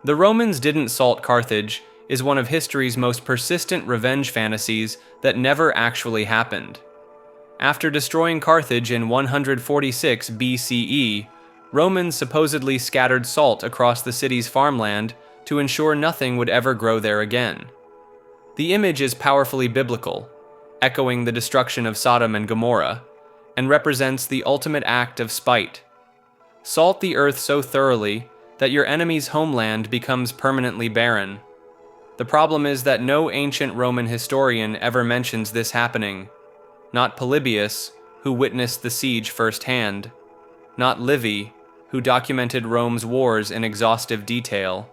The Romans didn't salt Carthage is one of history's most persistent revenge fantasies that never actually happened. After destroying Carthage in 146 BCE, Romans supposedly scattered salt across the city's farmland to ensure nothing would ever grow there again. The image is powerfully biblical, echoing the destruction of Sodom and Gomorrah, and represents the ultimate act of spite. Salt the earth so thoroughly that your enemy's homeland becomes permanently barren. The problem is that no ancient Roman historian ever mentions this happening. Not Polybius, who witnessed the siege firsthand. Not Livy, who documented Rome's wars in exhaustive detail.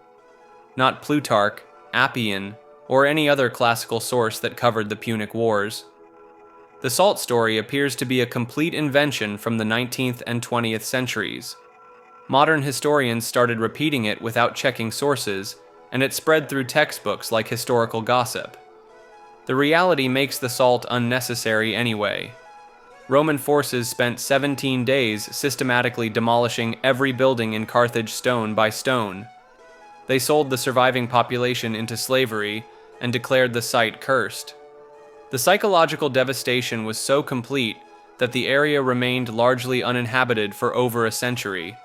Not Plutarch, Appian, or any other classical source that covered the Punic Wars. The salt story appears to be a complete invention from the 19th and 20th centuries. Modern historians started repeating it without checking sources, and it spread through textbooks like historical gossip. The reality makes the salt unnecessary anyway. Roman forces spent 17 days systematically demolishing every building in Carthage stone by stone. They sold the surviving population into slavery and declared the site cursed. The psychological devastation was so complete that the area remained largely uninhabited for over a century.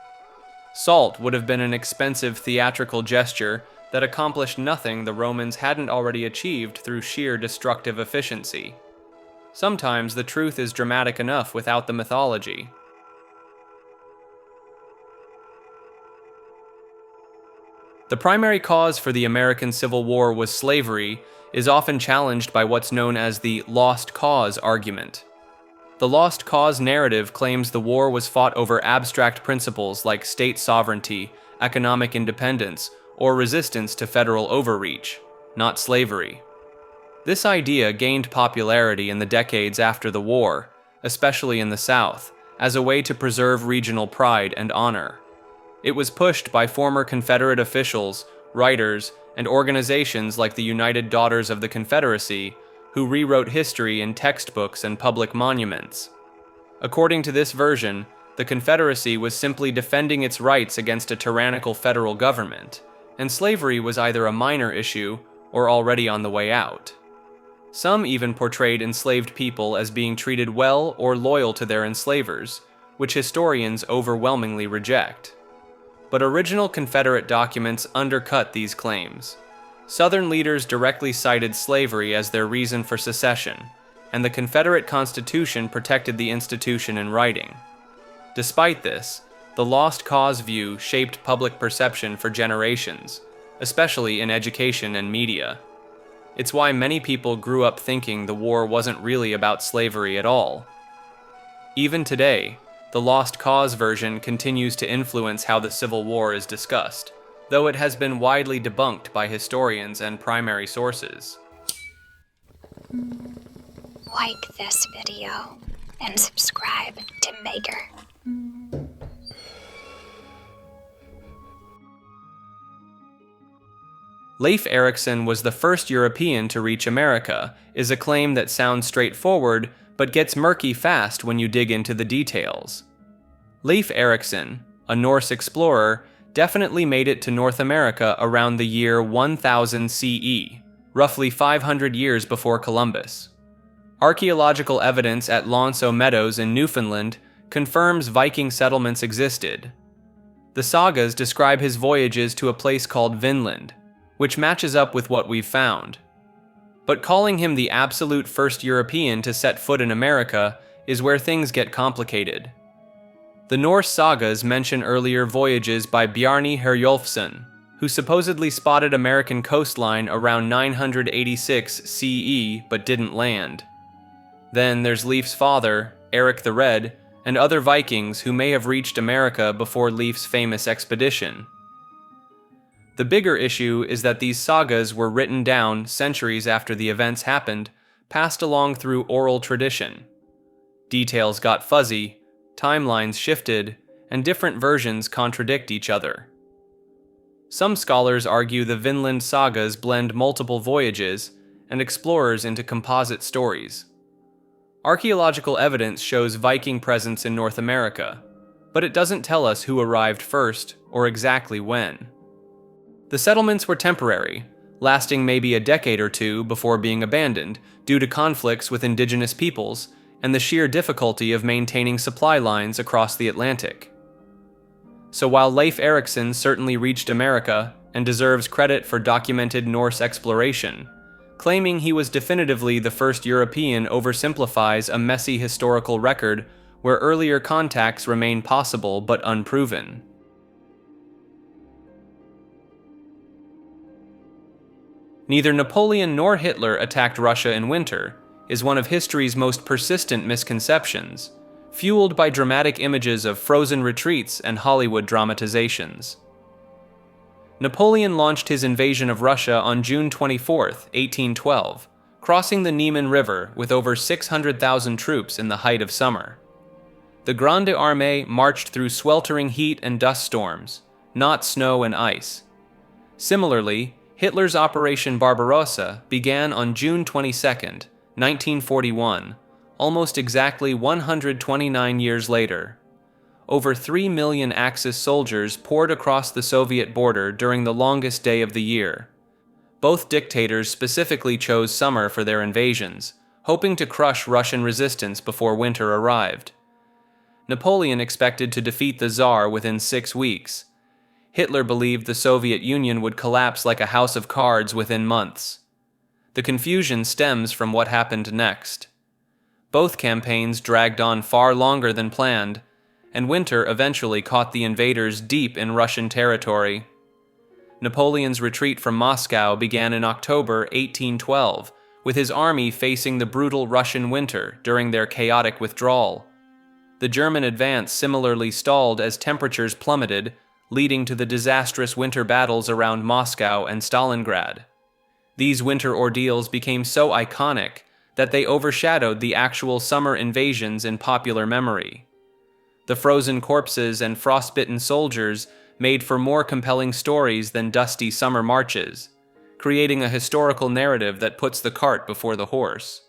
Salt would have been an expensive theatrical gesture that accomplished nothing the Romans hadn't already achieved through sheer destructive efficiency. Sometimes the truth is dramatic enough without the mythology. The primary cause for the American Civil War was slavery is often challenged by what's known as the lost cause argument. The lost cause narrative claims the war was fought over abstract principles like state sovereignty, economic independence, or resistance to federal overreach, not slavery. This idea gained popularity in the decades after the war, especially in the South, as a way to preserve regional pride and honor. It was pushed by former Confederate officials, writers, and organizations like the United Daughters of the Confederacy, who rewrote history in textbooks and public monuments. According to this version, the Confederacy was simply defending its rights against a tyrannical federal government, and slavery was either a minor issue or already on the way out. Some even portrayed enslaved people as being treated well or loyal to their enslavers, which historians overwhelmingly reject. But original Confederate documents undercut these claims. Southern leaders directly cited slavery as their reason for secession, and the Confederate Constitution protected the institution in writing. Despite this, the lost cause view shaped public perception for generations, especially in education and media. It's why many people grew up thinking the war wasn't really about slavery at all. Even today, the lost cause version continues to influence how the Civil War is discussed, though it has been widely debunked by historians and primary sources. Like this video and subscribe to Maker. Leif Erikson was the first European to reach America is a claim that sounds straightforward but gets murky fast when you dig into the details. Leif Erikson, a Norse explorer, definitely made it to North America around the year 1000 CE, roughly 500 years before Columbus. Archaeological evidence at Lonso Meadows in Newfoundland confirms Viking settlements existed. The sagas describe his voyages to a place called Vinland, which matches up with what we've found. But calling him the absolute first European to set foot in America is where things get complicated. The Norse sagas mention earlier voyages by Bjarni Herjolfsson, who supposedly spotted American coastline around 986 CE but didn't land. Then there's Leif's father, Eric the Red, and other Vikings who may have reached America before Leif's famous expedition. The bigger issue is that these sagas were written down centuries after the events happened, passed along through oral tradition. Details got fuzzy, timelines shifted, and different versions contradict each other. Some scholars argue the Vinland sagas blend multiple voyages and explorers into composite stories. Archaeological evidence shows Viking presence in North America, but it doesn't tell us who arrived first or exactly when. The settlements were temporary, lasting maybe a decade or two before being abandoned due to conflicts with indigenous peoples and the sheer difficulty of maintaining supply lines across the Atlantic. So while Leif Erikson certainly reached America and deserves credit for documented Norse exploration, claiming he was definitively the first European oversimplifies a messy historical record where earlier contacts remain possible but unproven. Neither Napoleon nor Hitler attacked Russia in winter is one of history's most persistent misconceptions, fueled by dramatic images of frozen retreats and Hollywood dramatizations. Napoleon launched his invasion of Russia on June 24, 1812, crossing the Niemen River with over 600,000 troops in the height of summer. The Grande Armée marched through sweltering heat and dust storms, not snow and ice. Similarly, Hitler's Operation Barbarossa began on June 22, 1941, almost exactly 129 years later. Over 3 million Axis soldiers poured across the Soviet border during the longest day of the year. Both dictators specifically chose summer for their invasions, hoping to crush Russian resistance before winter arrived. Napoleon expected to defeat the Tsar within 6 weeks. Hitler believed the Soviet Union would collapse like a house of cards within months. The confusion stems from what happened next. Both campaigns dragged on far longer than planned, and winter eventually caught the invaders deep in Russian territory. Napoleon's retreat from Moscow began in October 1812, with his army facing the brutal Russian winter during their chaotic withdrawal. The German advance similarly stalled as temperatures plummeted, leading to the disastrous winter battles around Moscow and Stalingrad. These winter ordeals became so iconic that they overshadowed the actual summer invasions in popular memory. The frozen corpses and frostbitten soldiers made for more compelling stories than dusty summer marches, creating a historical narrative that puts the cart before the horse.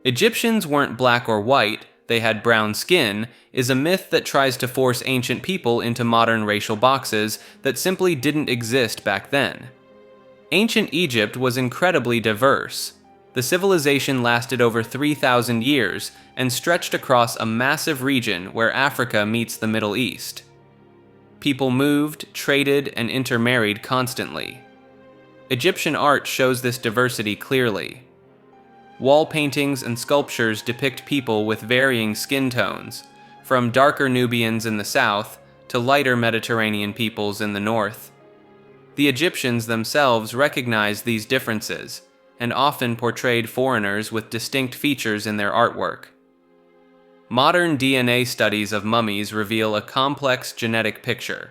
Egyptians weren't black or white, they had brown skin, is a myth that tries to force ancient people into modern racial boxes that simply didn't exist back then. Ancient Egypt was incredibly diverse. The civilization lasted over 3,000 years and stretched across a massive region where Africa meets the Middle East. People moved, traded, and intermarried constantly. Egyptian art shows this diversity clearly. Wall paintings and sculptures depict people with varying skin tones, from darker Nubians in the south to lighter Mediterranean peoples in the north. The Egyptians themselves recognized these differences and often portrayed foreigners with distinct features in their artwork. Modern DNA studies of mummies reveal a complex genetic picture.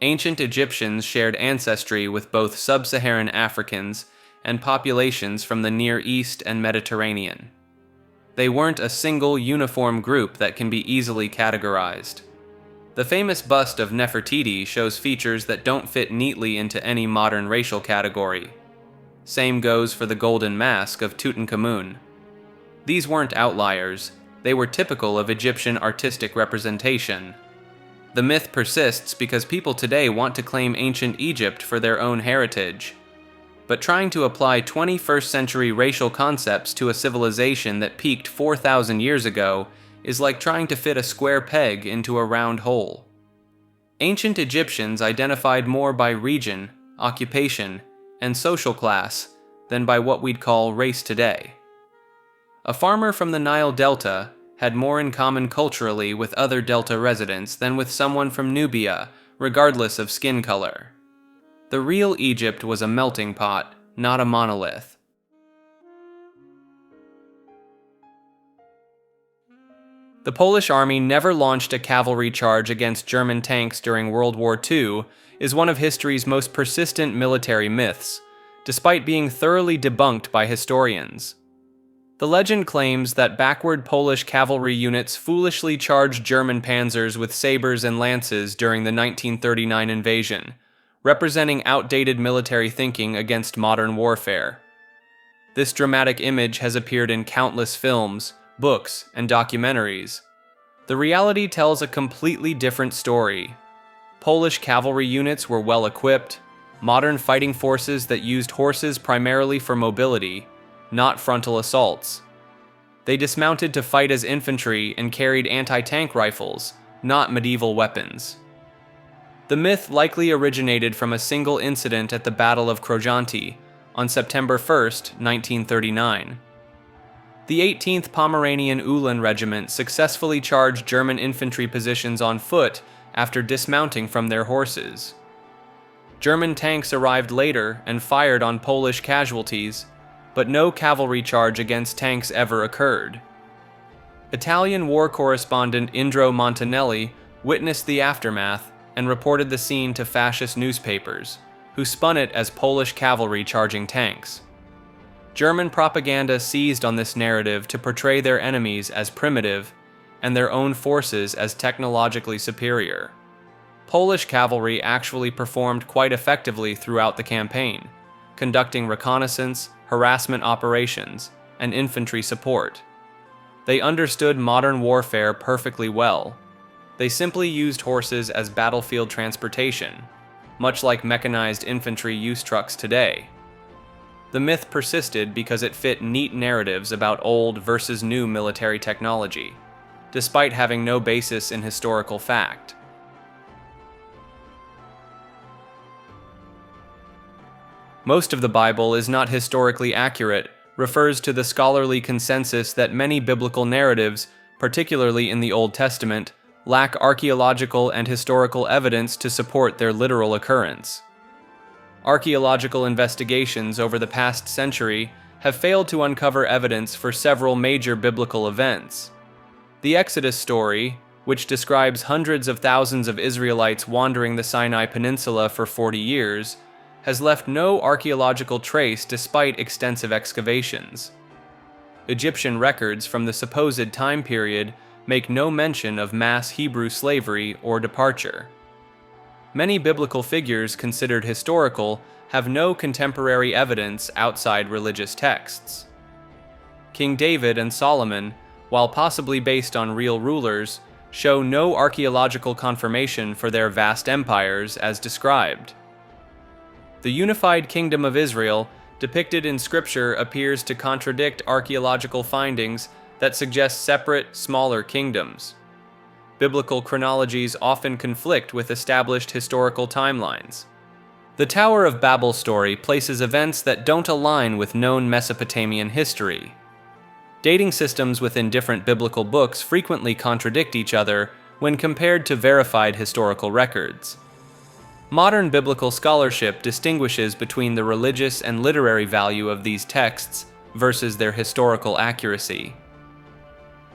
Ancient Egyptians shared ancestry with both sub-Saharan Africans and populations from the Near East and Mediterranean. They weren't a single uniform group that can be easily categorized. The famous bust of Nefertiti shows features that don't fit neatly into any modern racial category. Same goes for the golden mask of Tutankhamun. These weren't outliers, they were typical of Egyptian artistic representation. The myth persists because people today want to claim ancient Egypt for their own heritage. But trying to apply 21st century racial concepts to a civilization that peaked 4,000 years ago is like trying to fit a square peg into a round hole. Ancient Egyptians identified more by region, occupation, and social class than by what we'd call race today. A farmer from the Nile Delta had more in common culturally with other Delta residents than with someone from Nubia, regardless of skin color. The real Egypt was a melting pot, not a monolith. The Polish army never launched a cavalry charge against German tanks during World War II is one of history's most persistent military myths, despite being thoroughly debunked by historians. The legend claims that backward Polish cavalry units foolishly charged German panzers with sabers and lances during the 1939 invasion, representing outdated military thinking against modern warfare. This dramatic image has appeared in countless films, books, and documentaries. The reality tells a completely different story. Polish cavalry units were well equipped, modern fighting forces that used horses primarily for mobility, not frontal assaults. They dismounted to fight as infantry and carried anti-tank rifles, not medieval weapons. The myth likely originated from a single incident at the Battle of Krojanty on September 1, 1939. The 18th Pomeranian Uhlan Regiment successfully charged German infantry positions on foot after dismounting from their horses. German tanks arrived later and fired on Polish casualties, but no cavalry charge against tanks ever occurred. Italian war correspondent Indro Montanelli witnessed the aftermath and reported the scene to fascist newspapers, who spun it as Polish cavalry charging tanks. German propaganda seized on this narrative to portray their enemies as primitive and their own forces as technologically superior. Polish cavalry actually performed quite effectively throughout the campaign, conducting reconnaissance, harassment operations, and infantry support. They understood modern warfare perfectly well. They simply used horses as battlefield transportation, much like mechanized infantry use trucks today. The myth persisted because it fit neat narratives about old versus new military technology, despite having no basis in historical fact. Most of the Bible is not historically accurate, refers to the scholarly consensus that many biblical narratives, particularly in the Old Testament, lack archaeological and historical evidence to support their literal occurrence. Archaeological investigations over the past century have failed to uncover evidence for several major biblical events. The Exodus story, which describes hundreds of thousands of Israelites wandering the Sinai Peninsula for 40 years, has left no archaeological trace despite extensive excavations. Egyptian records from the supposed time period make no mention of mass Hebrew slavery or departure. Many biblical figures considered historical have no contemporary evidence outside religious texts. King David and Solomon, while possibly based on real rulers, show no archaeological confirmation for their vast empires as described. The unified kingdom of Israel, depicted in Scripture, appears to contradict archaeological findings that suggest separate, smaller kingdoms. Biblical chronologies often conflict with established historical timelines. The Tower of Babel story places events that don't align with known Mesopotamian history. Dating systems within different biblical books frequently contradict each other when compared to verified historical records. Modern biblical scholarship distinguishes between the religious and literary value of these texts versus their historical accuracy.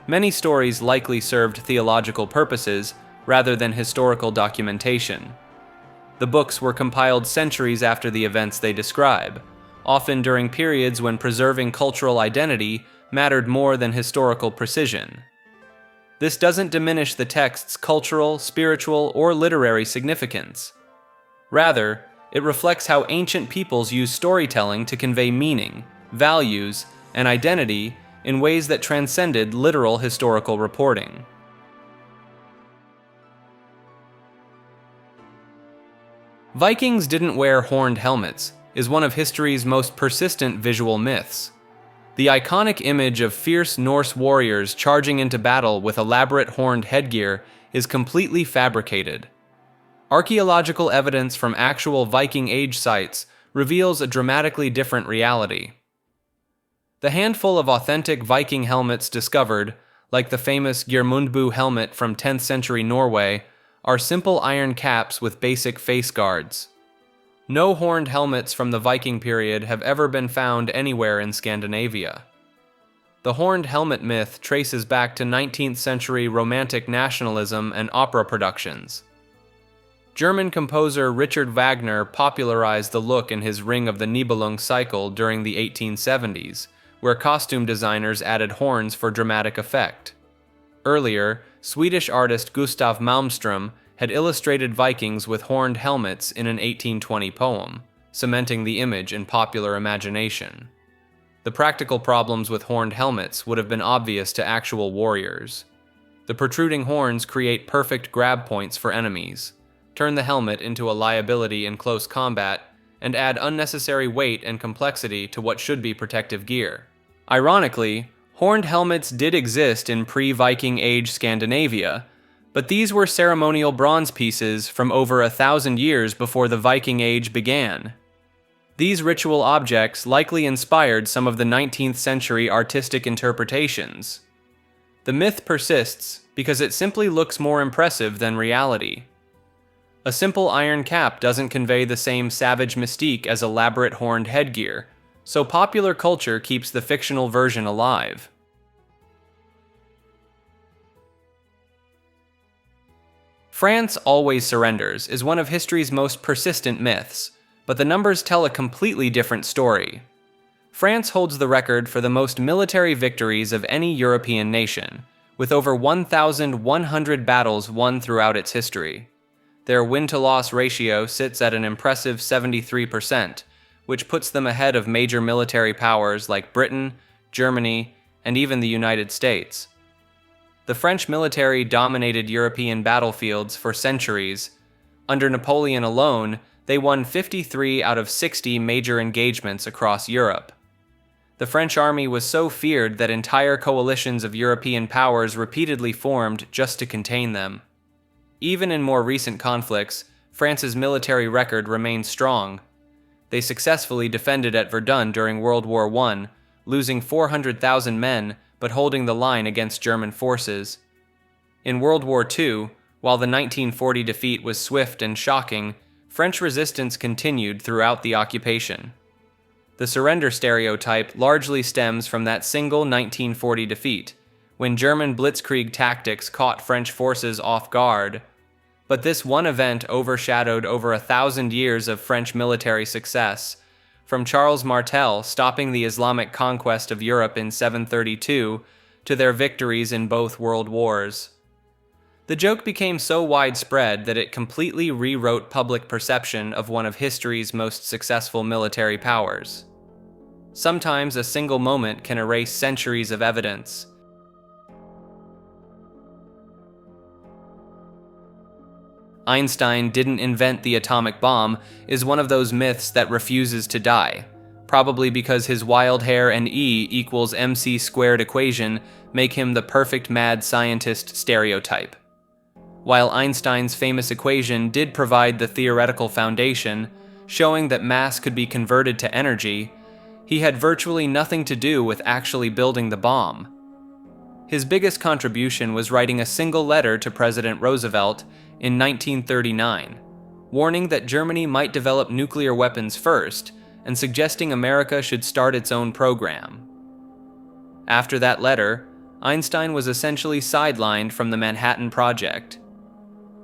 Many stories likely served theological purposes rather than historical documentation. The books were compiled centuries after the events they describe, often during periods when preserving cultural identity mattered more than historical precision. This doesn't diminish the text's cultural, spiritual, or literary significance. Rather, it reflects how ancient peoples used storytelling to convey meaning, values, and identity in ways that transcended literal historical reporting. Vikings didn't wear horned helmets is one of history's most persistent visual myths. The iconic image of fierce Norse warriors charging into battle with elaborate horned headgear is completely fabricated. Archaeological evidence from actual Viking Age sites reveals a dramatically different reality. The handful of authentic Viking helmets discovered, like the famous Geirmundbu helmet from 10th century Norway, are simple iron caps with basic face guards. No horned helmets from the Viking period have ever been found anywhere in Scandinavia. The horned helmet myth traces back to 19th century Romantic nationalism and opera productions. German composer Richard Wagner popularized the look in his Ring of the Nibelung cycle during the 1870s, where costume designers added horns for dramatic effect. Earlier, Swedish artist Gustav Malmström had illustrated Vikings with horned helmets in an 1820 poem, cementing the image in popular imagination. The practical problems with horned helmets would have been obvious to actual warriors. The protruding horns create perfect grab points for enemies, turn the helmet into a liability in close combat, and add unnecessary weight and complexity to what should be protective gear. Ironically, horned helmets did exist in pre-Viking Age Scandinavia, but these were ceremonial bronze pieces from over 1,000 years before the Viking Age began. These ritual objects likely inspired some of the 19th century artistic interpretations. The myth persists because it simply looks more impressive than reality. A simple iron cap doesn't convey the same savage mystique as elaborate horned headgear, so popular culture keeps the fictional version alive. France always surrenders is one of history's most persistent myths, but the numbers tell a completely different story. France holds the record for the most military victories of any European nation, with over 1,100 battles won throughout its history. Their win-to-loss ratio sits at an impressive 73%, which puts them ahead of major military powers like Britain, Germany, and even the United States. The French military dominated European battlefields for centuries. Under Napoleon alone, they won 53 out of 60 major engagements across Europe. The French army was so feared that entire coalitions of European powers repeatedly formed just to contain them. Even in more recent conflicts, France's military record remained strong. They successfully defended at Verdun during World War I, losing 400,000 men but holding the line against German forces. In World War II, while the 1940 defeat was swift and shocking, French resistance continued throughout the occupation. The surrender stereotype largely stems from that single 1940 defeat, when German blitzkrieg tactics caught French forces off guard. But this one event overshadowed over 1,000 years of French military success, from Charles Martel stopping the Islamic conquest of Europe in 732 to their victories in both world wars. The joke became so widespread that it completely rewrote public perception of one of history's most successful military powers. Sometimes a single moment can erase centuries of evidence. Einstein didn't invent the atomic bomb is one of those myths that refuses to die, probably because his wild hair and E equals mc squared equation make him the perfect mad scientist stereotype. While Einstein's famous equation did provide the theoretical foundation, showing that mass could be converted to energy, he had virtually nothing to do with actually building the bomb. His biggest contribution was writing a single letter to President Roosevelt in 1939, warning that Germany might develop nuclear weapons first and suggesting America should start its own program. After that letter, Einstein was essentially sidelined from the Manhattan Project.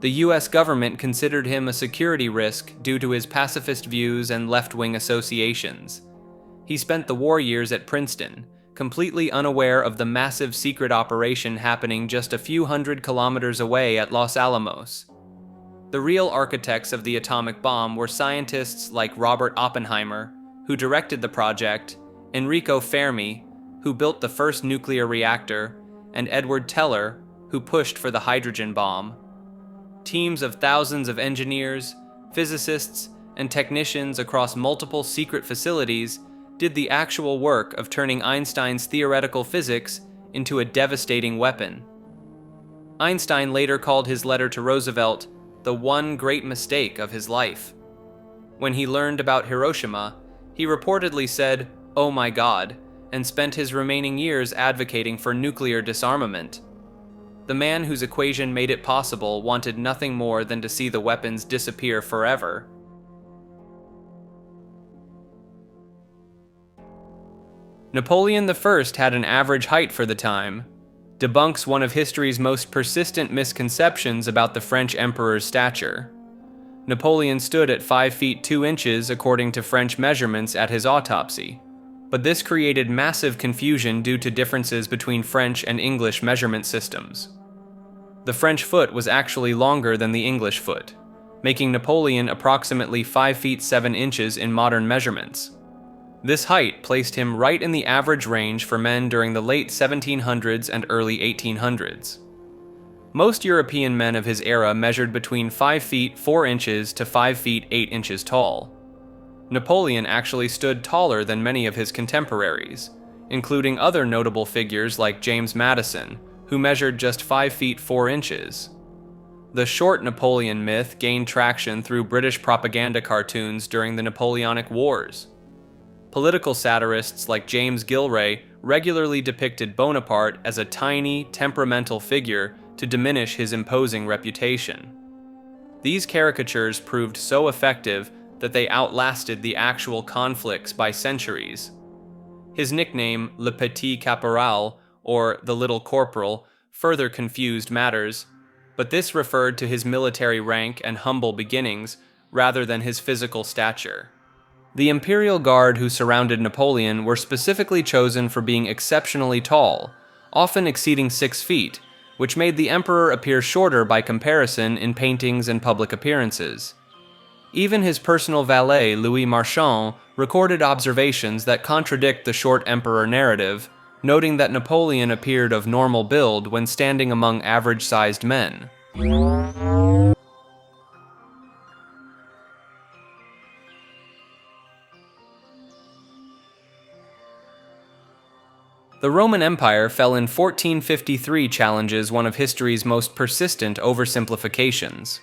The US government considered him a security risk due to his pacifist views and left-wing associations. He spent the war years at Princeton, completely unaware of the massive secret operation happening just a few hundred kilometers away at Los Alamos. The real architects of the atomic bomb were scientists like Robert Oppenheimer, who directed the project, Enrico Fermi, who built the first nuclear reactor, and Edward Teller, who pushed for the hydrogen bomb. Teams of thousands of engineers, physicists, and technicians across multiple secret facilities did the actual work of turning Einstein's theoretical physics into a devastating weapon. Einstein later called his letter to Roosevelt the one great mistake of his life. When he learned about Hiroshima, he reportedly said, "Oh my God," and spent his remaining years advocating for nuclear disarmament. The man whose equation made it possible wanted nothing more than to see the weapons disappear forever. Napoleon I had an average height for the time, debunks one of history's most persistent misconceptions about the French emperor's stature. Napoleon stood at 5 feet 2 inches according to French measurements at his autopsy, but this created massive confusion due to differences between French and English measurement systems. The French foot was actually longer than the English foot, making Napoleon approximately 5 feet 7 inches in modern measurements. This height placed him right in the average range for men during the late 1700s and early 1800s. Most European men of his era measured between 5 feet 4 inches to 5 feet 8 inches tall. Napoleon actually stood taller than many of his contemporaries, including other notable figures like James Madison, who measured just 5 feet 4 inches. The short Napoleon myth gained traction through British propaganda cartoons during the Napoleonic Wars. Political satirists like James Gilray regularly depicted Bonaparte as a tiny, temperamental figure to diminish his imposing reputation. These caricatures proved so effective that they outlasted the actual conflicts by centuries. His nickname, Le Petit Caporal, or the Little Corporal, further confused matters, but this referred to his military rank and humble beginnings rather than his physical stature. The Imperial Guard who surrounded Napoleon were specifically chosen for being exceptionally tall, often exceeding 6 feet, which made the emperor appear shorter by comparison in paintings and public appearances. Even his personal valet, Louis Marchand, recorded observations that contradict the short emperor narrative, noting that Napoleon appeared of normal build when standing among average-sized men. The Roman Empire fell in 1453 challenges one of history's most persistent oversimplifications.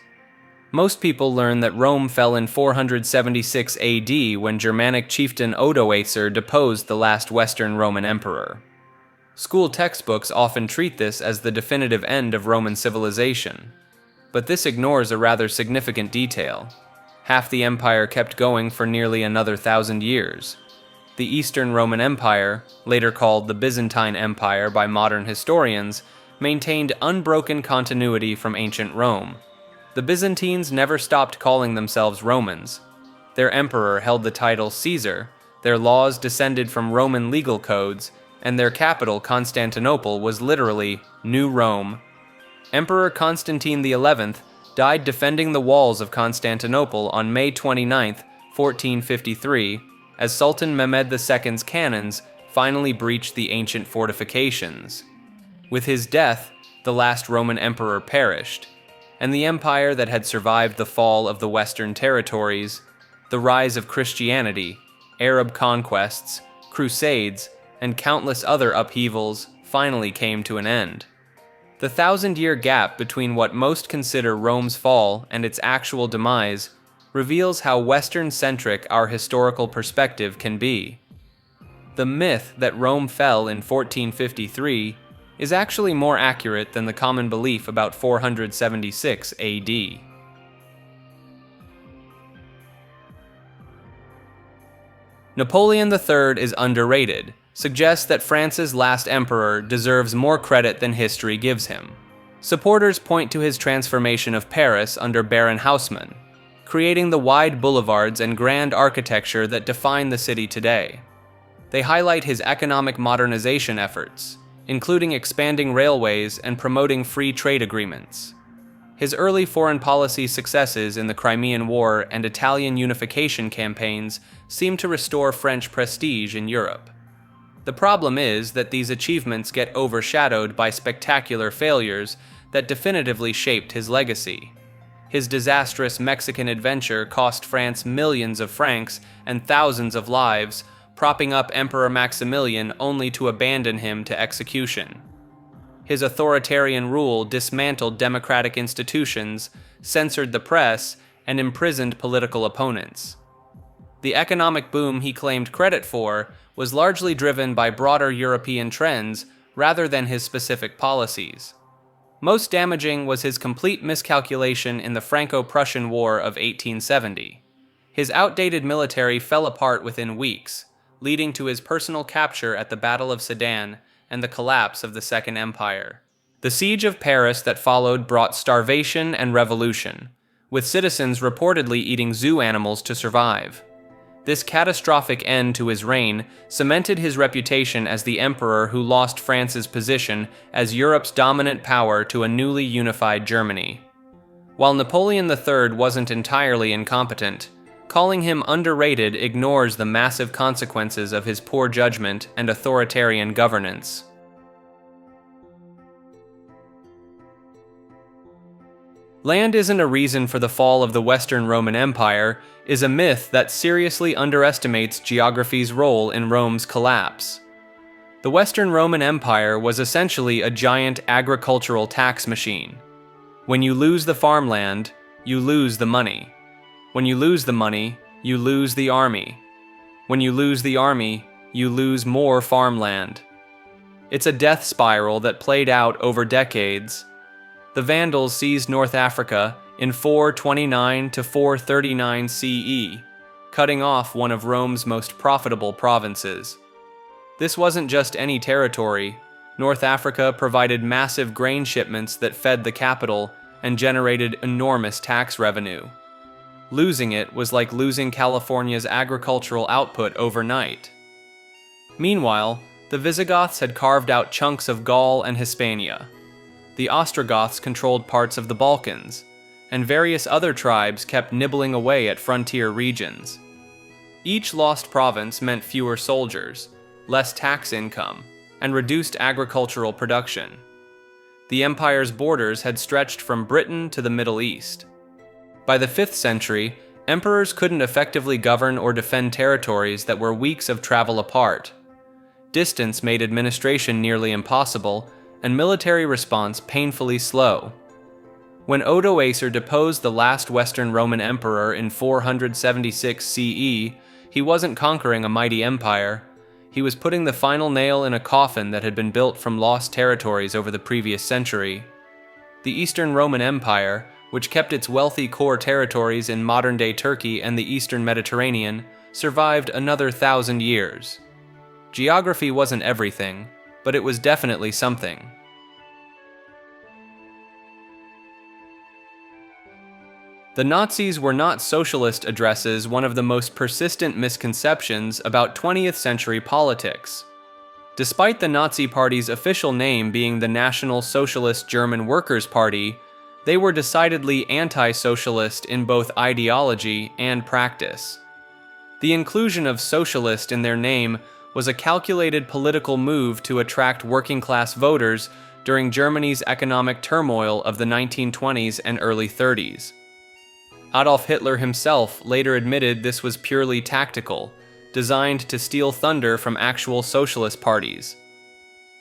Most people learn that Rome fell in 476 AD when Germanic chieftain Odoacer deposed the last Western Roman emperor. School textbooks often treat this as the definitive end of Roman civilization. But this ignores a rather significant detail. Half the empire kept going for nearly another 1,000 years. The Eastern Roman Empire, later called the Byzantine Empire by modern historians, maintained unbroken continuity from ancient Rome. The Byzantines never stopped calling themselves Romans. Their emperor held the title Caesar, their laws descended from Roman legal codes, and their capital, Constantinople, was literally New Rome. Emperor Constantine XI died defending the walls of Constantinople on May 29, 1453, as Sultan Mehmed II's cannons finally breached the ancient fortifications. With his death, the last Roman emperor perished, and the empire that had survived the fall of the Western territories, the rise of Christianity, Arab conquests, crusades, and countless other upheavals finally came to an end. The 1,000-year gap between what most consider Rome's fall and its actual demise reveals how Western-centric our historical perspective can be. The myth that Rome fell in 1453 is actually more accurate than the common belief about 476 AD. Napoleon III is underrated, suggests that France's last emperor deserves more credit than history gives him. Supporters point to his transformation of Paris under Baron Haussmann, creating the wide boulevards and grand architecture that define the city today. They highlight his economic modernization efforts, including expanding railways and promoting free trade agreements. His early foreign policy successes in the Crimean War and Italian unification campaigns seem to restore French prestige in Europe. The problem is that these achievements get overshadowed by spectacular failures that definitively shaped his legacy. His disastrous Mexican adventure cost France millions of francs and thousands of lives, propping up Emperor Maximilian only to abandon him to execution. His authoritarian rule dismantled democratic institutions, censored the press, and imprisoned political opponents. The economic boom he claimed credit for was largely driven by broader European trends rather than his specific policies. Most damaging was his complete miscalculation in the Franco-Prussian War of 1870. His outdated military fell apart within weeks, leading to his personal capture at the Battle of Sedan and the collapse of the Second Empire. The siege of Paris that followed brought starvation and revolution, with citizens reportedly eating zoo animals to survive. This catastrophic end to his reign cemented his reputation as the emperor who lost France's position as Europe's dominant power to a newly unified Germany. While Napoleon III wasn't entirely incompetent, calling him underrated ignores the massive consequences of his poor judgment and authoritarian governance. Land isn't a reason for the fall of the Western Roman Empire is a myth that seriously underestimates geography's role in Rome's collapse. The Western Roman Empire was essentially a giant agricultural tax machine. When you lose the farmland, you lose the money. When you lose the money, you lose the army. When you lose the army, you lose more farmland. It's a death spiral that played out over decades. The Vandals seized North Africa in 429 to 439 CE, cutting off one of Rome's most profitable provinces. This wasn't just any territory. North Africa provided massive grain shipments that fed the capital and generated enormous tax revenue. Losing it was like losing California's agricultural output overnight. Meanwhile, the Visigoths had carved out chunks of Gaul and Hispania. The Ostrogoths controlled parts of the Balkans, and various other tribes kept nibbling away at frontier regions. Each lost province meant fewer soldiers, less tax income, and reduced agricultural production. The empire's borders had stretched from Britain to the Middle East. By the 5th century, emperors couldn't effectively govern or defend territories that were weeks of travel apart. Distance made administration nearly impossible, and military response painfully slow. When Odoacer deposed the last Western Roman emperor in 476 CE, he wasn't conquering a mighty empire. He was putting the final nail in a coffin that had been built from lost territories over the previous century. The Eastern Roman Empire, which kept its wealthy core territories in modern-day Turkey and the Eastern Mediterranean, survived another 1,000 years. Geography wasn't everything, but it was definitely something. The Nazis were not socialist addresses one of the most persistent misconceptions about 20th century politics. Despite the Nazi Party's official name being the National Socialist German Workers' Party, they were decidedly anti-socialist in both ideology and practice. The inclusion of socialist in their name was a calculated political move to attract working-class voters during Germany's economic turmoil of the 1920s and early 30s. Adolf Hitler himself later admitted this was purely tactical, designed to steal thunder from actual socialist parties.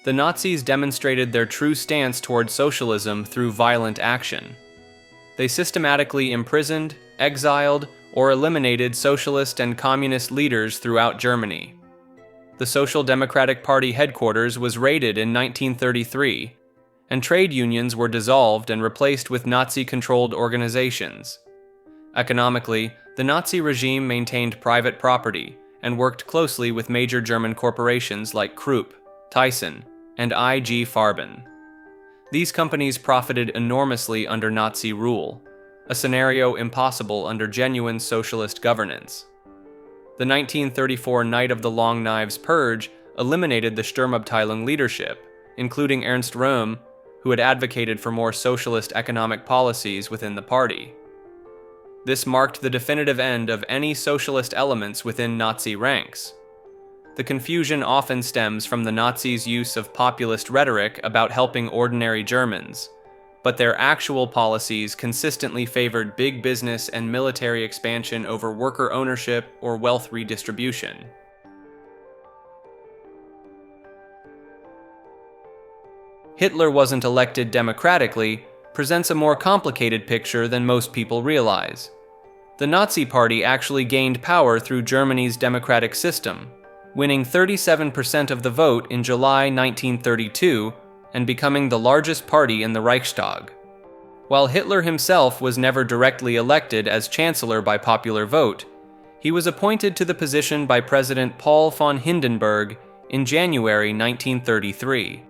The Nazis demonstrated their true stance toward socialism through violent action. They systematically imprisoned, exiled, or eliminated socialist and communist leaders throughout Germany. The Social Democratic Party headquarters was raided in 1933, and trade unions were dissolved and replaced with Nazi-controlled organizations. Economically, the Nazi regime maintained private property and worked closely with major German corporations like Krupp, Thyssen, and IG Farben. These companies profited enormously under Nazi rule, a scenario impossible under genuine socialist governance. The 1934 Night of the Long Knives Purge eliminated the Sturmabteilung leadership, including Ernst Röhm, who had advocated for more socialist economic policies within the party. This marked the definitive end of any socialist elements within Nazi ranks. The confusion often stems from the Nazis' use of populist rhetoric about helping ordinary Germans, but their actual policies consistently favored big business and military expansion over worker ownership or wealth redistribution. Hitler wasn't elected democratically presents a more complicated picture than most people realize. The Nazi Party actually gained power through Germany's democratic system, winning 37% of the vote in July 1932 and becoming the largest party in the Reichstag. While Hitler himself was never directly elected as chancellor by popular vote, he was appointed to the position by President Paul von Hindenburg in January 1933.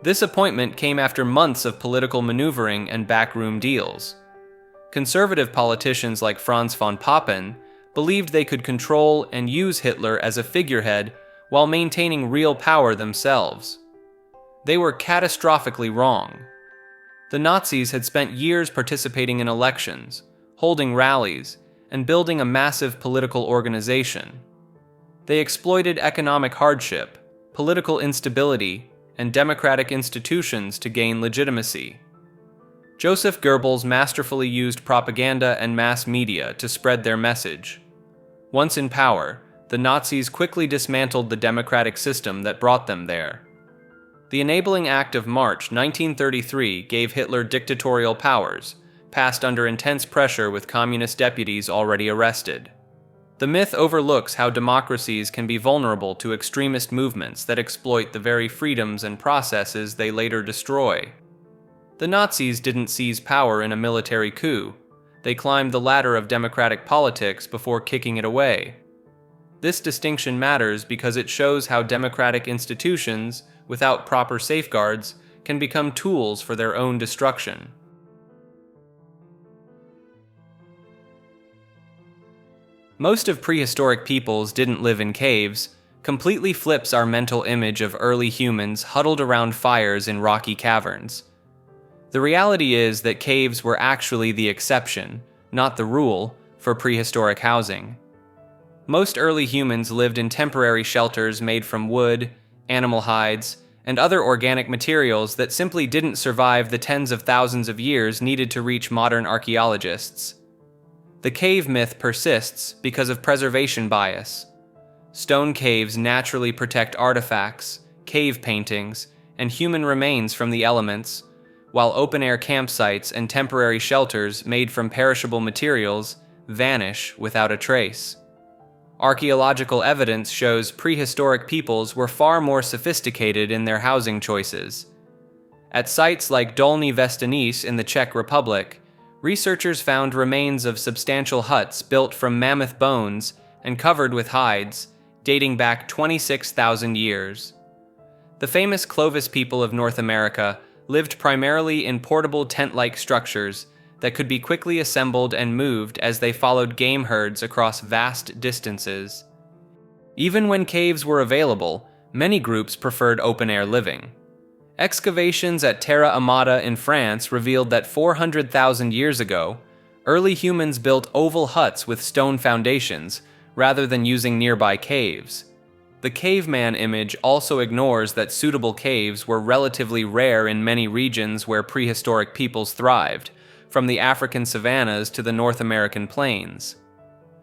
This appointment came after months of political maneuvering and backroom deals. Conservative politicians like Franz von Papen believed they could control and use Hitler as a figurehead while maintaining real power themselves. They were catastrophically wrong. The Nazis had spent years participating in elections, holding rallies, and building a massive political organization. They exploited economic hardship, political instability, and democratic institutions to gain legitimacy. Joseph Goebbels masterfully used propaganda and mass media to spread their message. Once in power, the Nazis quickly dismantled the democratic system that brought them there. The Enabling Act of March 1933 gave Hitler dictatorial powers, passed under intense pressure with communist deputies already arrested. The myth overlooks how democracies can be vulnerable to extremist movements that exploit the very freedoms and processes they later destroy. The Nazis didn't seize power in a military coup. They climbed the ladder of democratic politics before kicking it away. This distinction matters because it shows how democratic institutions, without proper safeguards, can become tools for their own destruction. Most of prehistoric peoples didn't live in caves, completely flips our mental image of early humans huddled around fires in rocky caverns. The reality is that caves were actually the exception, not the rule, for prehistoric housing. Most early humans lived in temporary shelters made from wood, animal hides, and other organic materials that simply didn't survive the tens of thousands of years needed to reach modern archaeologists. The cave myth persists because of preservation bias. Stone caves naturally protect artifacts, cave paintings, and human remains from the elements, while open-air campsites and temporary shelters made from perishable materials vanish without a trace. Archaeological evidence shows prehistoric peoples were far more sophisticated in their housing choices. At sites like Dolní Věstonice in the Czech Republic, researchers found remains of substantial huts built from mammoth bones and covered with hides, dating back 26,000 years. The famous Clovis people of North America lived primarily in portable tent-like structures that could be quickly assembled and moved as they followed game herds across vast distances. Even when caves were available, many groups preferred open-air living. Excavations at Terra Amata in France revealed that 400,000 years ago, early humans built oval huts with stone foundations rather than using nearby caves. The caveman image also ignores that suitable caves were relatively rare in many regions where prehistoric peoples thrived, from the African savannas to the North American plains.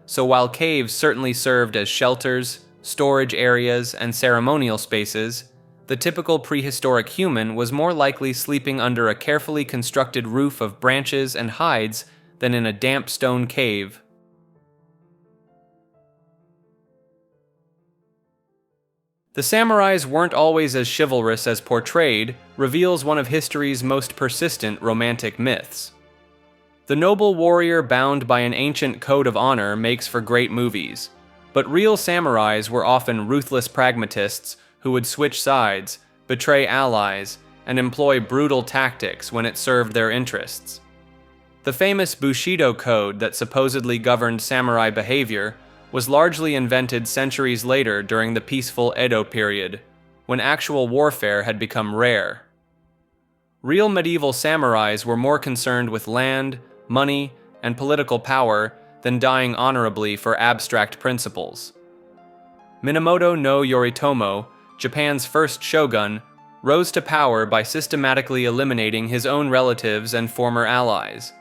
So while caves certainly served as shelters, storage areas, and ceremonial spaces, the typical prehistoric human was more likely sleeping under a carefully constructed roof of branches and hides than in a damp stone cave. The samurais weren't always as chivalrous as portrayed, reveals one of history's most persistent romantic myths. The noble warrior bound by an ancient code of honor makes for great movies, but real samurais were often ruthless pragmatists who would switch sides, betray allies, and employ brutal tactics when it served their interests. The famous Bushido code that supposedly governed samurai behavior was largely invented centuries later during the peaceful Edo period, when actual warfare had become rare. Real medieval samurais were more concerned with land, money, and political power than dying honorably for abstract principles. Minamoto no Yoritomo, Japan's first shogun, rose to power by systematically eliminating his own relatives and former allies.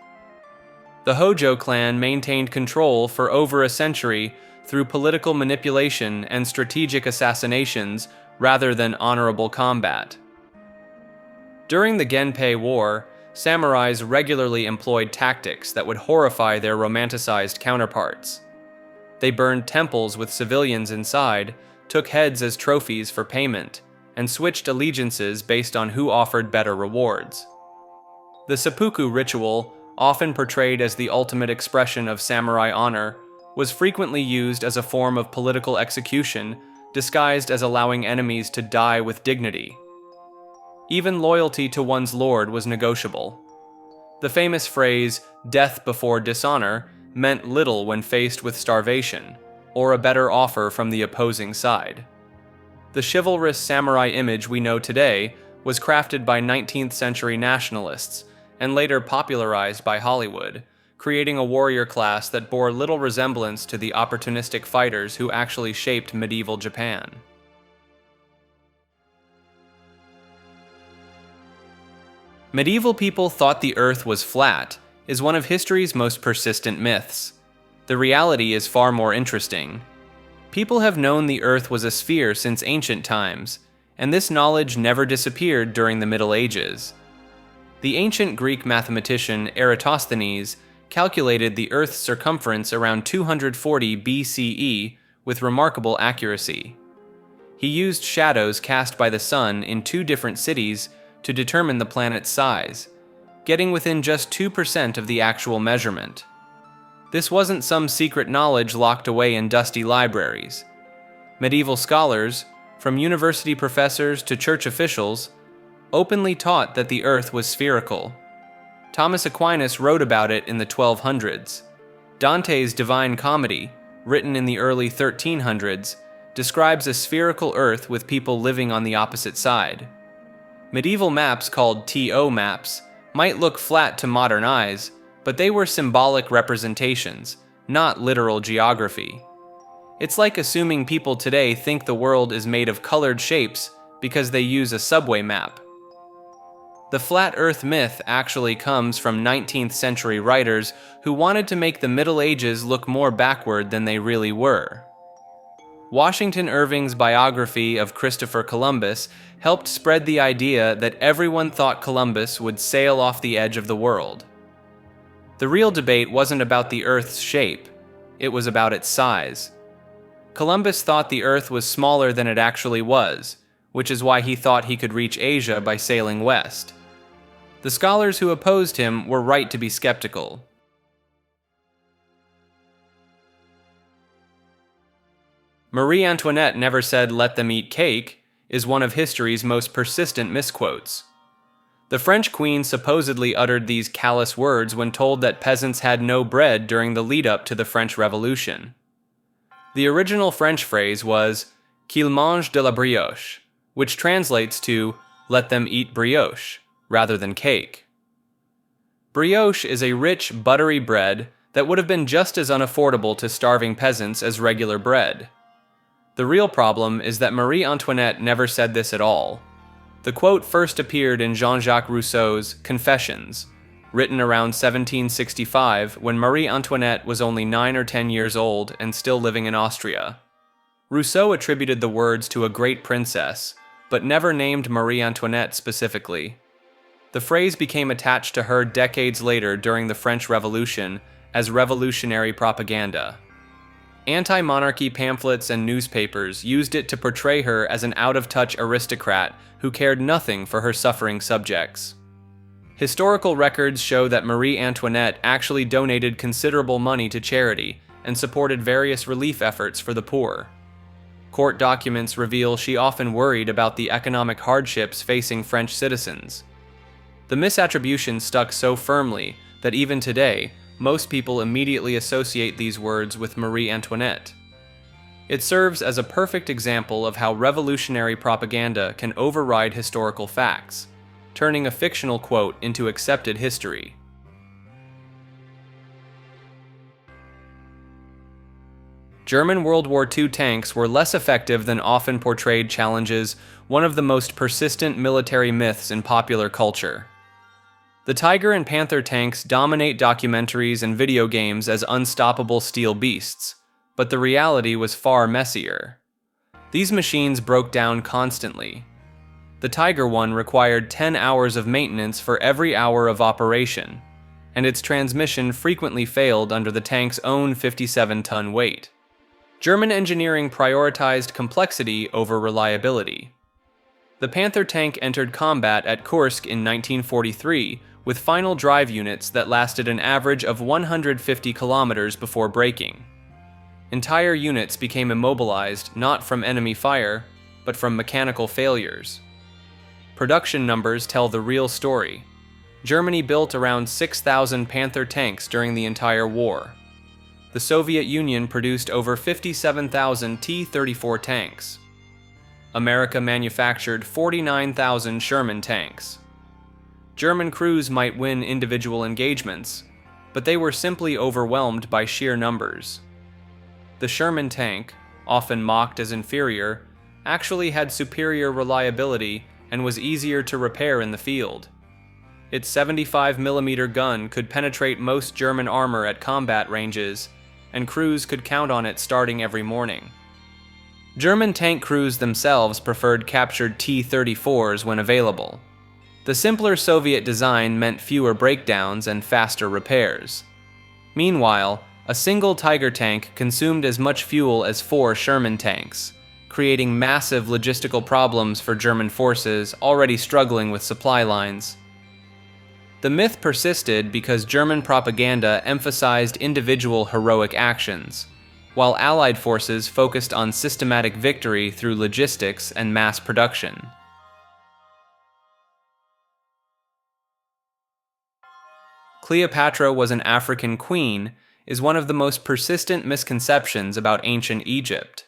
The Hojo clan maintained control for over a century through political manipulation and strategic assassinations rather than honorable combat. During the Genpei War, samurais regularly employed tactics that would horrify their romanticized counterparts. They burned temples with civilians inside, took heads as trophies for payment, and switched allegiances based on who offered better rewards. The seppuku ritual, often portrayed as the ultimate expression of samurai honor, was frequently used as a form of political execution, disguised as allowing enemies to die with dignity. Even loyalty to one's lord was negotiable. The famous phrase, "death before dishonor," meant little when faced with starvation, or a better offer from the opposing side. The chivalrous samurai image we know today was crafted by 19th century nationalists, and later popularized by Hollywood, creating a warrior class that bore little resemblance to the opportunistic fighters who actually shaped medieval Japan. Medieval people thought the Earth was flat is one of history's most persistent myths. The reality is far more interesting. People have known the Earth was a sphere since ancient times, and this knowledge never disappeared during the Middle Ages. The ancient Greek mathematician Eratosthenes calculated the Earth's circumference around 240 BCE with remarkable accuracy. He used shadows cast by the sun in 2 different cities to determine the planet's size, getting within just 2% of the actual measurement. This wasn't some secret knowledge locked away in dusty libraries. Medieval scholars, from university professors to church officials, openly taught that the Earth was spherical. Thomas Aquinas wrote about it in the 1200s. Dante's Divine Comedy, written in the early 1300s, describes a spherical Earth with people living on the opposite side. Medieval maps, called TO maps, might look flat to modern eyes, but they were symbolic representations, not literal geography. It's like assuming people today think the world is made of colored shapes because they use a subway map. The flat Earth myth actually comes from 19th century writers who wanted to make the Middle Ages look more backward than they really were. Washington Irving's biography of Christopher Columbus helped spread the idea that everyone thought Columbus would sail off the edge of the world. The real debate wasn't about the Earth's shape, it was about its size. Columbus thought the Earth was smaller than it actually was, which is why he thought he could reach Asia by sailing west. The scholars who opposed him were right to be skeptical. Marie Antoinette never said, "Let them eat cake," is one of history's most persistent misquotes. The French queen supposedly uttered these callous words when told that peasants had no bread during the lead-up to the French Revolution. The original French phrase was, "Qu'ils mangent de la brioche," which translates to, "Let them eat brioche," rather than cake. Brioche is a rich, buttery bread that would have been just as unaffordable to starving peasants as regular bread. The real problem is that Marie Antoinette never said this at all. The quote first appeared in Jean-Jacques Rousseau's Confessions, written around 1765 when Marie Antoinette was only 9 or 10 years old and still living in Austria. Rousseau attributed the words to a great princess, but never named Marie Antoinette specifically. The phrase became attached to her decades later during the French Revolution as revolutionary propaganda. Anti-monarchy pamphlets and newspapers used it to portray her as an out-of-touch aristocrat who cared nothing for her suffering subjects. Historical records show that Marie Antoinette actually donated considerable money to charity and supported various relief efforts for the poor. Court documents reveal she often worried about the economic hardships facing French citizens. The misattribution stuck so firmly that even today, most people immediately associate these words with Marie Antoinette. It serves as a perfect example of how revolutionary propaganda can override historical facts, turning a fictional quote into accepted history. German World War II tanks were less effective than often portrayed challenges one of the most persistent military myths in popular culture. The Tiger and Panther tanks dominate documentaries and video games as unstoppable steel beasts, but the reality was far messier. These machines broke down constantly. The Tiger one required 10 hours of maintenance for every hour of operation, and its transmission frequently failed under the tank's own 57-ton weight. German engineering prioritized complexity over reliability. The Panther tank entered combat at Kursk in 1943 with final drive units that lasted an average of 150 kilometers before braking. Entire units became immobilized not from enemy fire, but from mechanical failures. Production numbers tell the real story. Germany built around 6,000 Panther tanks during the entire war. The Soviet Union produced over 57,000 T-34 tanks. America manufactured 49,000 Sherman tanks. German crews might win individual engagements, but they were simply overwhelmed by sheer numbers. The Sherman tank, often mocked as inferior, actually had superior reliability and was easier to repair in the field. Its 75mm gun could penetrate most German armor at combat ranges, and crews could count on it starting every morning. German tank crews themselves preferred captured T-34s when available. The simpler Soviet design meant fewer breakdowns and faster repairs. Meanwhile, a single Tiger tank consumed as much fuel as 4 Sherman tanks, creating massive logistical problems for German forces already struggling with supply lines. The myth persisted because German propaganda emphasized individual heroic actions, while Allied forces focused on systematic victory through logistics and mass production. Cleopatra was an African queen is one of the most persistent misconceptions about ancient Egypt.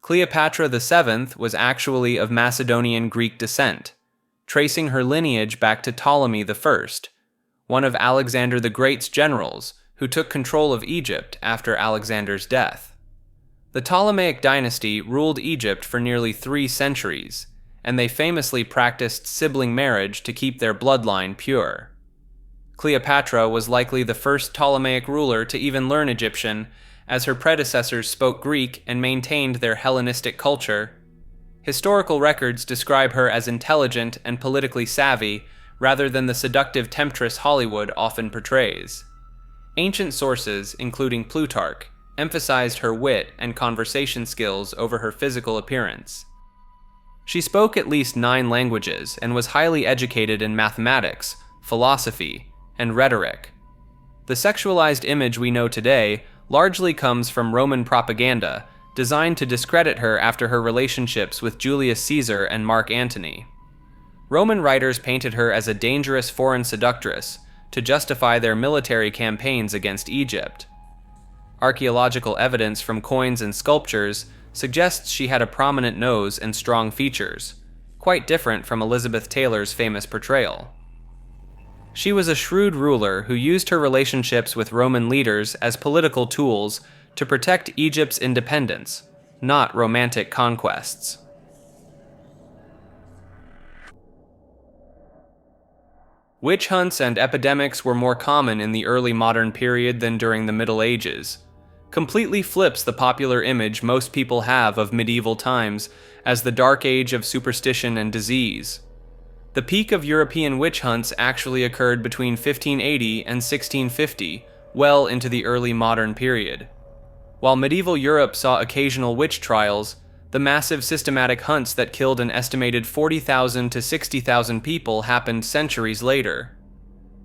Cleopatra VII was actually of Macedonian Greek descent, tracing her lineage back to Ptolemy I, one of Alexander the Great's generals who took control of Egypt after Alexander's death. The Ptolemaic dynasty ruled Egypt for nearly 3 centuries, and they famously practiced sibling marriage to keep their bloodline pure. Cleopatra was likely the first Ptolemaic ruler to even learn Egyptian, as her predecessors spoke Greek and maintained their Hellenistic culture. Historical records describe her as intelligent and politically savvy, rather than the seductive temptress Hollywood often portrays. Ancient sources, including Plutarch, emphasized her wit and conversation skills over her physical appearance. She spoke at least 9 languages and was highly educated in mathematics, philosophy, and rhetoric. The sexualized image we know today largely comes from Roman propaganda, designed to discredit her after her relationships with Julius Caesar and Mark Antony. Roman writers painted her as a dangerous foreign seductress to justify their military campaigns against Egypt. Archaeological evidence from coins and sculptures suggests she had a prominent nose and strong features, quite different from Elizabeth Taylor's famous portrayal. She was a shrewd ruler who used her relationships with Roman leaders as political tools to protect Egypt's independence, not romantic conquests. Witch hunts and epidemics were more common in the early modern period than during the Middle Ages. Completely flips the popular image most people have of medieval times as the dark age of superstition and disease. The peak of European witch hunts actually occurred between 1580 and 1650, well into the early modern period. While medieval Europe saw occasional witch trials, the massive systematic hunts that killed an estimated 40,000 to 60,000 people happened centuries later.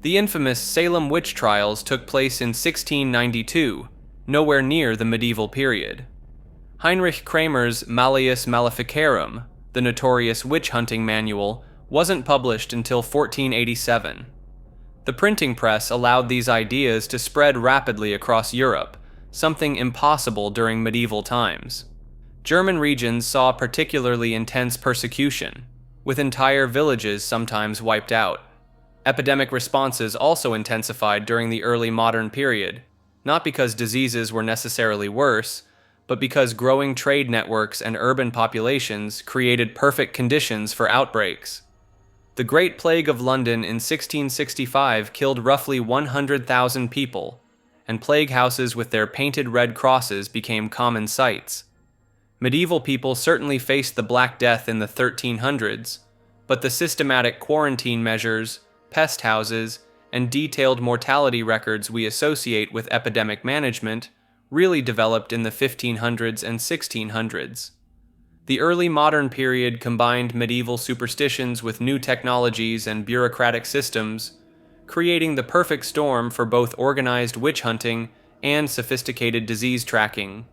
The infamous Salem witch trials took place in 1692, nowhere near the medieval period. Heinrich Kramer's Malleus Maleficarum, the notorious witch-hunting manual, wasn't published until 1487. The printing press allowed these ideas to spread rapidly across Europe, something impossible during medieval times. German regions saw particularly intense persecution, with entire villages sometimes wiped out. Epidemic responses also intensified during the early modern period, not because diseases were necessarily worse, but because growing trade networks and urban populations created perfect conditions for outbreaks. The Great Plague of London in 1665 killed roughly 100,000 people, and plague houses with their painted red crosses became common sights. Medieval people certainly faced the Black Death in the 1300s, but the systematic quarantine measures, pest houses, and detailed mortality records we associate with epidemic management really developed in the 1500s and 1600s. The early modern period combined medieval superstitions with new technologies and bureaucratic systems, creating the perfect storm for both organized witch hunting and sophisticated disease tracking.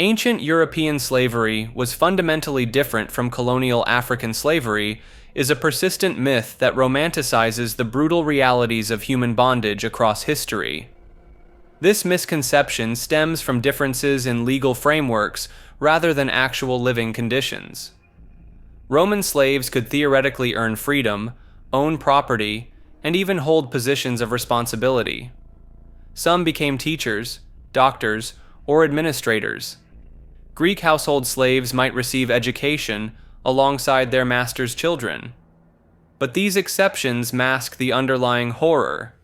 Ancient European slavery was fundamentally different from colonial African slavery is a persistent myth that romanticizes the brutal realities of human bondage across history. This misconception stems from differences in legal frameworks rather than actual living conditions. Roman slaves could theoretically earn freedom, own property, and even hold positions of responsibility. Some became teachers, doctors, or administrators. Greek household slaves might receive education alongside their master's children. But these exceptions mask the underlying horror.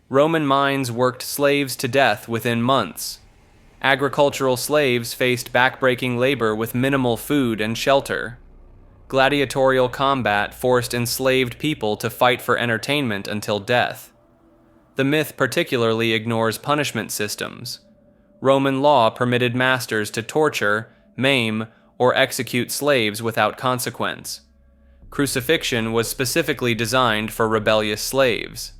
Roman mines worked slaves to death within months. Agricultural slaves faced backbreaking labor with minimal food and shelter. Gladiatorial combat forced enslaved people to fight for entertainment until death. The myth particularly ignores punishment systems. Roman law permitted masters to torture, maim, or execute slaves without consequence. Crucifixion was specifically designed for rebellious slaves.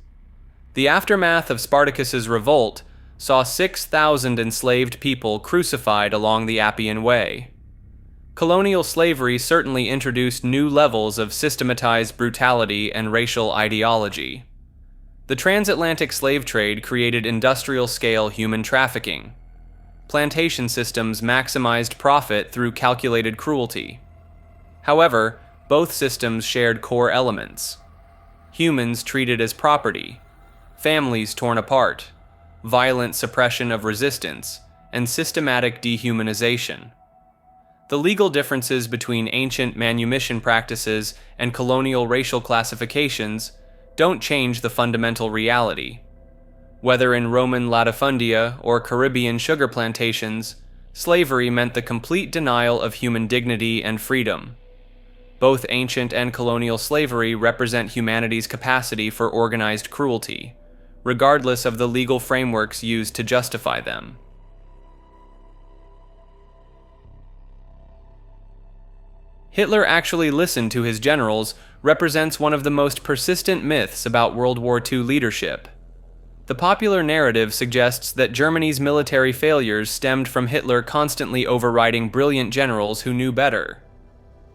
The aftermath of Spartacus's revolt saw 6,000 enslaved people crucified along the Appian Way. Colonial slavery certainly introduced new levels of systematized brutality and racial ideology. The transatlantic slave trade created industrial-scale human trafficking. Plantation systems maximized profit through calculated cruelty. However, both systems shared core elements. Humans treated as property, families torn apart, violent suppression of resistance, and systematic dehumanization. The legal differences between ancient manumission practices and colonial racial classifications don't change the fundamental reality. Whether in Roman latifundia or Caribbean sugar plantations, slavery meant the complete denial of human dignity and freedom. Both ancient and colonial slavery represent humanity's capacity for organized cruelty, regardless of the legal frameworks used to justify them. Hitler actually listened to his generals represents one of the most persistent myths about World War II leadership. The popular narrative suggests that Germany's military failures stemmed from Hitler constantly overriding brilliant generals who knew better.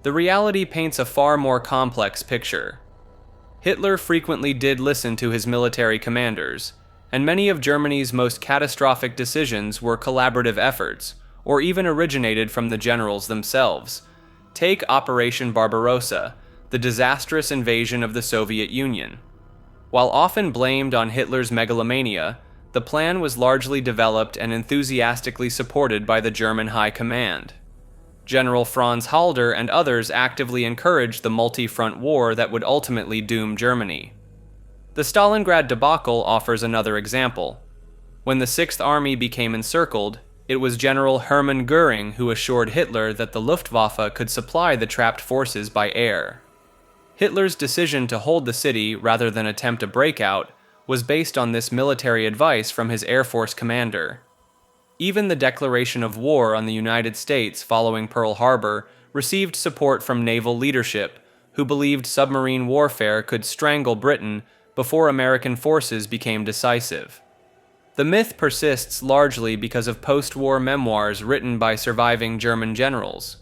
The reality paints a far more complex picture. Hitler frequently did listen to his military commanders, and many of Germany's most catastrophic decisions were collaborative efforts, or even originated from the generals themselves. Take Operation Barbarossa, the disastrous invasion of the Soviet Union. While often blamed on Hitler's megalomania, the plan was largely developed and enthusiastically supported by the German High Command. General Franz Halder and others actively encouraged the multi-front war that would ultimately doom Germany. The Stalingrad debacle offers another example. When the Sixth Army became encircled, it was General Hermann Göring who assured Hitler that the Luftwaffe could supply the trapped forces by air. Hitler's decision to hold the city rather than attempt a breakout was based on this military advice from his Air Force commander. Even the declaration of war on the United States following Pearl Harbor received support from naval leadership, who believed submarine warfare could strangle Britain before American forces became decisive. The myth persists largely because of post-war memoirs written by surviving German generals.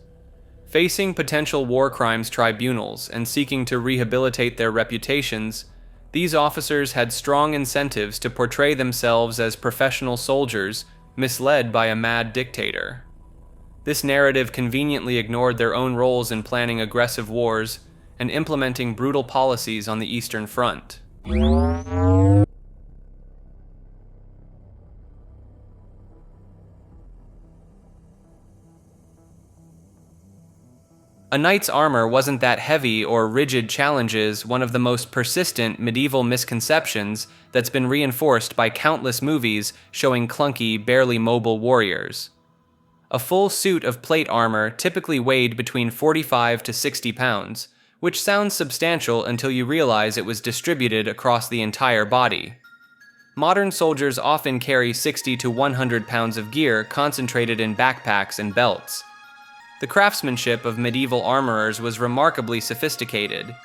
Facing potential war crimes tribunals and seeking to rehabilitate their reputations, these officers had strong incentives to portray themselves as professional soldiers misled by a mad dictator. This narrative conveniently ignored their own roles in planning aggressive wars and implementing brutal policies on the Eastern Front. A knight's armor wasn't that heavy or rigid challenges one of the most persistent medieval misconceptions that's been reinforced by countless movies showing clunky, barely mobile warriors. A full suit of plate armor typically weighed between 45 to 60 pounds, which sounds substantial until you realize it was distributed across the entire body. Modern soldiers often carry 60 to 100 pounds of gear concentrated in backpacks and belts. The craftsmanship of medieval armorers was remarkably sophisticated.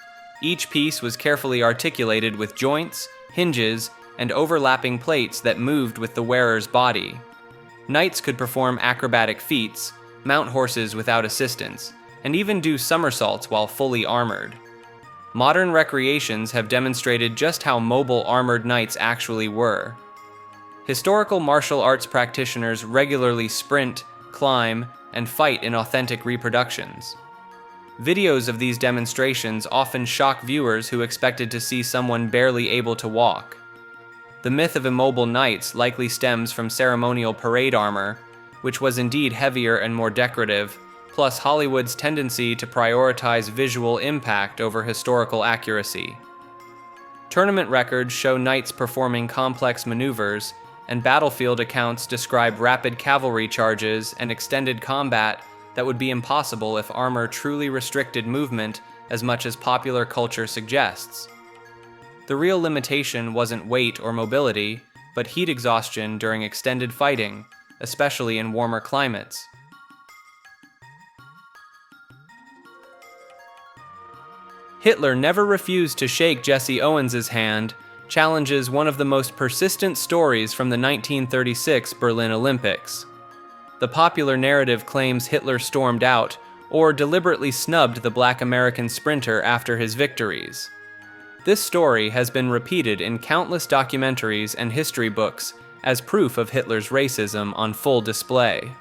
Each piece was carefully articulated with joints, hinges, and overlapping plates that moved with the wearer's body. Knights could perform acrobatic feats, mount horses without assistance, and even do somersaults while fully armored. Modern recreations have demonstrated just how mobile armored knights actually were. Historical martial arts practitioners regularly sprint, climb, and fight in authentic reproductions. Videos of these demonstrations often shock viewers who expected to see someone barely able to walk. The myth of immobile knights likely stems from ceremonial parade armor, which was indeed heavier and more decorative, plus Hollywood's tendency to prioritize visual impact over historical accuracy. Tournament records show knights performing complex maneuvers, and battlefield accounts describe rapid cavalry charges and extended combat that would be impossible if armor truly restricted movement as much as popular culture suggests. The real limitation wasn't weight or mobility, but heat exhaustion during extended fighting, especially in warmer climates. Hitler never refused to shake Jesse Owens's hand, challenges one of the most persistent stories from the 1936 Berlin Olympics. The popular narrative claims Hitler stormed out or deliberately snubbed the black American sprinter after his victories. This story has been repeated in countless documentaries and history books as proof of Hitler's racism on full display.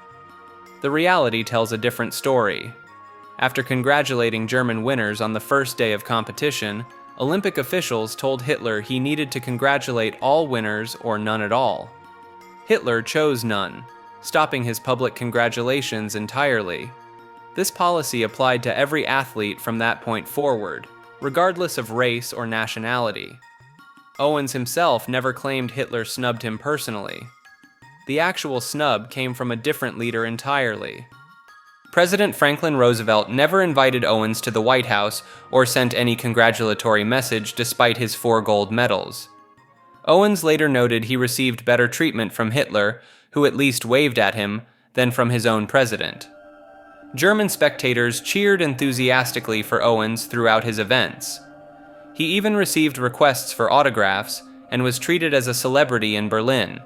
The reality tells a different story. After congratulating German winners on the first day of competition, Olympic officials told Hitler he needed to congratulate all winners or none at all. Hitler chose none, stopping his public congratulations entirely. This policy applied to every athlete from that point forward, regardless of race or nationality. Owens himself never claimed Hitler snubbed him personally. The actual snub came from a different leader entirely. President Franklin Roosevelt never invited Owens to the White House or sent any congratulatory message despite his 4 gold medals. Owens later noted he received better treatment from Hitler, who at least waved at him, than from his own president. German spectators cheered enthusiastically for Owens throughout his events. He even received requests for autographs and was treated as a celebrity in Berlin.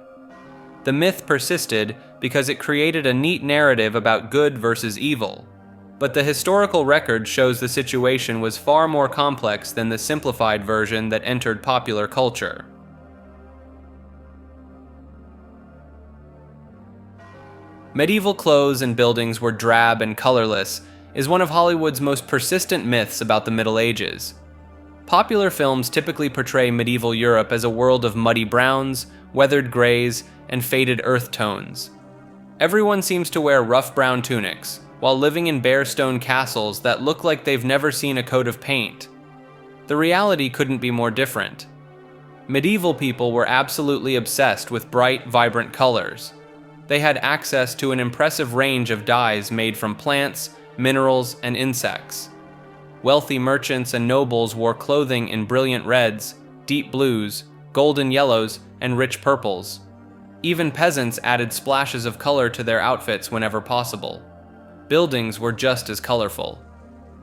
The myth persisted because it created a neat narrative about good versus evil, but the historical record shows the situation was far more complex than the simplified version that entered popular culture. Medieval clothes and buildings were drab and colorless is one of Hollywood's most persistent myths about the Middle Ages. Popular films typically portray medieval Europe as a world of muddy browns, weathered grays, and faded earth tones. Everyone seems to wear rough brown tunics, while living in bare stone castles that look like they've never seen a coat of paint. The reality couldn't be more different. Medieval people were absolutely obsessed with bright, vibrant colors. They had access to an impressive range of dyes made from plants, minerals, and insects. Wealthy merchants and nobles wore clothing in brilliant reds, deep blues, golden yellows, and rich purples. Even peasants added splashes of color to their outfits whenever possible. Buildings were just as colorful.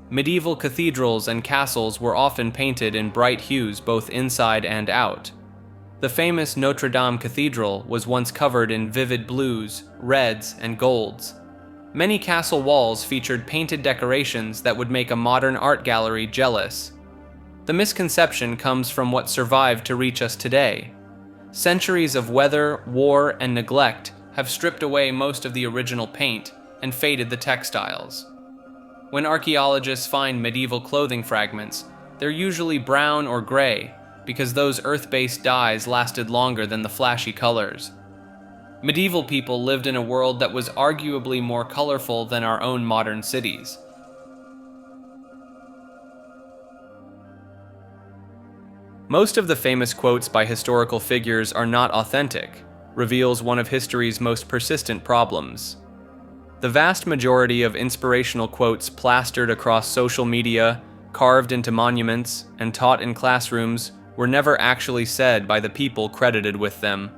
Medieval cathedrals and castles were often painted in bright hues both inside and out. The famous Notre Dame Cathedral was once covered in vivid blues, reds, and golds. Many castle walls featured painted decorations that would make a modern art gallery jealous. The misconception comes from what survived to reach us today. Centuries of weather, war, and neglect have stripped away most of the original paint and faded the textiles. When archaeologists find medieval clothing fragments, they're usually brown or gray because those earth-based dyes lasted longer than the flashy colors. Medieval people lived in a world that was arguably more colorful than our own modern cities. Most of the famous quotes by historical figures are not authentic, reveals one of history's most persistent problems. The vast majority of inspirational quotes plastered across social media, carved into monuments, and taught in classrooms were never actually said by the people credited with them.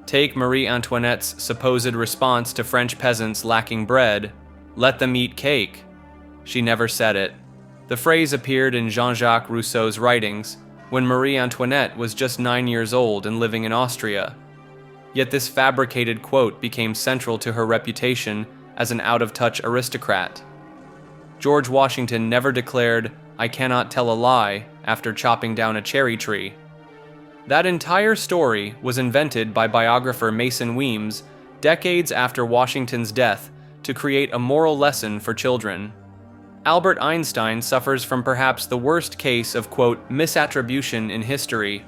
Take Marie Antoinette's supposed response to French peasants lacking bread, "Let them eat cake." She never said it. The phrase appeared in Jean-Jacques Rousseau's writings, when Marie Antoinette was just 9 years old and living in Austria. Yet this fabricated quote became central to her reputation as an out-of-touch aristocrat. George Washington never declared, "I cannot tell a lie," after chopping down a cherry tree. That entire story was invented by biographer Mason Weems decades after Washington's death to create a moral lesson for children. Albert Einstein suffers from perhaps the worst case of, quote, misattribution in history.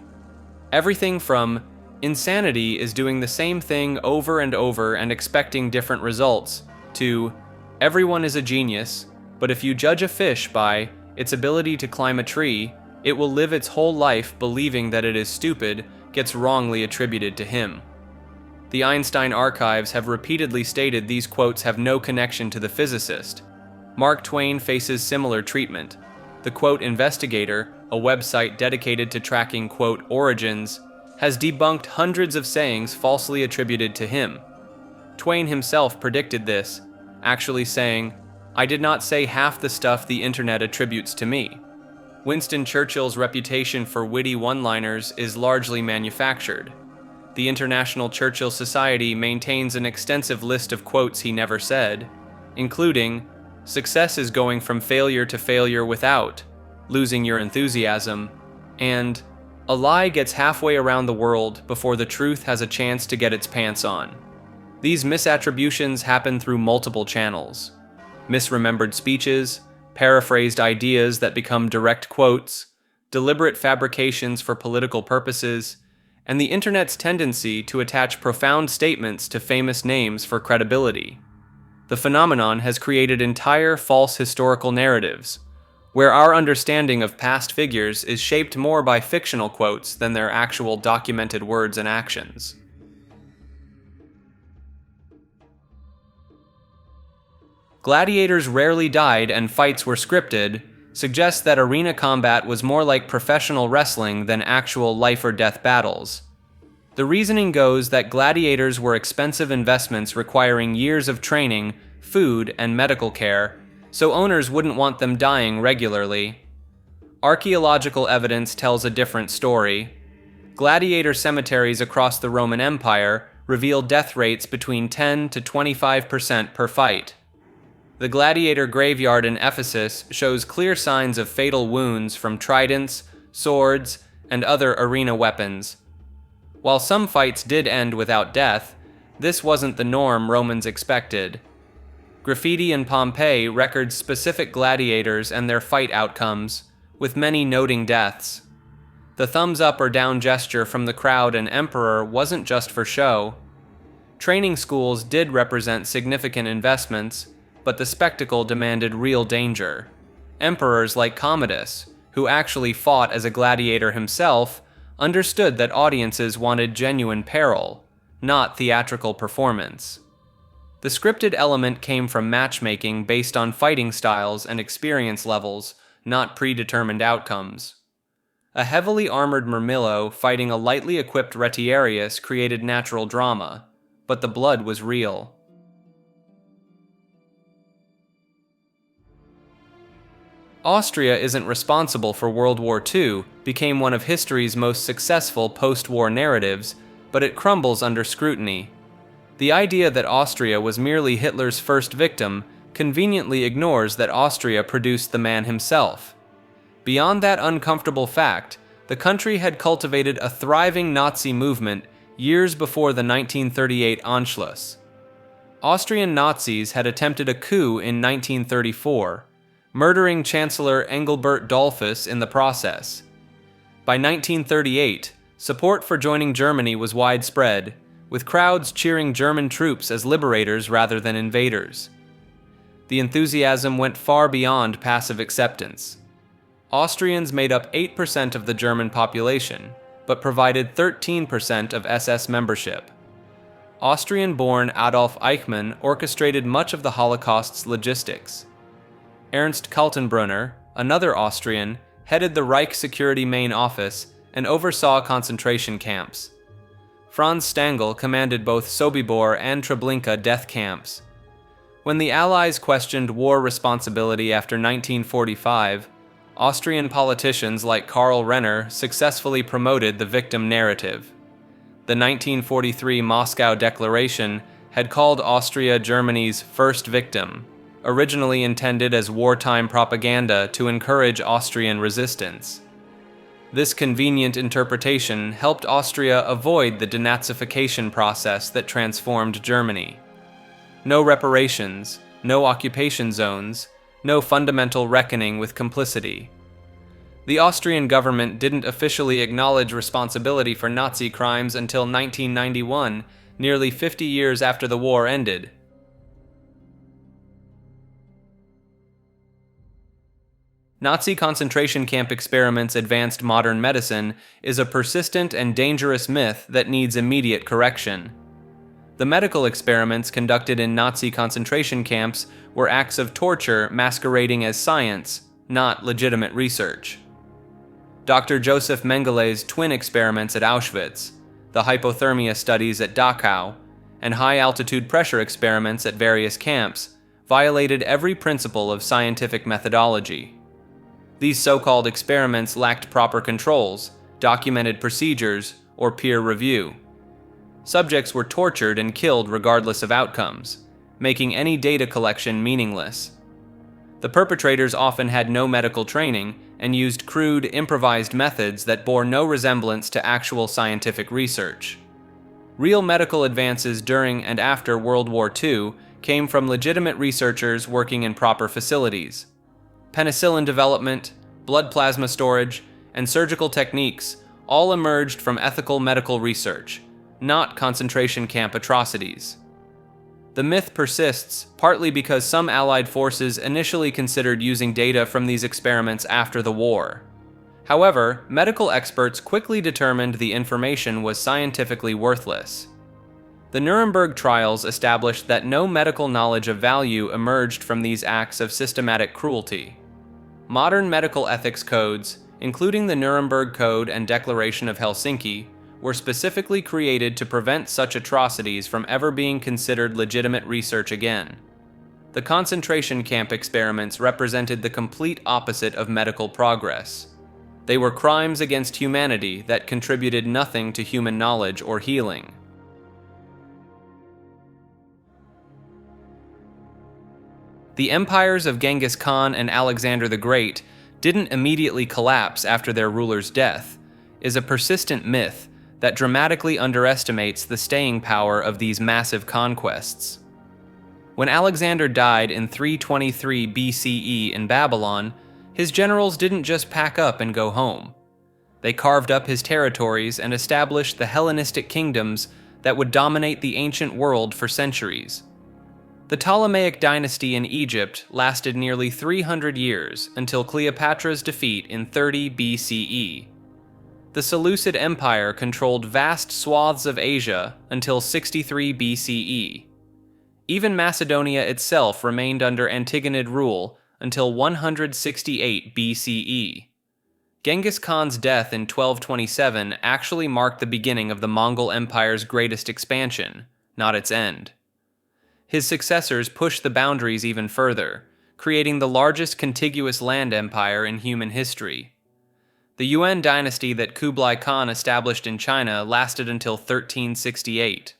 Everything from Insanity is doing the same thing over and over and expecting different results, to everyone is a genius, but if you judge a fish by its ability to climb a tree, it will live its whole life believing that it is stupid, gets wrongly attributed to him. The Einstein archives have repeatedly stated these quotes have no connection to the physicist. Mark Twain faces similar treatment. The quote investigator, a website dedicated to tracking quote origins, has debunked hundreds of sayings falsely attributed to him. Twain himself predicted this, actually saying, "I did not say half the stuff the internet attributes to me." Winston Churchill's reputation for witty one-liners is largely manufactured. The International Churchill Society maintains an extensive list of quotes he never said, including, "Success is going from failure to failure without losing your enthusiasm," and "A lie gets halfway around the world before the truth has a chance to get its pants on." These misattributions happen through multiple channels. Misremembered speeches, paraphrased ideas that become direct quotes, deliberate fabrications for political purposes, and the internet's tendency to attach profound statements to famous names for credibility. The phenomenon has created entire false historical narratives, where our understanding of past figures is shaped more by fictional quotes than their actual documented words and actions. Gladiators rarely died and fights were scripted suggests that arena combat was more like professional wrestling than actual life-or-death battles. The reasoning goes that gladiators were expensive investments requiring years of training, food, and medical care, so owners wouldn't want them dying regularly. Archaeological evidence tells a different story. Gladiator cemeteries across the Roman Empire reveal death rates between 10 to 25% per fight. The gladiator graveyard in Ephesus shows clear signs of fatal wounds from tridents, swords, and other arena weapons. While some fights did end without death, this wasn't the norm Romans expected. Graffiti in Pompeii records specific gladiators and their fight outcomes, with many noting deaths. The thumbs up or down gesture from the crowd and emperor wasn't just for show. Training schools did represent significant investments, but the spectacle demanded real danger. Emperors like Commodus, who actually fought as a gladiator himself, understood that audiences wanted genuine peril, not theatrical performance. The scripted element came from matchmaking based on fighting styles and experience levels, not predetermined outcomes. A heavily armored Murmillo fighting a lightly equipped Retiarius created natural drama, but the blood was real. Austria isn't responsible for World War II, became one of history's most successful post-war narratives, but it crumbles under scrutiny. The idea that Austria was merely Hitler's first victim conveniently ignores that Austria produced the man himself. Beyond that uncomfortable fact, the country had cultivated a thriving Nazi movement years before the 1938 Anschluss. Austrian Nazis had attempted a coup in 1934, murdering Chancellor Engelbert Dollfuss in the process. By 1938, support for joining Germany was widespread, with crowds cheering German troops as liberators rather than invaders. The enthusiasm went far beyond passive acceptance. Austrians made up 8% of the German population, but provided 13% of SS membership. Austrian-born Adolf Eichmann orchestrated much of the Holocaust's logistics. Ernst Kaltenbrunner, another Austrian, headed the Reich Security Main Office and oversaw concentration camps. Franz Stangl commanded both Sobibor and Treblinka death camps. When the Allies questioned war responsibility after 1945, Austrian politicians like Karl Renner successfully promoted the victim narrative. The 1943 Moscow Declaration had called Austria Germany's first victim, originally intended as wartime propaganda to encourage Austrian resistance. This convenient interpretation helped Austria avoid the denazification process that transformed Germany. No reparations, no occupation zones, no fundamental reckoning with complicity. The Austrian government didn't officially acknowledge responsibility for Nazi crimes until 1991, nearly 50 years after the war ended. Nazi concentration camp experiments advanced modern medicine is a persistent and dangerous myth that needs immediate correction. The medical experiments conducted in Nazi concentration camps were acts of torture masquerading as science, not legitimate research. Dr. Joseph Mengelé's twin experiments at Auschwitz, the hypothermia studies at Dachau, and high-altitude pressure experiments at various camps violated every principle of scientific methodology. These so-called experiments lacked proper controls, documented procedures, or peer review. Subjects were tortured and killed regardless of outcomes, making any data collection meaningless. The perpetrators often had no medical training and used crude, improvised methods that bore no resemblance to actual scientific research. Real medical advances during and after World War II came from legitimate researchers working in proper facilities. Penicillin development, blood plasma storage, and surgical techniques all emerged from ethical medical research, not concentration camp atrocities. The myth persists partly because some Allied forces initially considered using data from these experiments after the war. However, medical experts quickly determined the information was scientifically worthless. The Nuremberg trials established that no medical knowledge of value emerged from these acts of systematic cruelty. Modern medical ethics codes, including the Nuremberg Code and Declaration of Helsinki, were specifically created to prevent such atrocities from ever being considered legitimate research again. The concentration camp experiments represented the complete opposite of medical progress. They were crimes against humanity that contributed nothing to human knowledge or healing. The empires of Genghis Khan and Alexander the Great didn't immediately collapse after their ruler's death, is a persistent myth that dramatically underestimates the staying power of these massive conquests. When Alexander died in 323 BCE in Babylon, his generals didn't just pack up and go home. They carved up his territories and established the Hellenistic kingdoms that would dominate the ancient world for centuries. The Ptolemaic dynasty in Egypt lasted nearly 300 years until Cleopatra's defeat in 30 BCE. The Seleucid Empire controlled vast swaths of Asia until 63 BCE. Even Macedonia itself remained under Antigonid rule until 168 BCE. Genghis Khan's death in 1227 actually marked the beginning of the Mongol Empire's greatest expansion, not its end. His successors pushed the boundaries even further, creating the largest contiguous land empire in human history. The Yuan dynasty that Kublai Khan established in China lasted until 1368.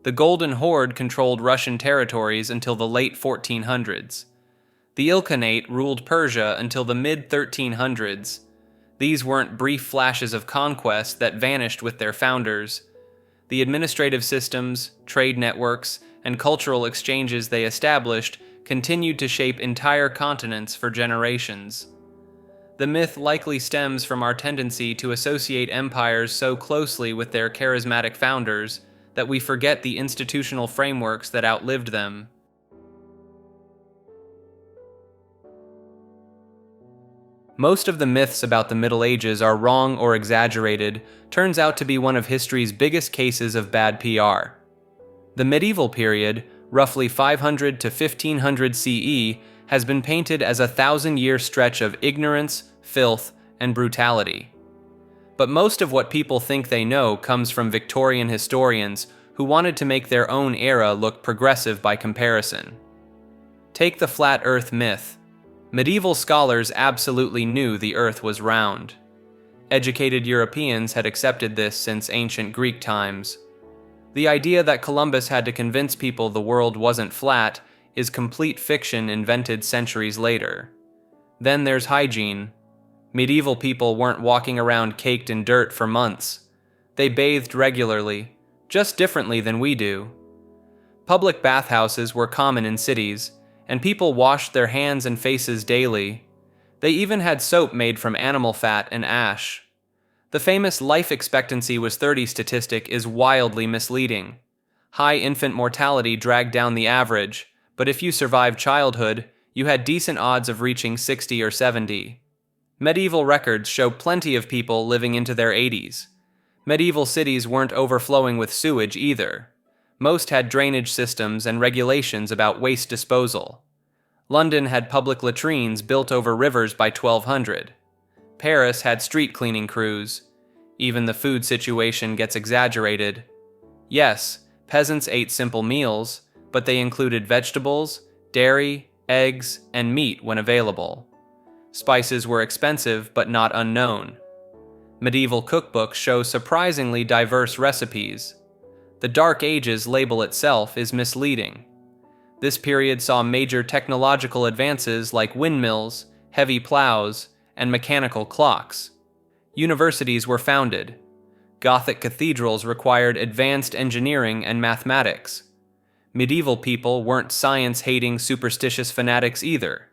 The Golden Horde controlled Russian territories until the late 1400s. The Ilkhanate ruled Persia until the mid-1300s. These weren't brief flashes of conquest that vanished with their founders. The administrative systems, trade networks, and cultural exchanges they established continued to shape entire continents for generations. The myth likely stems from our tendency to associate empires so closely with their charismatic founders that we forget the institutional frameworks that outlived them. Most of the myths about the Middle Ages are wrong or exaggerated, turns out to be one of history's biggest cases of bad PR. The medieval period, roughly 500 to 1500 CE, has been painted as a 1,000-year stretch of ignorance, filth, and brutality. But most of what people think they know comes from Victorian historians who wanted to make their own era look progressive by comparison. Take the flat Earth myth. Medieval scholars absolutely knew the Earth was round. Educated Europeans had accepted this since ancient Greek times. The idea that Columbus had to convince people the world wasn't flat is complete fiction invented centuries later. Then there's hygiene. Medieval people weren't walking around caked in dirt for months. They bathed regularly, just differently than we do. Public bathhouses were common in cities, and people washed their hands and faces daily. They even had soap made from animal fat and ash. The famous life expectancy was 30 statistic is wildly misleading. High infant mortality dragged down the average, but if you survived childhood, you had decent odds of reaching 60 or 70. Medieval records show plenty of people living into their 80s. Medieval cities weren't overflowing with sewage either. Most had drainage systems and regulations about waste disposal. London had public latrines built over rivers by 1200. Paris had street cleaning crews. Even the food situation gets exaggerated. Yes, peasants ate simple meals, but they included vegetables, dairy, eggs, and meat when available. Spices were expensive but not unknown. Medieval cookbooks show surprisingly diverse recipes. The Dark Ages label itself is misleading. This period saw major technological advances like windmills, heavy plows, and mechanical clocks. Universities were founded. Gothic cathedrals required advanced engineering and mathematics. Medieval people weren't science-hating, superstitious fanatics either.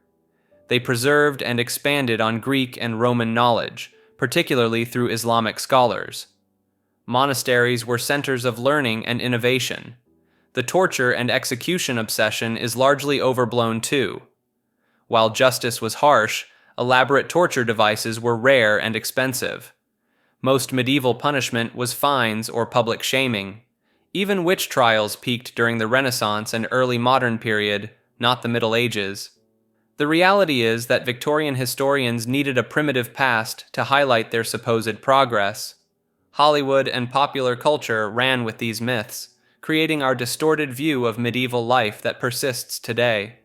They preserved and expanded on Greek and Roman knowledge, particularly through Islamic scholars. Monasteries were centers of learning and innovation. The torture and execution obsession is largely overblown too. While justice was harsh, elaborate torture devices were rare and expensive. Most medieval punishment was fines or public shaming. Even witch trials peaked during the Renaissance and early modern period, not the Middle Ages. The reality is that Victorian historians needed a primitive past to highlight their supposed progress. Hollywood and popular culture ran with these myths, creating our distorted view of medieval life that persists today.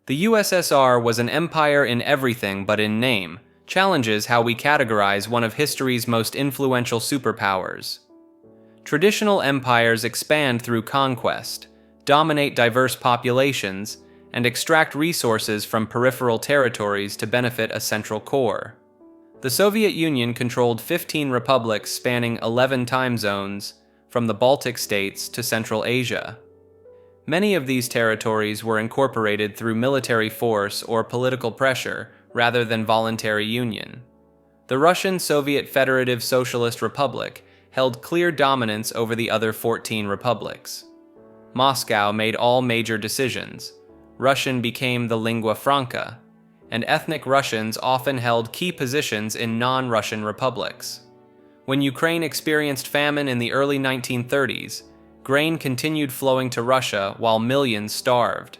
The USSR was an empire in everything but in name, challenges how we categorize one of history's most influential superpowers. Traditional empires expand through conquest, dominate diverse populations, and extract resources from peripheral territories to benefit a central core. The Soviet Union controlled 15 republics spanning 11 time zones, from the Baltic states to Central Asia. Many of these territories were incorporated through military force or political pressure rather than voluntary union. The Russian Soviet Federative Socialist Republic held clear dominance over the other 14 republics. Moscow made all major decisions. Russian became the lingua franca, and ethnic Russians often held key positions in non-Russian republics. When Ukraine experienced famine in the early 1930s, grain continued flowing to Russia while millions starved.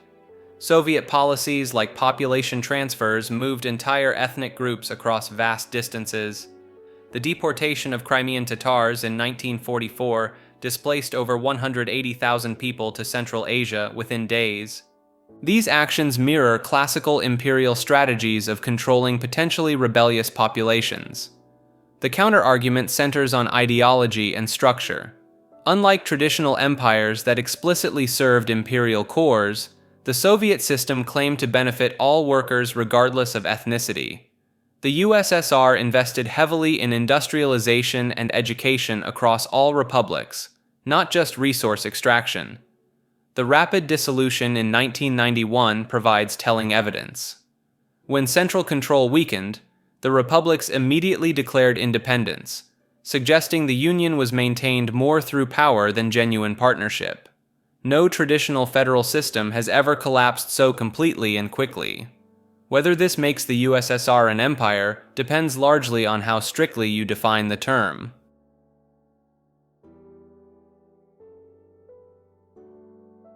Soviet policies like population transfers moved entire ethnic groups across vast distances. The deportation of Crimean Tatars in 1944 displaced over 180,000 people to Central Asia within days. These actions mirror classical imperial strategies of controlling potentially rebellious populations. The counterargument centers on ideology and structure. Unlike traditional empires that explicitly served imperial cores, the Soviet system claimed to benefit all workers regardless of ethnicity. The USSR invested heavily in industrialization and education across all republics, not just resource extraction. The rapid dissolution in 1991 provides telling evidence. When central control weakened, the republics immediately declared independence, suggesting the Union was maintained more through power than genuine partnership. No traditional federal system has ever collapsed so completely and quickly. Whether this makes the USSR an empire depends largely on how strictly you define the term.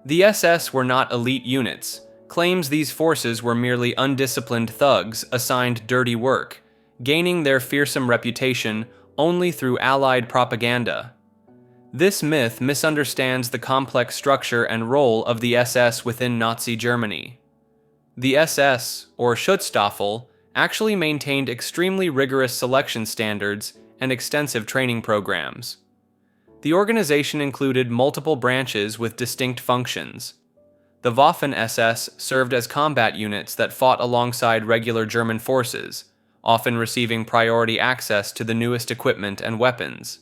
The SS were not elite units. Claims these forces were merely undisciplined thugs assigned dirty work, gaining their fearsome reputation only through Allied propaganda. This myth misunderstands the complex structure and role of the SS within Nazi Germany. The SS, or Schutzstaffel, actually maintained extremely rigorous selection standards and extensive training programs. The organization included multiple branches with distinct functions. The Waffen-SS served as combat units that fought alongside regular German forces, often receiving priority access to the newest equipment and weapons.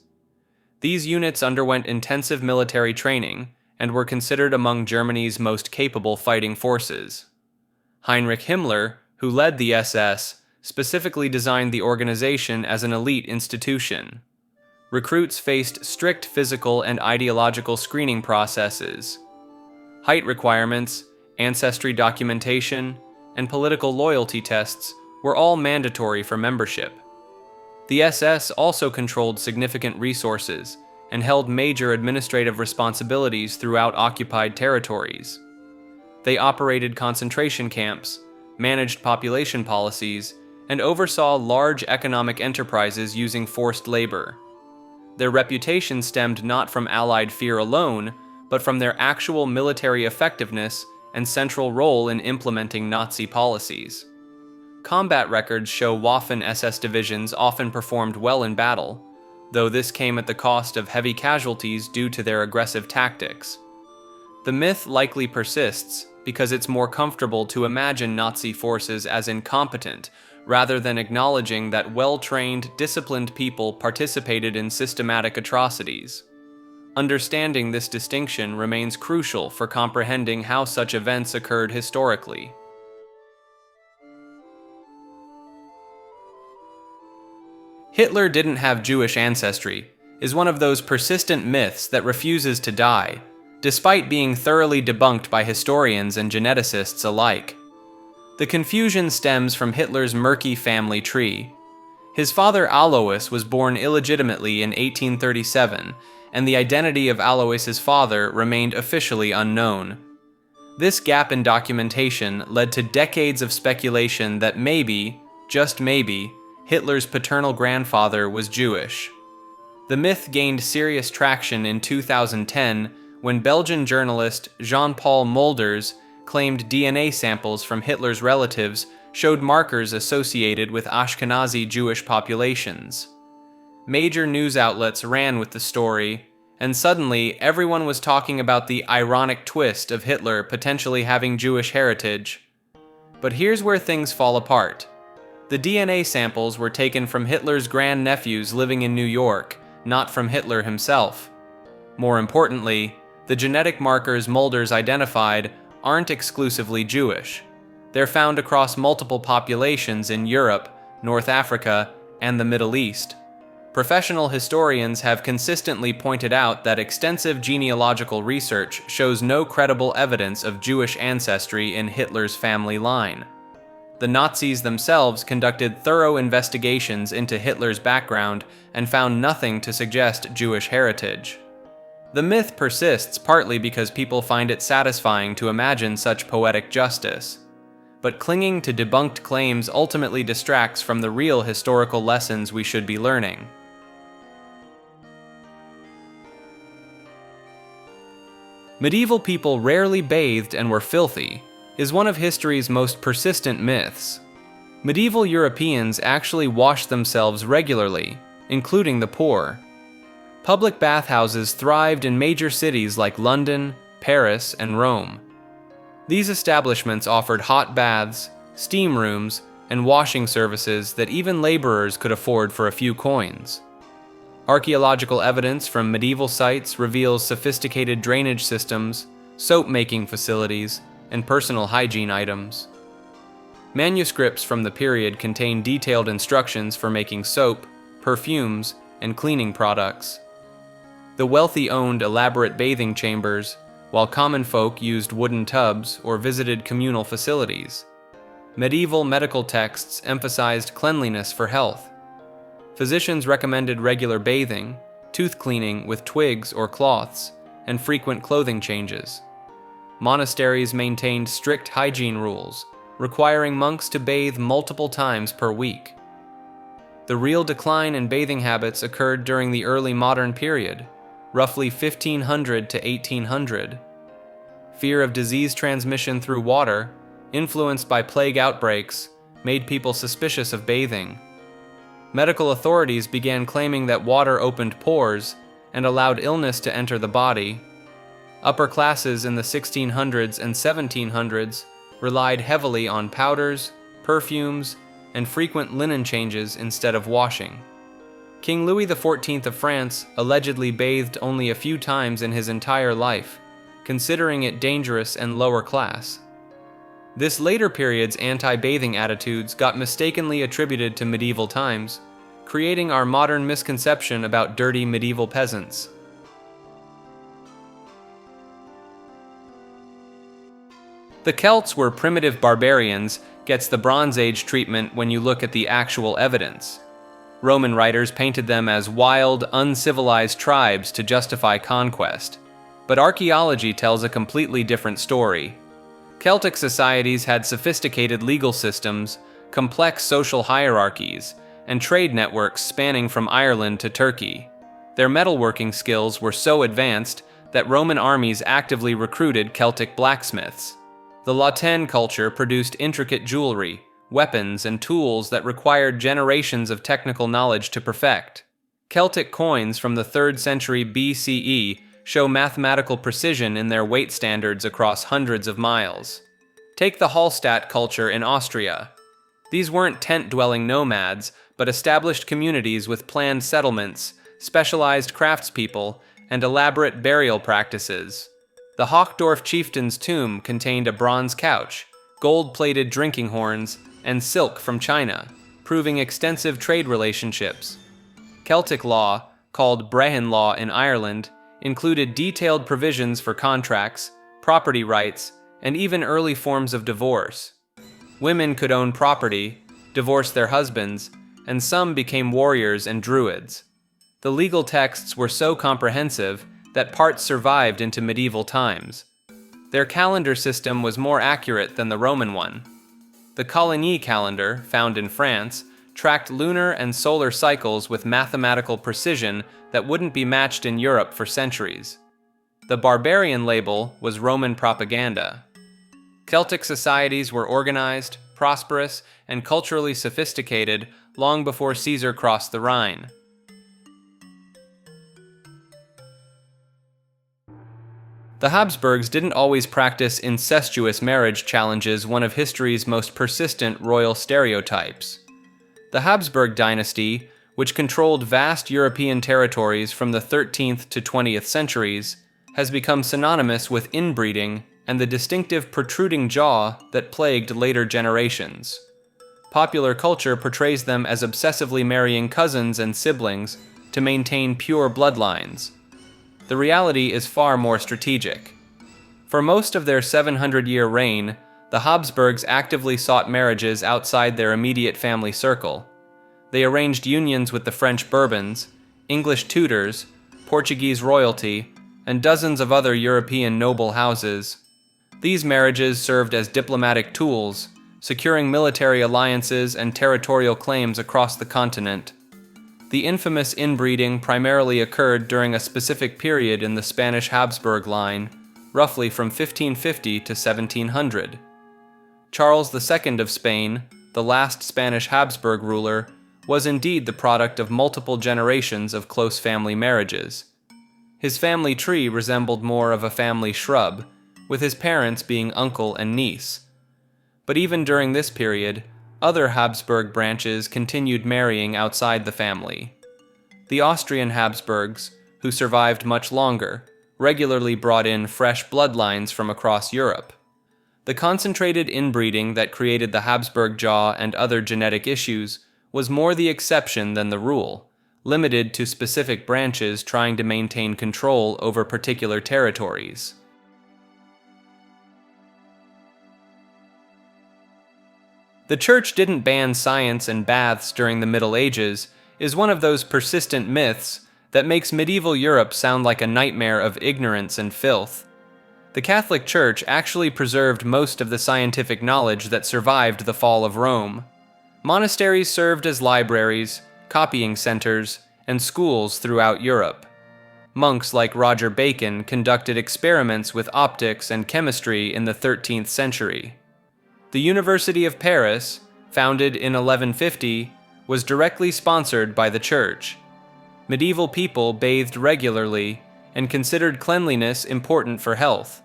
These units underwent intensive military training and were considered among Germany's most capable fighting forces. Heinrich Himmler, who led the SS, specifically designed the organization as an elite institution. Recruits faced strict physical and ideological screening processes. Height requirements, ancestry documentation, and political loyalty tests were all mandatory for membership. The SS also controlled significant resources and held major administrative responsibilities throughout occupied territories. They operated concentration camps, managed population policies, and oversaw large economic enterprises using forced labor. Their reputation stemmed not from Allied fear alone, but from their actual military effectiveness and central role in implementing Nazi policies. Combat records show Waffen-SS divisions often performed well in battle, though this came at the cost of heavy casualties due to their aggressive tactics. The myth likely persists because it's more comfortable to imagine Nazi forces as incompetent rather than acknowledging that well-trained, disciplined people participated in systematic atrocities. Understanding this distinction remains crucial for comprehending how such events occurred historically. Hitler didn't have Jewish ancestry is one of those persistent myths that refuses to die, despite being thoroughly debunked by historians and geneticists alike. The confusion stems from Hitler's murky family tree. His father Alois was born illegitimately in 1837, and the identity of Alois's father remained officially unknown. This gap in documentation led to decades of speculation that maybe, just maybe, Hitler's paternal grandfather was Jewish. The myth gained serious traction in 2010 when Belgian journalist Jean-Paul Mulders claimed DNA samples from Hitler's relatives showed markers associated with Ashkenazi Jewish populations. Major news outlets ran with the story, and suddenly everyone was talking about the ironic twist of Hitler potentially having Jewish heritage. But here's where things fall apart. The DNA samples were taken from Hitler's grandnephews living in New York, not from Hitler himself. More importantly, the genetic markers Mulders identified aren't exclusively Jewish. They're found across multiple populations in Europe, North Africa, and the Middle East. Professional historians have consistently pointed out that extensive genealogical research shows no credible evidence of Jewish ancestry in Hitler's family line. The Nazis themselves conducted thorough investigations into Hitler's background and found nothing to suggest Jewish heritage. The myth persists partly because people find it satisfying to imagine such poetic justice. But clinging to debunked claims ultimately distracts from the real historical lessons we should be learning. Medieval people rarely bathed and were filthy is one of history's most persistent myths. Medieval Europeans actually washed themselves regularly, including the poor. Public bathhouses thrived in major cities like London, Paris, and Rome. These establishments offered hot baths, steam rooms, and washing services that even laborers could afford for a few coins. Archaeological evidence from medieval sites reveals sophisticated drainage systems, soap-making facilities, and personal hygiene items. Manuscripts from the period contain detailed instructions for making soap, perfumes, and cleaning products. The wealthy owned elaborate bathing chambers, while common folk used wooden tubs or visited communal facilities. Medieval medical texts emphasized cleanliness for health. Physicians recommended regular bathing, tooth cleaning with twigs or cloths, and frequent clothing changes. Monasteries maintained strict hygiene rules, requiring monks to bathe multiple times per week. The real decline in bathing habits occurred during the early modern period, roughly 1500 to 1800. Fear of disease transmission through water, influenced by plague outbreaks, made people suspicious of bathing. Medical authorities began claiming that water opened pores and allowed illness to enter the body. Upper classes in the 1600s and 1700s relied heavily on powders, perfumes, and frequent linen changes instead of washing. King Louis XIV of France allegedly bathed only a few times in his entire life, considering it dangerous and lower class. This later period's anti-bathing attitudes got mistakenly attributed to medieval times, creating our modern misconception about dirty medieval peasants. The Celts were primitive barbarians gets the Bronze Age treatment when you look at the actual evidence. Roman writers painted them as wild, uncivilized tribes to justify conquest, but archaeology tells a completely different story. Celtic societies had sophisticated legal systems, complex social hierarchies, and trade networks spanning from Ireland to Turkey. Their metalworking skills were so advanced that Roman armies actively recruited Celtic blacksmiths. The Latin culture produced intricate jewelry, weapons, and tools that required generations of technical knowledge to perfect. Celtic coins from the 3rd century BCE show mathematical precision in their weight standards across hundreds of miles. Take the Hallstatt culture in Austria. These weren't tent-dwelling nomads, but established communities with planned settlements, specialized craftspeople, and elaborate burial practices. The Hochdorf chieftain's tomb contained a bronze couch, gold-plated drinking horns, and silk from China, proving extensive trade relationships. Celtic law, called Brehon law in Ireland, included detailed provisions for contracts, property rights, and even early forms of divorce. Women could own property, divorce their husbands, and some became warriors and druids. The legal texts were so comprehensive that parts survived into medieval times. Their calendar system was more accurate than the Roman one. The Coligny calendar, found in France, tracked lunar and solar cycles with mathematical precision that wouldn't be matched in Europe for centuries. The barbarian label was Roman propaganda. Celtic societies were organized, prosperous, and culturally sophisticated long before Caesar crossed the Rhine. The Habsburgs didn't always practice incestuous marriage challenges, one of history's most persistent royal stereotypes. The Habsburg dynasty, which controlled vast European territories from the 13th to 20th centuries, has become synonymous with inbreeding and the distinctive protruding jaw that plagued later generations. Popular culture portrays them as obsessively marrying cousins and siblings to maintain pure bloodlines. The reality is far more strategic. For most of their 700-year reign, the Habsburgs actively sought marriages outside their immediate family circle. They arranged unions with the French Bourbons, English Tudors, Portuguese royalty, and dozens of other European noble houses. These marriages served as diplomatic tools, securing military alliances and territorial claims across the continent. The infamous inbreeding primarily occurred during a specific period in the Spanish Habsburg line, roughly from 1550 to 1700. Charles II of Spain, the last Spanish Habsburg ruler, was indeed the product of multiple generations of close family marriages. His family tree resembled more of a family shrub, with his parents being uncle and niece. But even during this period, other Habsburg branches continued marrying outside the family. The Austrian Habsburgs, who survived much longer, regularly brought in fresh bloodlines from across Europe. The concentrated inbreeding that created the Habsburg jaw and other genetic issues was more the exception than the rule, limited to specific branches trying to maintain control over particular territories. The Church didn't ban science and baths during the Middle Ages is one of those persistent myths that makes medieval Europe sound like a nightmare of ignorance and filth. The Catholic Church actually preserved most of the scientific knowledge that survived the fall of Rome. Monasteries served as libraries, copying centers, and schools throughout Europe. Monks like Roger Bacon conducted experiments with optics and chemistry in the 13th century. The University of Paris, founded in 1150, was directly sponsored by the Church. Medieval people bathed regularly and considered cleanliness important for health.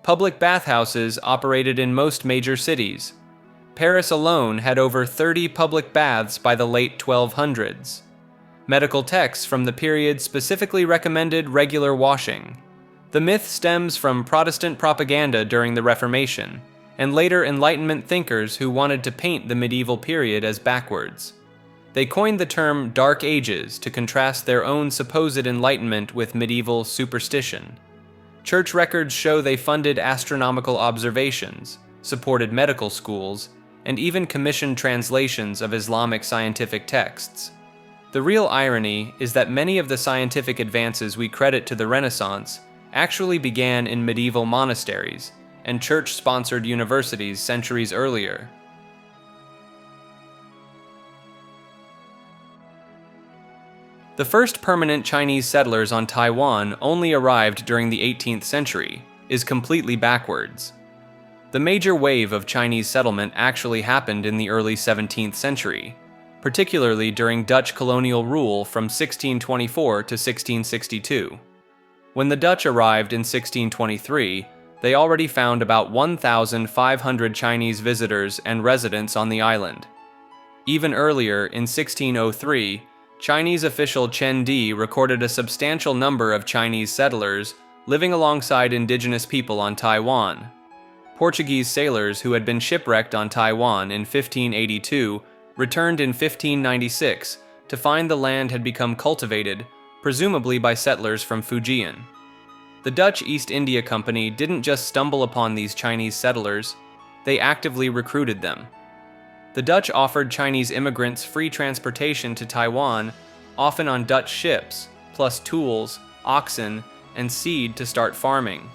Public bathhouses operated in most major cities. Paris alone had over 30 public baths by the late 1200s. Medical texts from the period specifically recommended regular washing. The myth stems from Protestant propaganda during the Reformation, and later Enlightenment thinkers who wanted to paint the medieval period as backwards. They coined the term Dark Ages to contrast their own supposed enlightenment with medieval superstition. Church records show they funded astronomical observations, supported medical schools, and even commissioned translations of Islamic scientific texts. The real irony is that many of the scientific advances we credit to the Renaissance actually began in medieval monasteries and church-sponsored universities centuries earlier. The first permanent Chinese settlers on Taiwan only arrived during the 18th century, is completely backwards. The major wave of Chinese settlement actually happened in the early 17th century, particularly during Dutch colonial rule from 1624 to 1662. When the Dutch arrived in 1623, they already found about 1,500 Chinese visitors and residents on the island. Even earlier, in 1603, Chinese official Chen Di recorded a substantial number of Chinese settlers living alongside indigenous people on Taiwan. Portuguese sailors who had been shipwrecked on Taiwan in 1582 returned in 1596 to find the land had become cultivated, presumably by settlers from Fujian. The Dutch East India Company didn't just stumble upon these Chinese settlers, they actively recruited them. The Dutch offered Chinese immigrants free transportation to Taiwan, often on Dutch ships, plus tools, oxen, and seed to start farming.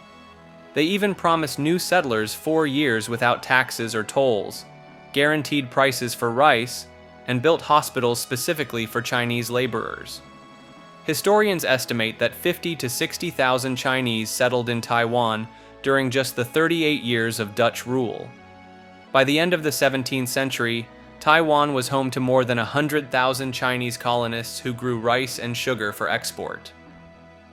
They even promised new settlers 4 years without taxes or tolls, guaranteed prices for rice, and built hospitals specifically for Chinese laborers. Historians estimate that 50,000 to 60,000 Chinese settled in Taiwan during just the 38 years of Dutch rule. By the end of the 17th century, Taiwan was home to more than 100,000 Chinese colonists who grew rice and sugar for export.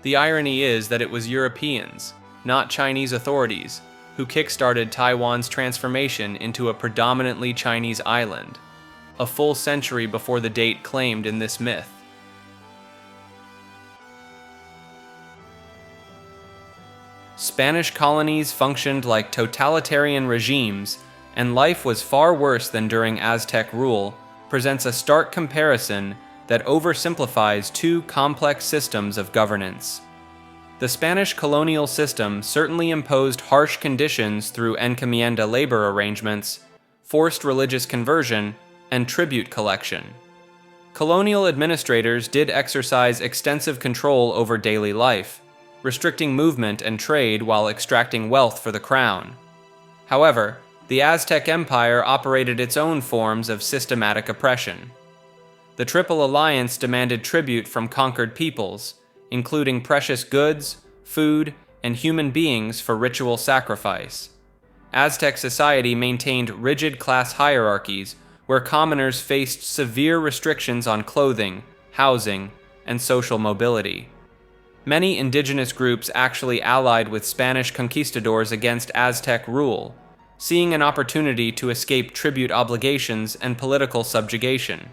The irony is that it was Europeans, not Chinese authorities, who kick-started Taiwan's transformation into a predominantly Chinese island, a full century before the date claimed in this myth. Spanish colonies functioned like totalitarian regimes, and life was far worse than during Aztec rule, presents a stark comparison that oversimplifies two complex systems of governance. The Spanish colonial system certainly imposed harsh conditions through encomienda labor arrangements, forced religious conversion, and tribute collection. Colonial administrators did exercise extensive control over daily life, restricting movement and trade while extracting wealth for the crown. However, the Aztec Empire operated its own forms of systematic oppression. The Triple Alliance demanded tribute from conquered peoples, including precious goods, food, and human beings for ritual sacrifice. Aztec society maintained rigid class hierarchies where commoners faced severe restrictions on clothing, housing, and social mobility. Many indigenous groups actually allied with Spanish conquistadors against Aztec rule, seeing an opportunity to escape tribute obligations and political subjugation.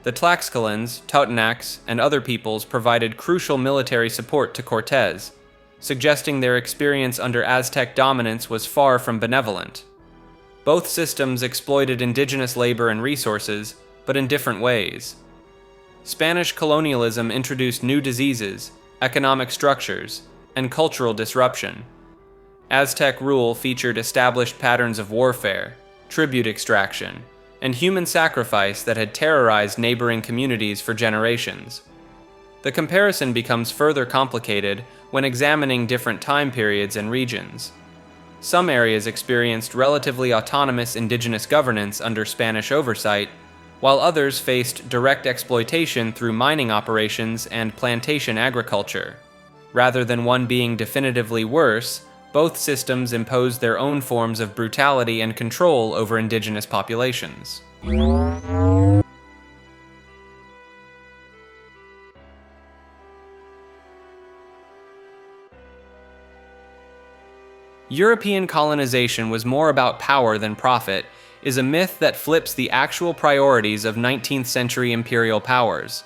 The Tlaxcalans, Totonacs, and other peoples provided crucial military support to Cortés, suggesting their experience under Aztec dominance was far from benevolent. Both systems exploited indigenous labor and resources, but in different ways. Spanish colonialism introduced new diseases, economic structures, and cultural disruption. Aztec rule featured established patterns of warfare, tribute extraction, and human sacrifice that had terrorized neighboring communities for generations. The comparison becomes further complicated when examining different time periods and regions. Some areas experienced relatively autonomous indigenous governance under Spanish oversight, while others faced direct exploitation through mining operations and plantation agriculture. Rather than one being definitively worse, both systems imposed their own forms of brutality and control over indigenous populations. European colonization was more about power than profit is a myth that flips the actual priorities of 19th century imperial powers.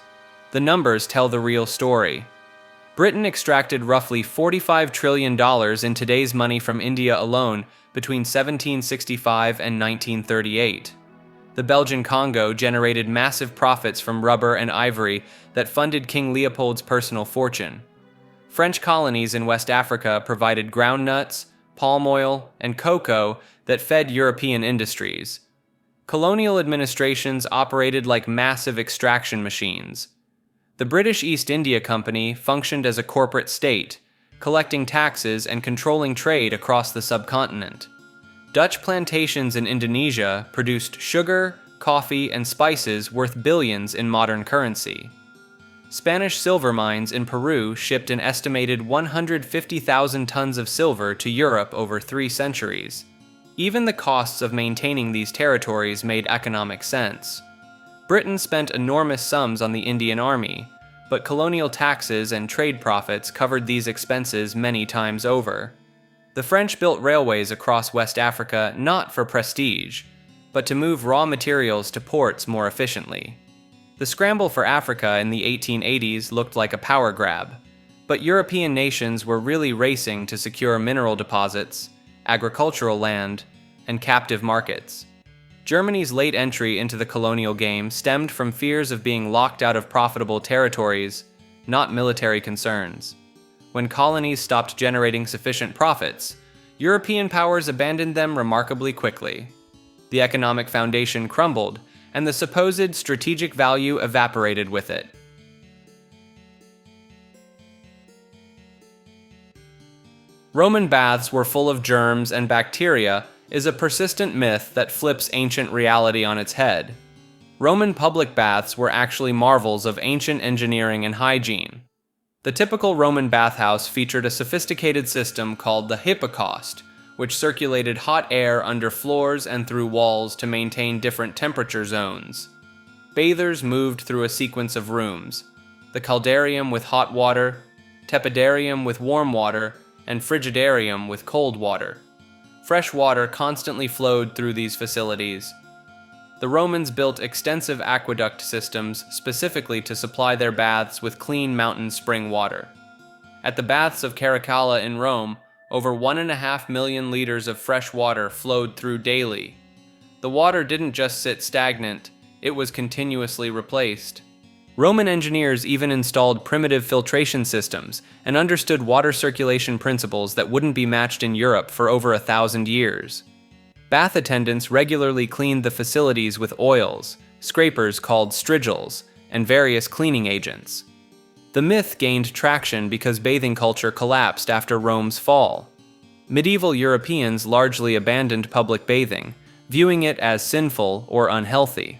The numbers tell the real story. Britain extracted roughly $45 trillion in today's money from India alone between 1765 and 1938. The Belgian Congo generated massive profits from rubber and ivory that funded King Leopold's personal fortune. French colonies in West Africa provided groundnuts, palm oil, and cocoa that fed European industries. Colonial administrations operated like massive extraction machines. The British East India Company functioned as a corporate state, collecting taxes and controlling trade across the subcontinent. Dutch plantations in Indonesia produced sugar, coffee, and spices worth billions in modern currency. Spanish silver mines in Peru shipped an estimated 150,000 tons of silver to Europe over 3 centuries. Even the costs of maintaining these territories made economic sense. Britain spent enormous sums on the Indian Army, but colonial taxes and trade profits covered these expenses many times over. The French built railways across West Africa not for prestige, but to move raw materials to ports more efficiently. The scramble for Africa in the 1880s looked like a power grab, but European nations were really racing to secure mineral deposits, agricultural land, and captive markets. Germany's late entry into the colonial game stemmed from fears of being locked out of profitable territories, not military concerns. When colonies stopped generating sufficient profits, European powers abandoned them remarkably quickly. The economic foundation crumbled, and the supposed strategic value evaporated with it. Roman baths were full of germs and bacteria is a persistent myth that flips ancient reality on its head. Roman public baths were actually marvels of ancient engineering and hygiene. The typical Roman bathhouse featured a sophisticated system called the hypocaust, which circulated hot air under floors and through walls to maintain different temperature zones. Bathers moved through a sequence of rooms: the caldarium with hot water, tepidarium with warm water, and frigidarium with cold water. Fresh water constantly flowed through these facilities. The Romans built extensive aqueduct systems specifically to supply their baths with clean mountain spring water. At the baths of Caracalla in Rome, over 1.5 million liters of fresh water flowed through daily. The water didn't just sit stagnant, it was continuously replaced. Roman engineers even installed primitive filtration systems and understood water circulation principles that wouldn't be matched in Europe for over 1,000 years. Bath attendants regularly cleaned the facilities with oils, scrapers called strigils, and various cleaning agents. The myth gained traction because bathing culture collapsed after Rome's fall. Medieval Europeans largely abandoned public bathing, viewing it as sinful or unhealthy.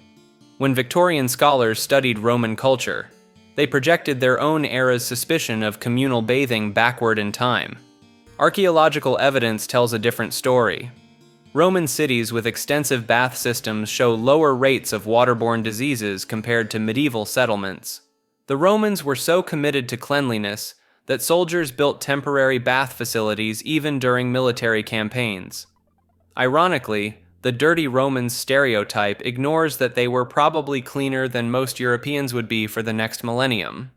When Victorian scholars studied Roman culture, they projected their own era's suspicion of communal bathing backward in time. Archaeological evidence tells a different story. Roman cities with extensive bath systems show lower rates of waterborne diseases compared to medieval settlements. The Romans were so committed to cleanliness that soldiers built temporary bath facilities even during military campaigns. Ironically, the dirty Romans stereotype ignores that they were probably cleaner than most Europeans would be for the next millennium.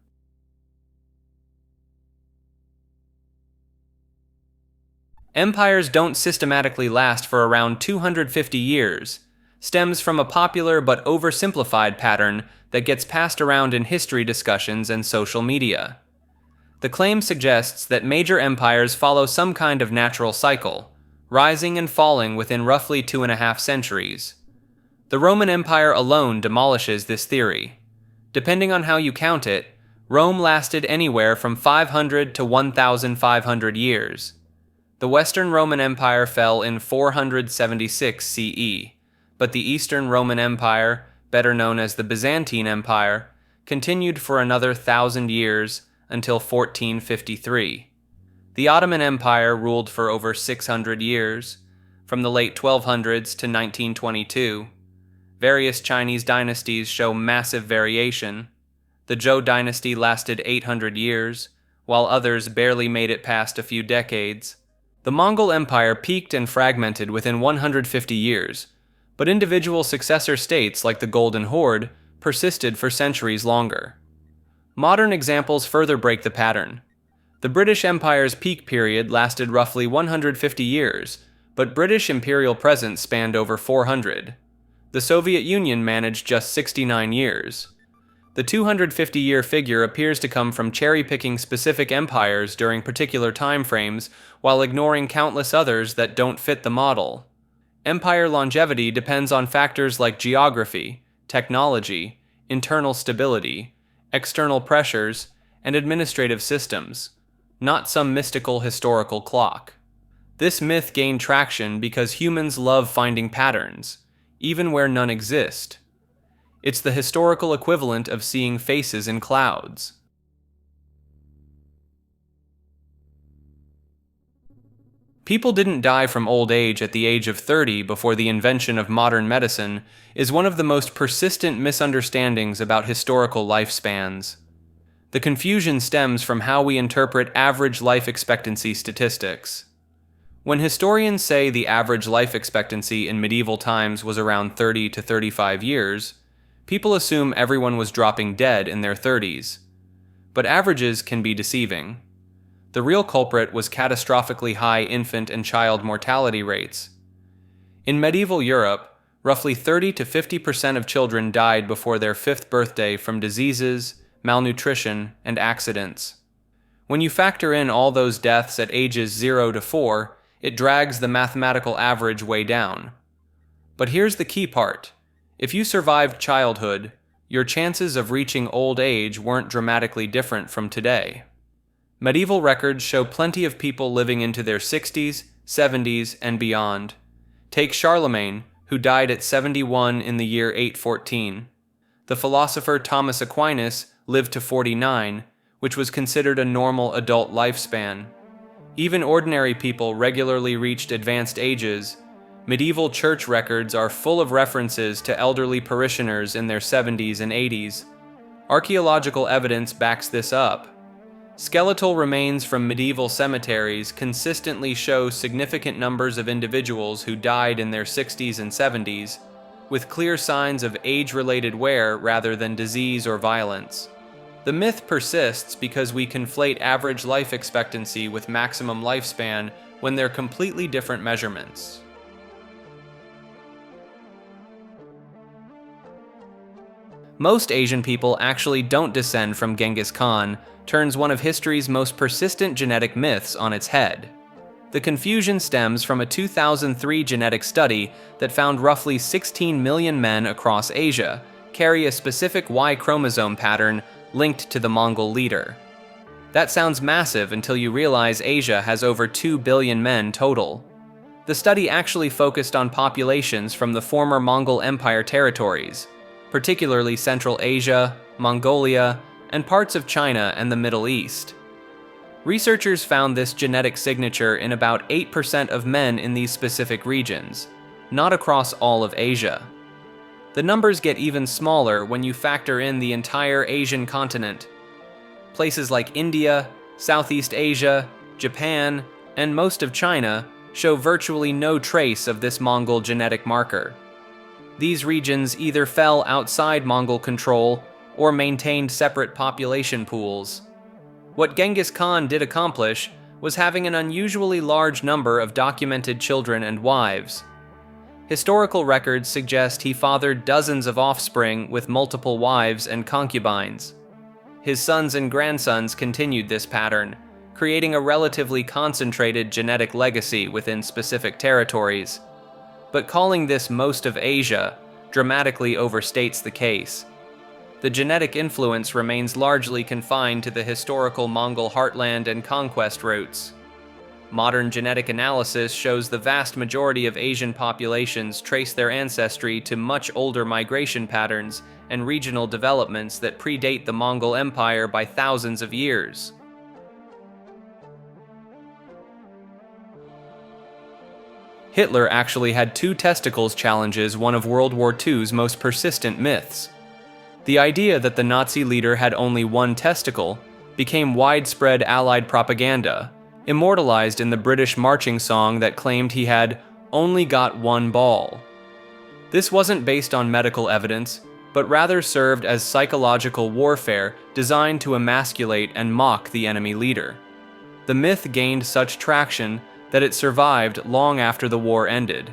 Empires don't systematically last for around 250 years, stems from a popular but oversimplified pattern that gets passed around in history discussions and social media. The claim suggests that major empires follow some kind of natural cycle, rising and falling within roughly 2.5 centuries. The Roman Empire alone demolishes this theory. Depending on how you count it, Rome lasted anywhere from 500 to 1,500 years. The Western Roman Empire fell in 476 CE, but the Eastern Roman Empire, better known as the Byzantine Empire, continued for another 1,000 years until 1453. The Ottoman Empire ruled for over 600 years, from the late 1200s to 1922. Various Chinese dynasties show massive variation. The Zhou dynasty lasted 800 years, while others barely made it past a few decades. The Mongol Empire peaked and fragmented within 150 years, but individual successor states like the Golden Horde persisted for centuries longer. Modern examples further break the pattern. The British Empire's peak period lasted roughly 150 years, but British imperial presence spanned over 400. The Soviet Union managed just 69 years. The 250-year figure appears to come from cherry-picking specific empires during particular time frames while ignoring countless others that don't fit the model. Empire longevity depends on factors like geography, technology, internal stability, external pressures, and administrative systems, not some mystical historical clock. This myth gained traction because humans love finding patterns, even where none exist. It's the historical equivalent of seeing faces in clouds. People didn't die from old age at the age of 30 before the invention of modern medicine is one of the most persistent misunderstandings about historical lifespans. The confusion stems from how we interpret average life expectancy statistics. When historians say the average life expectancy in medieval times was around 30 to 35 years, people assume everyone was dropping dead in their 30s. But averages can be deceiving. The real culprit was catastrophically high infant and child mortality rates. In medieval Europe, roughly 30 to 50% of children died before their 5th birthday from diseases, malnutrition, and accidents. When you factor in all those deaths at ages 0 to 4, it drags the mathematical average way down. But here's the key part. If you survived childhood, your chances of reaching old age weren't dramatically different from today. Medieval records show plenty of people living into their 60s, 70s, and beyond. Take Charlemagne, who died at 71 in the year 814. The philosopher Thomas Aquinas lived to 49, which was considered a normal adult lifespan. Even ordinary people regularly reached advanced ages. Medieval church records are full of references to elderly parishioners in their 70s and 80s. Archaeological evidence backs this up. Skeletal remains from medieval cemeteries consistently show significant numbers of individuals who died in their 60s and 70s, with clear signs of age-related wear rather than disease or violence. The myth persists because we conflate average life expectancy with maximum lifespan when they're completely different measurements. Most Asian people actually don't descend from Genghis Khan, turns one of history's most persistent genetic myths on its head. The confusion stems from a 2003 genetic study that found roughly 16 million men across Asia carry a specific Y chromosome pattern linked to the Mongol leader. That sounds massive until you realize Asia has over 2 billion men total. The study actually focused on populations from the former Mongol Empire territories, particularly Central Asia, Mongolia, and parts of China and the Middle East. Researchers found this genetic signature in about 8% of men in these specific regions, not across all of Asia. The numbers get even smaller when you factor in the entire Asian continent. Places like India, Southeast Asia, Japan, and most of China show virtually no trace of this Mongol genetic marker. These regions either fell outside Mongol control or maintained separate population pools. What Genghis Khan did accomplish was having an unusually large number of documented children and wives. Historical records suggest he fathered dozens of offspring with multiple wives and concubines. His sons and grandsons continued this pattern, creating a relatively concentrated genetic legacy within specific territories. But calling this most of Asia dramatically overstates the case. The genetic influence remains largely confined to the historical Mongol heartland and conquest routes. Modern genetic analysis shows the vast majority of Asian populations trace their ancestry to much older migration patterns and regional developments that predate the Mongol Empire by thousands of years. Hitler actually had 2 testicles challenges one of World War II's most persistent myths. The idea that the Nazi leader had only 1 testicle became widespread Allied propaganda, immortalized in the British marching song that claimed he had only got 1 ball. This wasn't based on medical evidence, but rather served as psychological warfare designed to emasculate and mock the enemy leader. The myth gained such traction that it survived long after the war ended.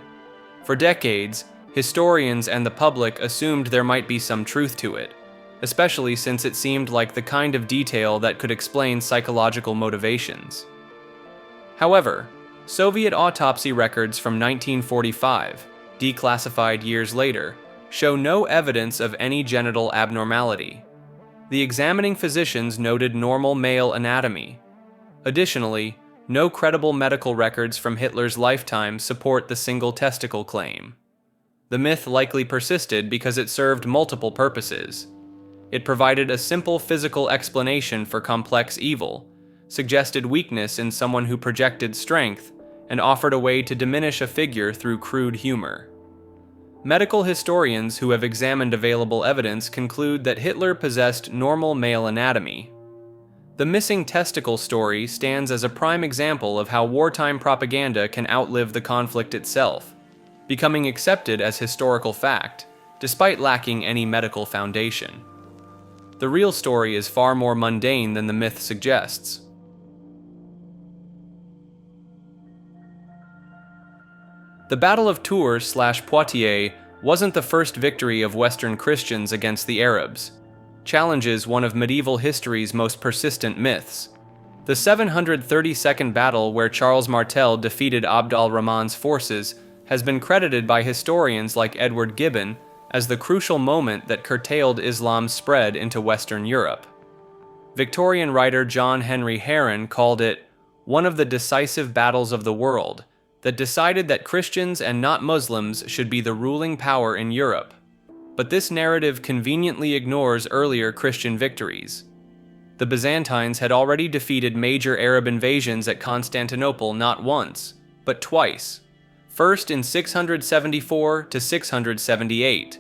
For decades, historians and the public assumed there might be some truth to it, especially since it seemed like the kind of detail that could explain psychological motivations. However, Soviet autopsy records from 1945, declassified years later, show no evidence of any genital abnormality. The examining physicians noted normal male anatomy. Additionally, no credible medical records from Hitler's lifetime support the single testicle claim. The myth likely persisted because it served multiple purposes. It provided a simple physical explanation for complex evil, suggested weakness in someone who projected strength, and offered a way to diminish a figure through crude humor. Medical historians who have examined available evidence conclude that Hitler possessed normal male anatomy. The missing testicle story stands as a prime example of how wartime propaganda can outlive the conflict itself, becoming accepted as historical fact, despite lacking any medical foundation. The real story is far more mundane than the myth suggests. The Battle of Tours/Poitiers wasn't the first victory of Western Christians against the Arabs. Challenges one of medieval history's most persistent myths. The 732nd battle where Charles Martel defeated Abd al-Rahman's forces has been credited by historians like Edward Gibbon as the crucial moment that curtailed Islam's spread into Western Europe. Victorian writer John Henry Heron called it one of the decisive battles of the world that decided that Christians and not Muslims should be the ruling power in Europe. But this narrative conveniently ignores earlier Christian victories. The Byzantines had already defeated major Arab invasions at Constantinople not once, but twice. First in 674 to 678,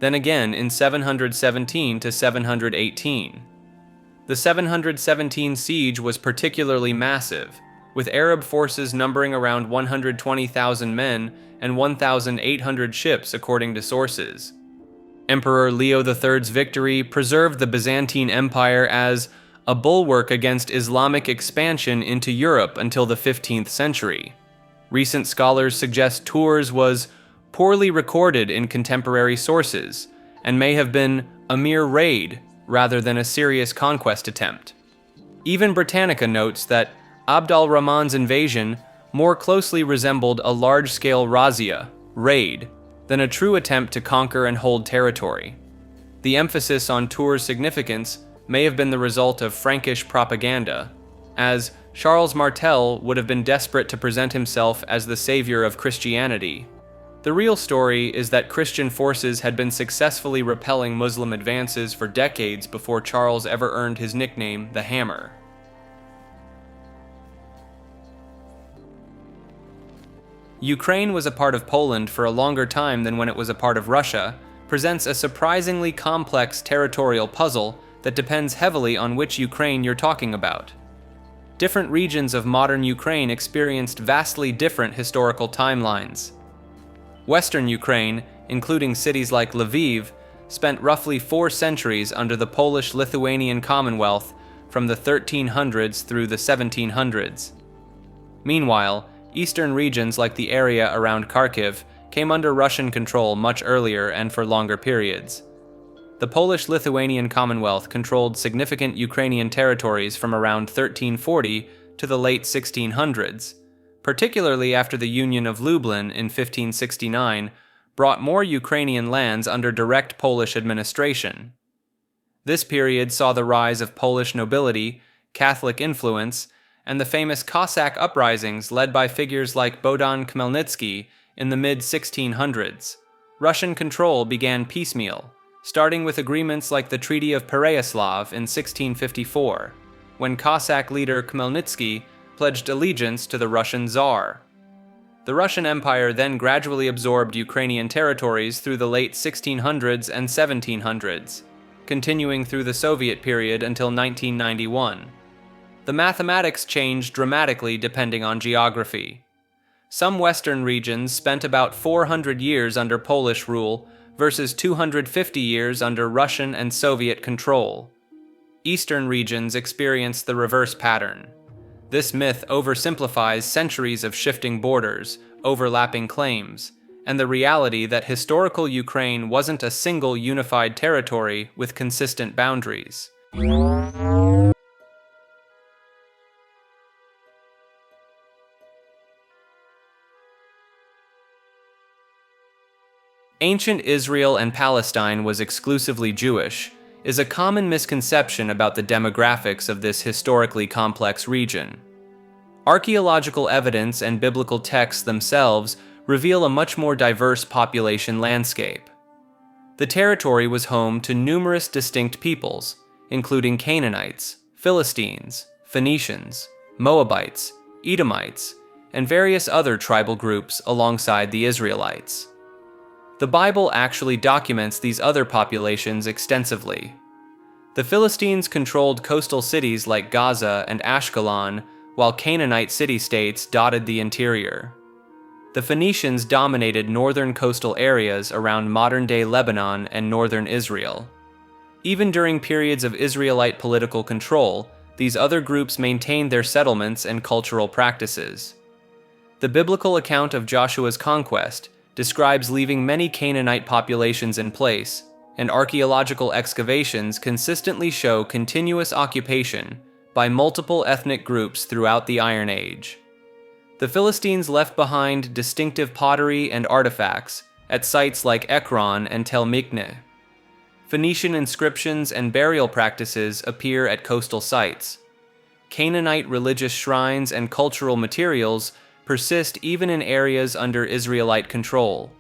then again in 717 to 718. The 717 siege was particularly massive, with Arab forces numbering around 120,000 men and 1,800 ships according to sources. Emperor Leo III's victory preserved the Byzantine Empire as a bulwark against Islamic expansion into Europe until the 15th century. Recent scholars suggest Tours was poorly recorded in contemporary sources and may have been a mere raid rather than a serious conquest attempt. Even Britannica notes that Abd al-Rahman's invasion more closely resembled a large-scale razzia, raid, than a true attempt to conquer and hold territory. The emphasis on Tours' significance may have been the result of Frankish propaganda, as Charles Martel would have been desperate to present himself as the savior of Christianity. The real story is that Christian forces had been successfully repelling Muslim advances for decades before Charles ever earned his nickname, the Hammer. Ukraine was a part of Poland for a longer time than when it was a part of Russia, presents a surprisingly complex territorial puzzle that depends heavily on which Ukraine you're talking about. Different regions of modern Ukraine experienced vastly different historical timelines. Western Ukraine, including cities like Lviv, spent roughly 4 centuries under the Polish-Lithuanian Commonwealth from the 1300s through the 1700s. Meanwhile, eastern regions like the area around Kharkiv came under Russian control much earlier and for longer periods. The Polish-Lithuanian Commonwealth controlled significant Ukrainian territories from around 1340 to the late 1600s, particularly after the Union of Lublin in 1569 brought more Ukrainian lands under direct Polish administration. This period saw the rise of Polish nobility, Catholic influence, and the famous Cossack uprisings led by figures like Bogdan Khmelnytsky in the mid-1600s. Russian control began piecemeal, starting with agreements like the Treaty of Pereyaslav in 1654, when Cossack leader Khmelnytsky pledged allegiance to the Russian Tsar. The Russian Empire then gradually absorbed Ukrainian territories through the late 1600s and 1700s, continuing through the Soviet period until 1991. The mathematics changed dramatically depending on geography. Some western regions spent about 400 years under Polish rule versus 250 years under Russian and Soviet control. Eastern regions experience the reverse pattern. This myth oversimplifies centuries of shifting borders, overlapping claims, and the reality that historical Ukraine wasn't a single unified territory with consistent boundaries. Ancient Israel and Palestine was exclusively Jewish is a common misconception about the demographics of this historically complex region. Archaeological evidence and biblical texts themselves reveal a much more diverse population landscape. The territory was home to numerous distinct peoples, including Canaanites, Philistines, Phoenicians, Moabites, Edomites, and various other tribal groups alongside the Israelites. The Bible actually documents these other populations extensively. The Philistines controlled coastal cities like Gaza and Ashkelon, while Canaanite city-states dotted the interior. The Phoenicians dominated northern coastal areas around modern-day Lebanon and northern Israel. Even during periods of Israelite political control, these other groups maintained their settlements and cultural practices. The biblical account of Joshua's conquest describes leaving many Canaanite populations in place, and archaeological excavations consistently show continuous occupation by multiple ethnic groups throughout the Iron Age. The Philistines left behind distinctive pottery and artifacts at sites like Ekron and Tel Mikne. Phoenician inscriptions and burial practices appear at coastal sites. Canaanite religious shrines and cultural materials persist even in areas under Israelite control.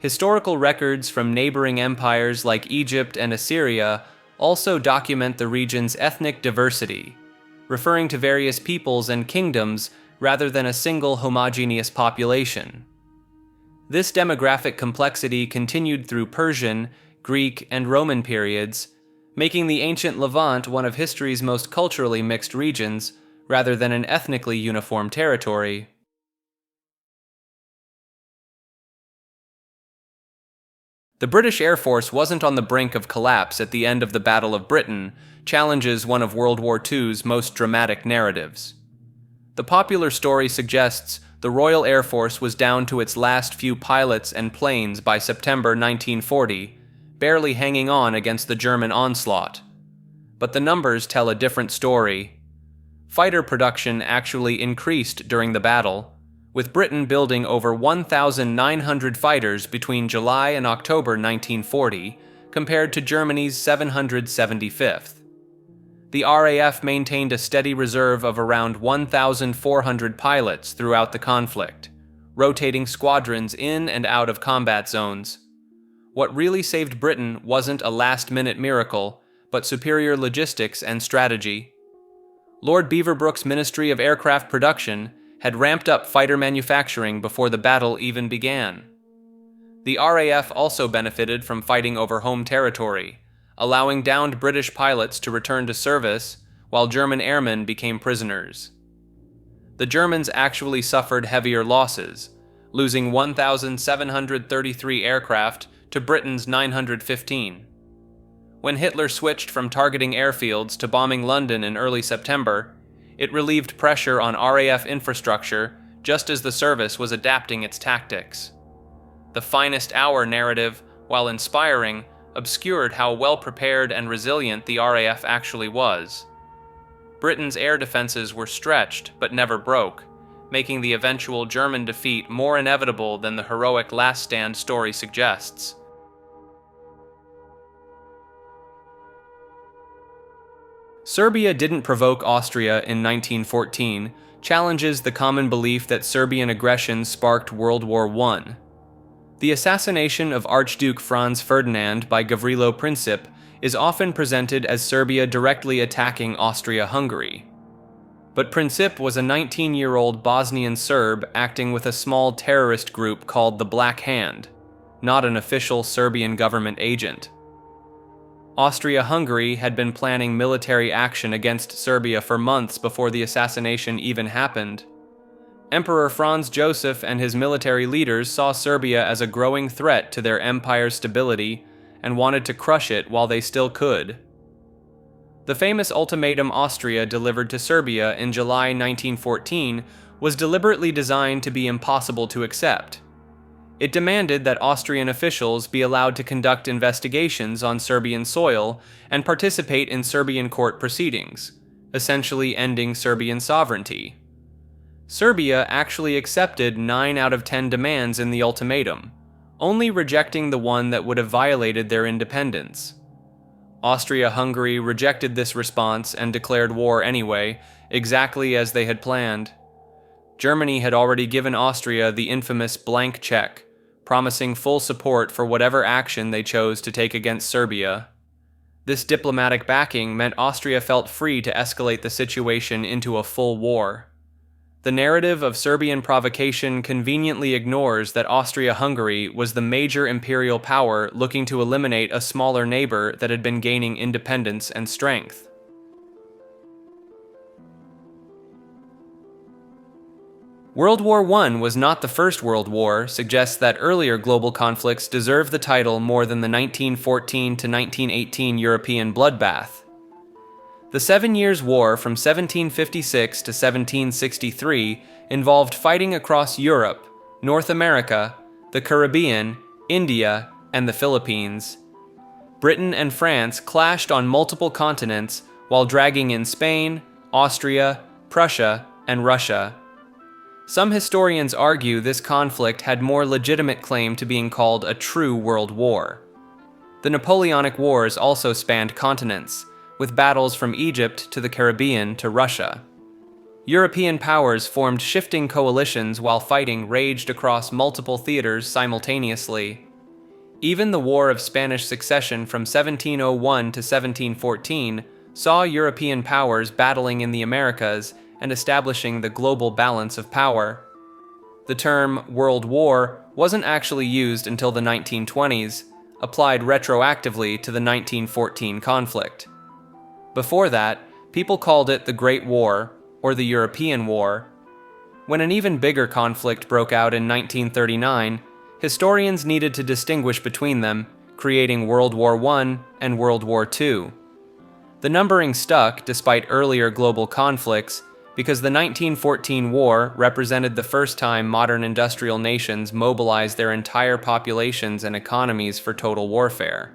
Historical records from neighboring empires like Egypt and Assyria also document the region's ethnic diversity, referring to various peoples and kingdoms rather than a single homogeneous population. This demographic complexity continued through Persian, Greek, and Roman periods, making the ancient Levant one of history's most culturally mixed regions, rather than an ethnically uniform territory. The British Air Force wasn't on the brink of collapse at the end of the Battle of Britain, challenges one of World War II's most dramatic narratives. The popular story suggests the Royal Air Force was down to its last few pilots and planes by September 1940, barely hanging on against the German onslaught. But the numbers tell a different story. Fighter production actually increased during the battle, with Britain building over 1,900 fighters between July and October 1940, compared to Germany's 775th. The RAF maintained a steady reserve of around 1,400 pilots throughout the conflict, rotating squadrons in and out of combat zones. What really saved Britain wasn't a last-minute miracle, but superior logistics and strategy. Lord Beaverbrook's Ministry of Aircraft Production had ramped up fighter manufacturing before the battle even began. The RAF also benefited from fighting over home territory, allowing downed British pilots to return to service while German airmen became prisoners. The Germans actually suffered heavier losses, losing 1,733 aircraft to Britain's 915. When Hitler switched from targeting airfields to bombing London in early September, it relieved pressure on RAF infrastructure just as the service was adapting its tactics. The finest hour narrative, while inspiring, obscured how well-prepared and resilient the RAF actually was. Britain's air defenses were stretched but never broke, making the eventual German defeat more inevitable than the heroic last stand story suggests. Serbia didn't provoke Austria in 1914 challenges the common belief that Serbian aggression sparked World War I. The assassination of Archduke Franz Ferdinand by Gavrilo Princip is often presented as Serbia directly attacking Austria-Hungary. But Princip was a 19-year-old Bosnian Serb acting with a small terrorist group called the Black Hand, not an official Serbian government agent. Austria-Hungary had been planning military action against Serbia for months before the assassination even happened. Emperor Franz Joseph and his military leaders saw Serbia as a growing threat to their empire's stability and wanted to crush it while they still could. The famous ultimatum Austria delivered to Serbia in July 1914 was deliberately designed to be impossible to accept. It demanded that Austrian officials be allowed to conduct investigations on Serbian soil and participate in Serbian court proceedings, essentially ending Serbian sovereignty. Serbia actually accepted 9 out of 10 demands in the ultimatum, only rejecting the one that would have violated their independence. Austria-Hungary rejected this response and declared war anyway, exactly as they had planned. Germany had already given Austria the infamous blank check, promising full support for whatever action they chose to take against Serbia. This diplomatic backing meant Austria felt free to escalate the situation into a full war. The narrative of Serbian provocation conveniently ignores that Austria-Hungary was the major imperial power looking to eliminate a smaller neighbor that had been gaining independence and strength. World War I was not the first World War suggests that earlier global conflicts deserve the title more than the 1914 to 1918 European bloodbath. The 7 Years' War from 1756 to 1763 involved fighting across Europe, North America, the Caribbean, India, and the Philippines. Britain and France clashed on multiple continents while dragging in Spain, Austria, Prussia, and Russia. Some historians argue this conflict had more legitimate claim to being called a true world war. The Napoleonic Wars also spanned continents, with battles from Egypt to the Caribbean to Russia. European powers formed shifting coalitions while fighting raged across multiple theaters simultaneously. Even the War of Spanish Succession from 1701 to 1714 saw European powers battling in the Americas and establishing the global balance of power. The term World War wasn't actually used until the 1920s, applied retroactively to the 1914 conflict. Before that, people called it the Great War, or the European War. When an even bigger conflict broke out in 1939, historians needed to distinguish between them, creating World War I and World War II. The numbering stuck despite earlier global conflicts because the 1914 war represented the first time modern industrial nations mobilized their entire populations and economies for total warfare.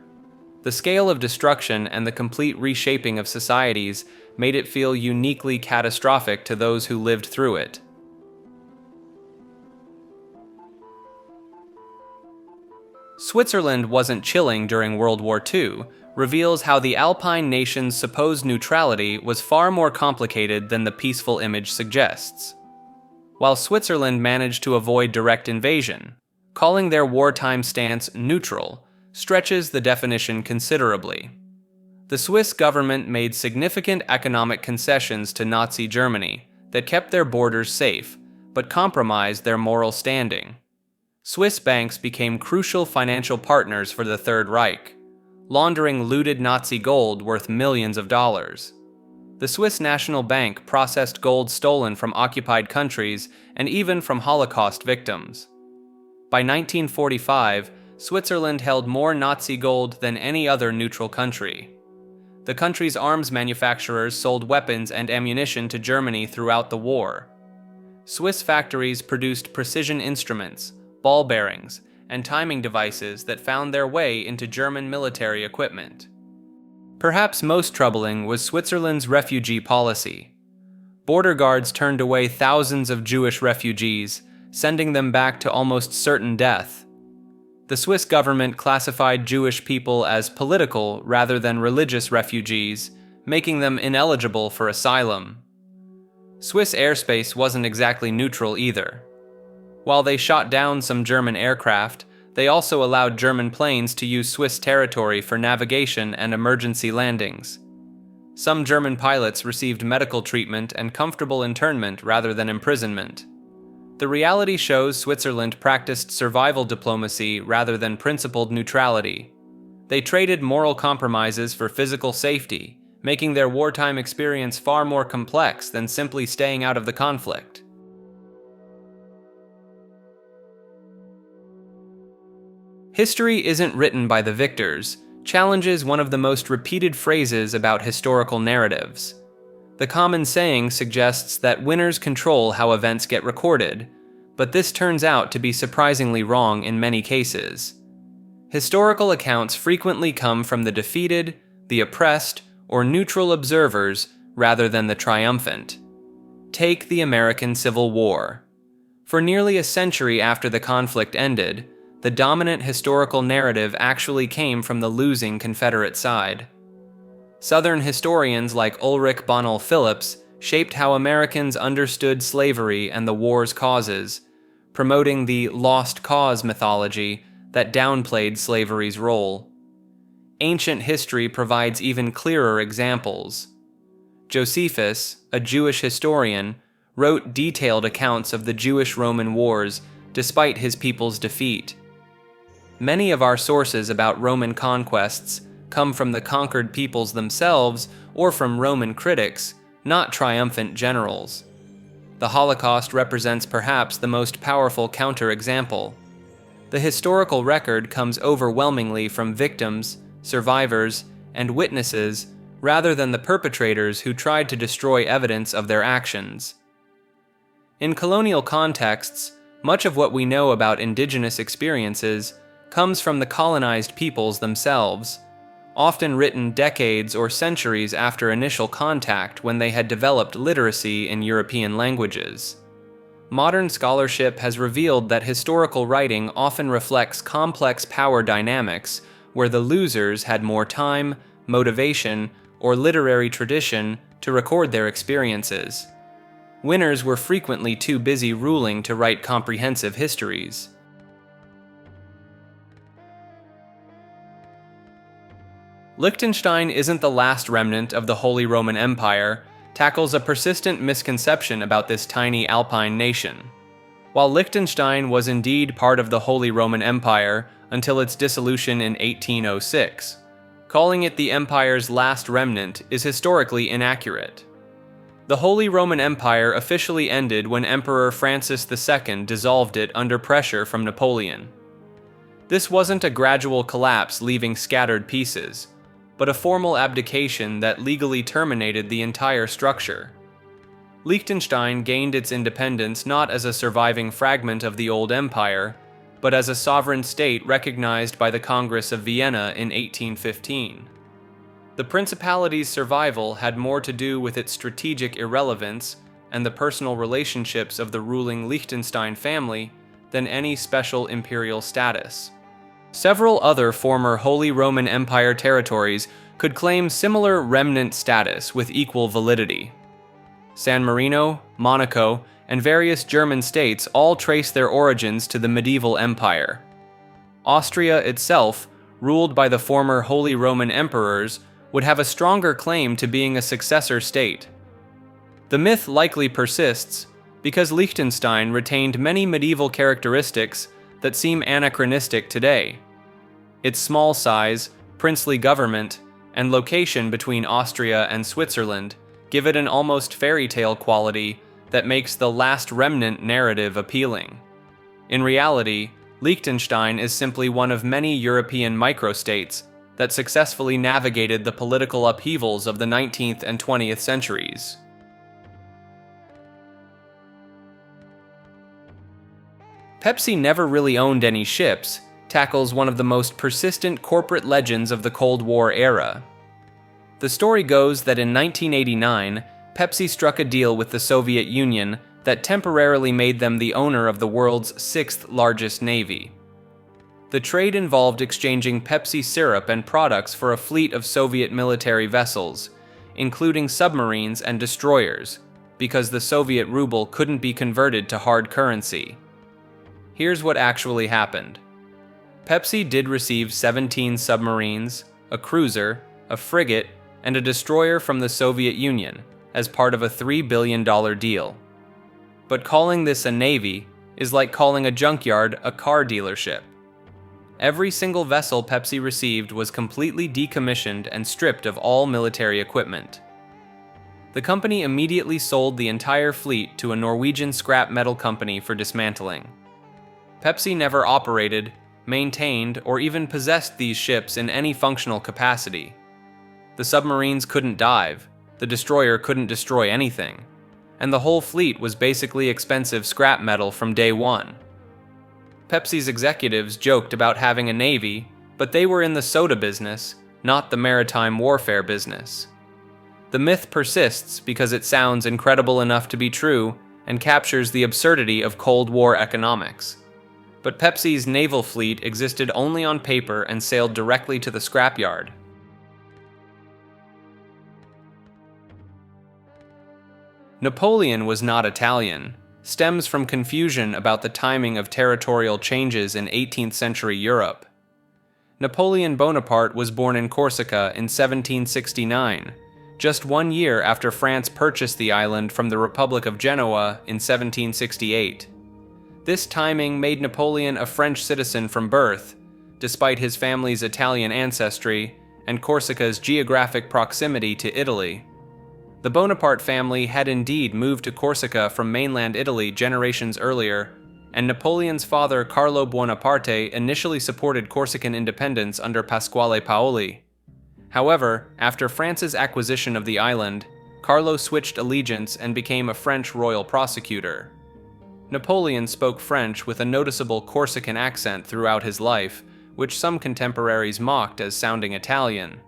The scale of destruction and the complete reshaping of societies made it feel uniquely catastrophic to those who lived through it. Switzerland wasn't chilling during World War II reveals how the Alpine nation's supposed neutrality was far more complicated than the peaceful image suggests. While Switzerland managed to avoid direct invasion, calling their wartime stance neutral stretches the definition considerably. The Swiss government made significant economic concessions to Nazi Germany that kept their borders safe, but compromised their moral standing. Swiss banks became crucial financial partners for the Third Reich, laundering looted Nazi gold worth millions of dollars. The Swiss National Bank processed gold stolen from occupied countries and even from Holocaust victims. By 1945, Switzerland held more Nazi gold than any other neutral country. The country's arms manufacturers sold weapons and ammunition to Germany throughout the war. Swiss factories produced precision instruments, ball bearings, and timing devices that found their way into German military equipment. Perhaps most troubling was Switzerland's refugee policy. Border guards turned away thousands of Jewish refugees, sending them back to almost certain death. The Swiss government classified Jewish people as political rather than religious refugees, making them ineligible for asylum. Swiss airspace wasn't exactly neutral either. While they shot down some German aircraft, they also allowed German planes to use Swiss territory for navigation and emergency landings. Some German pilots received medical treatment and comfortable internment rather than imprisonment. The reality shows Switzerland practiced survival diplomacy rather than principled neutrality. They traded moral compromises for physical safety, making their wartime experience far more complex than simply staying out of the conflict. History isn't written by the victors challenges one of the most repeated phrases about historical narratives. The common saying suggests that winners control how events get recorded, but this turns out to be surprisingly wrong in many cases. Historical accounts frequently come from the defeated, the oppressed, or neutral observers rather than the triumphant. Take the American Civil War. For nearly a century after the conflict ended, the dominant historical narrative actually came from the losing Confederate side. Southern historians like Ulrich Bonnell Phillips shaped how Americans understood slavery and the war's causes, promoting the lost cause mythology that downplayed slavery's role. Ancient history provides even clearer examples. Josephus, a Jewish historian, wrote detailed accounts of the Jewish-Roman wars despite his people's defeat. Many of our sources about Roman conquests come from the conquered peoples themselves or from Roman critics, not triumphant generals. The Holocaust represents perhaps the most powerful counterexample. The historical record comes overwhelmingly from victims, survivors, and witnesses rather than the perpetrators who tried to destroy evidence of their actions. In colonial contexts, much of what we know about indigenous experiences comes from the colonized peoples themselves, often written decades or centuries after initial contact when they had developed literacy in European languages. Modern scholarship has revealed that historical writing often reflects complex power dynamics where the losers had more time, motivation, or literary tradition to record their experiences. Winners were frequently too busy ruling to write comprehensive histories. Liechtenstein isn't the last remnant of the Holy Roman Empire, tackles a persistent misconception about this tiny Alpine nation. While Liechtenstein was indeed part of the Holy Roman Empire until its dissolution in 1806, calling it the empire's last remnant is historically inaccurate. The Holy Roman Empire officially ended when Emperor Francis II dissolved it under pressure from Napoleon. This wasn't a gradual collapse leaving scattered pieces, but a formal abdication that legally terminated the entire structure. Liechtenstein gained its independence not as a surviving fragment of the old empire, but as a sovereign state recognized by the Congress of Vienna in 1815. The principality's survival had more to do with its strategic irrelevance and the personal relationships of the ruling Liechtenstein family than any special imperial status. Several other former Holy Roman Empire territories could claim similar remnant status with equal validity. San Marino, Monaco, and various German states all trace their origins to the medieval empire. Austria itself, ruled by the former Holy Roman emperors, would have a stronger claim to being a successor state. The myth likely persists because Liechtenstein retained many medieval characteristics that seem anachronistic today. Its small size, princely government, and location between Austria and Switzerland give it an almost fairy tale quality that makes the last remnant narrative appealing. In reality, Liechtenstein is simply one of many European microstates that successfully navigated the political upheavals of the 19th and 20th centuries. Pepsi never really owned any ships, tackles one of the most persistent corporate legends of the Cold War era. The story goes that in 1989, Pepsi struck a deal with the Soviet Union that temporarily made them the owner of the world's sixth largest navy. The trade involved exchanging Pepsi syrup and products for a fleet of Soviet military vessels, including submarines and destroyers, because the Soviet ruble couldn't be converted to hard currency. Here's what actually happened. Pepsi did receive 17 submarines, a cruiser, a frigate, and a destroyer from the Soviet Union as part of a $3 billion deal. But calling this a navy is like calling a junkyard a car dealership. Every single vessel Pepsi received was completely decommissioned and stripped of all military equipment. The company immediately sold the entire fleet to a Norwegian scrap metal company for dismantling. Pepsi never operated, maintained, or even possessed these ships in any functional capacity. The submarines couldn't dive, the destroyer couldn't destroy anything, and the whole fleet was basically expensive scrap metal from day one. Pepsi's executives joked about having a navy, but they were in the soda business, not the maritime warfare business. The myth persists because it sounds incredible enough to be true and captures the absurdity of Cold War economics. But Pepsi's naval fleet existed only on paper and sailed directly to the scrapyard. Napoleon was not Italian, stems from confusion about the timing of territorial changes in 18th century Europe. Napoleon Bonaparte was born in Corsica in 1769, just 1 year after France purchased the island from the Republic of Genoa in 1768. This timing made Napoleon a French citizen from birth, despite his family's Italian ancestry and Corsica's geographic proximity to Italy. The Bonaparte family had indeed moved to Corsica from mainland Italy generations earlier, and Napoleon's father Carlo Buonaparte initially supported Corsican independence under Pasquale Paoli. However, after France's acquisition of the island, Carlo switched allegiance and became a French royal prosecutor. Napoleon spoke French with a noticeable Corsican accent throughout his life, which some contemporaries mocked as sounding Italian.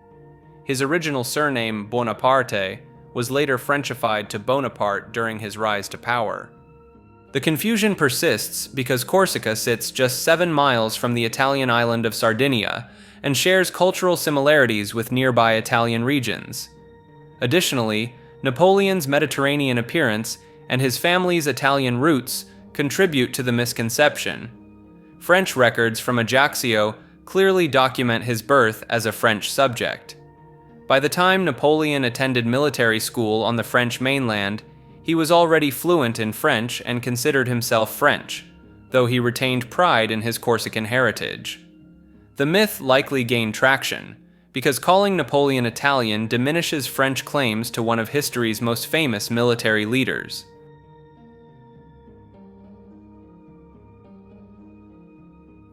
His original surname, Bonaparte, was later Frenchified to Bonaparte during his rise to power. The confusion persists because Corsica sits just 7 miles from the Italian island of Sardinia and shares cultural similarities with nearby Italian regions. Additionally, Napoleon's Mediterranean appearance and his family's Italian roots contribute to the misconception. French records from Ajaccio clearly document his birth as a French subject. By the time Napoleon attended military school on the French mainland, he was already fluent in French and considered himself French, though he retained pride in his Corsican heritage. The myth likely gained traction, because calling Napoleon Italian diminishes French claims to one of history's most famous military leaders.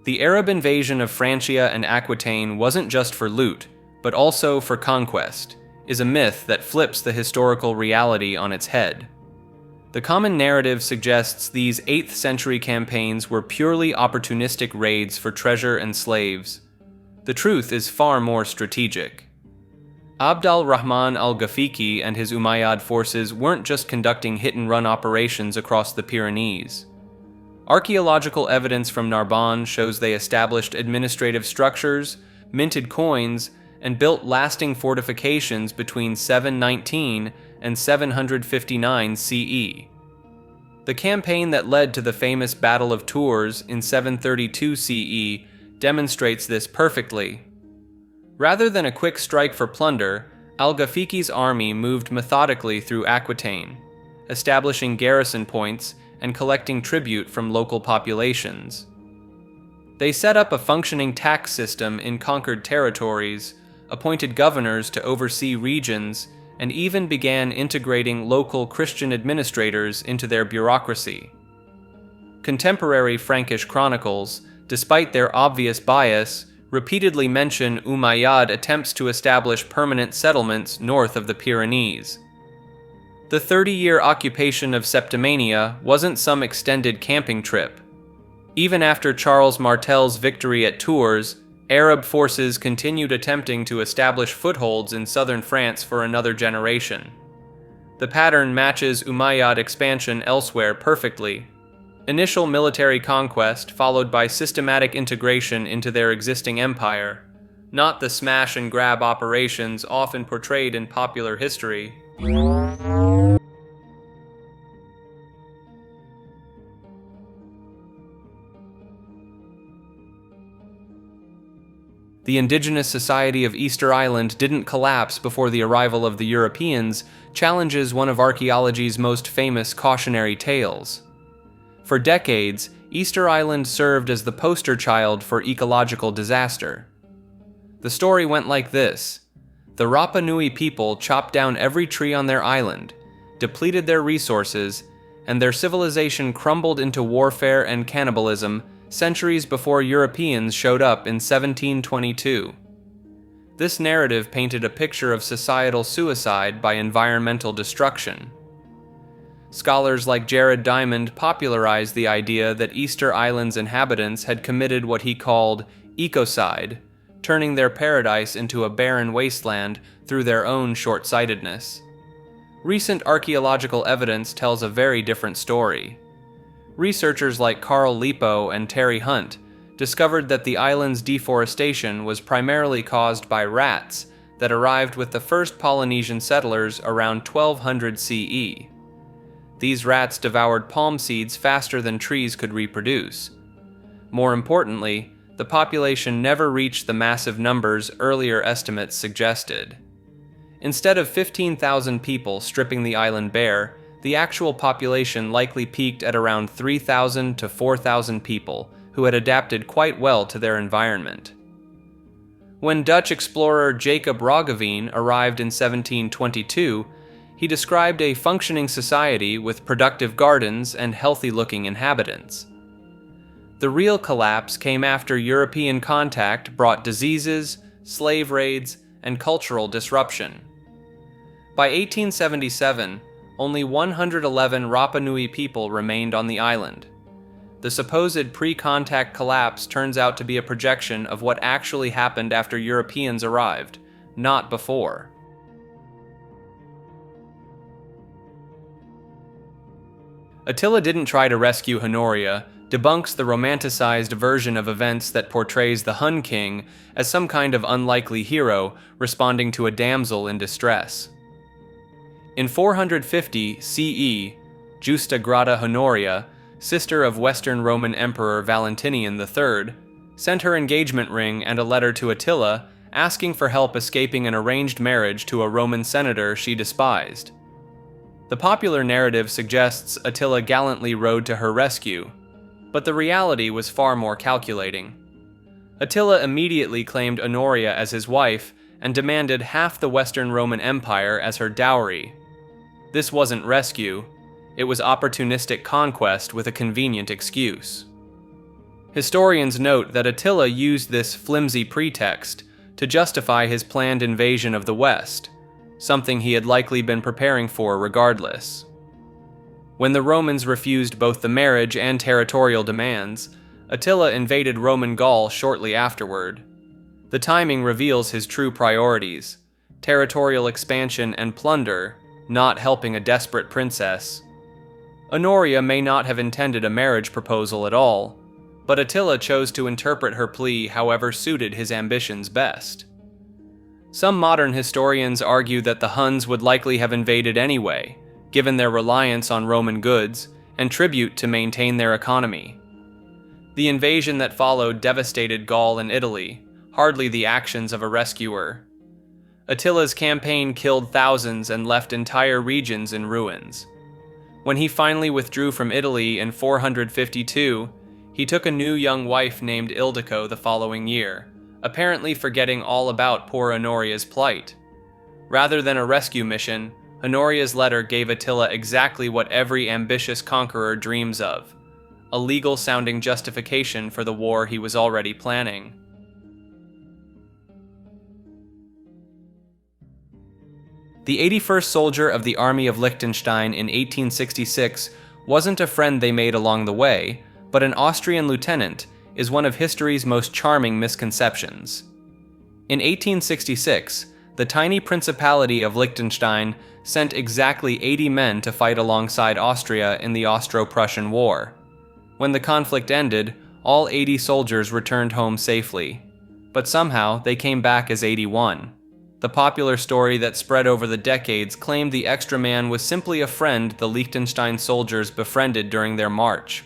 The Arab invasion of Francia and Aquitaine wasn't just for loot, but also for conquest, is a myth that flips the historical reality on its head. The common narrative suggests these 8th century campaigns were purely opportunistic raids for treasure and slaves. The truth is far more strategic. Abd al-Rahman al-Ghafiqi and his Umayyad forces weren't just conducting hit-and-run operations across the Pyrenees. Archaeological evidence from Narbonne shows they established administrative structures, minted coins, and built lasting fortifications between 719 and 759 CE. The campaign that led to the famous Battle of Tours in 732 CE demonstrates this perfectly. Rather than a quick strike for plunder, al-Ghafiqi's army moved methodically through Aquitaine, establishing garrison points and collecting tribute from local populations. They set up a functioning tax system in conquered territories, appointed governors to oversee regions, and even began integrating local Christian administrators into their bureaucracy. Contemporary Frankish chronicles, despite their obvious bias, repeatedly mention Umayyad attempts to establish permanent settlements north of the Pyrenees. The 30-year occupation of Septimania wasn't some extended camping trip. Even after Charles Martel's victory at Tours, Arab forces continued attempting to establish footholds in southern France for another generation. The pattern matches Umayyad expansion elsewhere perfectly. Initial military conquest followed by systematic integration into their existing empire, not the smash-and-grab operations often portrayed in popular history. The indigenous society of Easter Island didn't collapse before the arrival of the Europeans challenges one of archaeology's most famous cautionary tales. For decades, Easter Island served as the poster child for ecological disaster. The story went like this. The Rapa Nui people chopped down every tree on their island, depleted their resources, and their civilization crumbled into warfare and cannibalism centuries before Europeans showed up in 1722. This narrative painted a picture of societal suicide by environmental destruction. Scholars like Jared Diamond popularized the idea that Easter Island's inhabitants had committed what he called ecocide, turning their paradise into a barren wasteland through their own short-sightedness. Recent archaeological evidence tells a very different story. Researchers like Carl Lipo and Terry Hunt discovered that the island's deforestation was primarily caused by rats that arrived with the first Polynesian settlers around 1200 CE. These rats devoured palm seeds faster than trees could reproduce. More importantly, the population never reached the massive numbers earlier estimates suggested. Instead of 15,000 people stripping the island bare, the actual population likely peaked at around 3,000 to 4,000 people who had adapted quite well to their environment. When Dutch explorer Jacob Roggeveen arrived in 1722, he described a functioning society with productive gardens and healthy-looking inhabitants. The real collapse came after European contact brought diseases, slave raids, and cultural disruption. By 1877, only 111 Rapa Nui people remained on the island. The supposed pre-contact collapse turns out to be a projection of what actually happened after Europeans arrived, not before. Attila didn't try to rescue Honoria debunks the romanticized version of events that portrays the Hun king as some kind of unlikely hero responding to a damsel in distress. In 450 CE, Justa Grata Honoria, sister of Western Roman Emperor Valentinian III, sent her engagement ring and a letter to Attila asking for help escaping an arranged marriage to a Roman senator she despised. The popular narrative suggests Attila gallantly rode to her rescue, but the reality was far more calculating. Attila immediately claimed Honoria as his wife and demanded half the Western Roman Empire as her dowry. This wasn't rescue, it was opportunistic conquest with a convenient excuse. Historians note that Attila used this flimsy pretext to justify his planned invasion of the West, something he had likely been preparing for regardless. When the Romans refused both the marriage and territorial demands, Attila invaded Roman Gaul shortly afterward. The timing reveals his true priorities: territorial expansion and plunder, not helping a desperate princess. Honoria may not have intended a marriage proposal at all, but Attila chose to interpret her plea however suited his ambitions best. Some modern historians argue that the Huns would likely have invaded anyway, given their reliance on Roman goods and tribute to maintain their economy. The invasion that followed devastated Gaul and Italy, hardly the actions of a rescuer. Attila's campaign killed thousands and left entire regions in ruins. When he finally withdrew from Italy in 452, he took a new young wife named Ildico the following year, apparently forgetting all about poor Honoria's plight. Rather than a rescue mission, Honoria's letter gave Attila exactly what every ambitious conqueror dreams of: a legal-sounding justification for the war he was already planning. The 81st soldier of the Army of Liechtenstein in 1866 wasn't a friend they made along the way, but an Austrian lieutenant, is one of history's most charming misconceptions. In 1866, the tiny Principality of Liechtenstein sent exactly 80 men to fight alongside Austria in the Austro-Prussian War. When the conflict ended, all 80 soldiers returned home safely, but somehow they came back as 81. The popular story that spread over the decades claimed the extra man was simply a friend the Liechtenstein soldiers befriended during their march.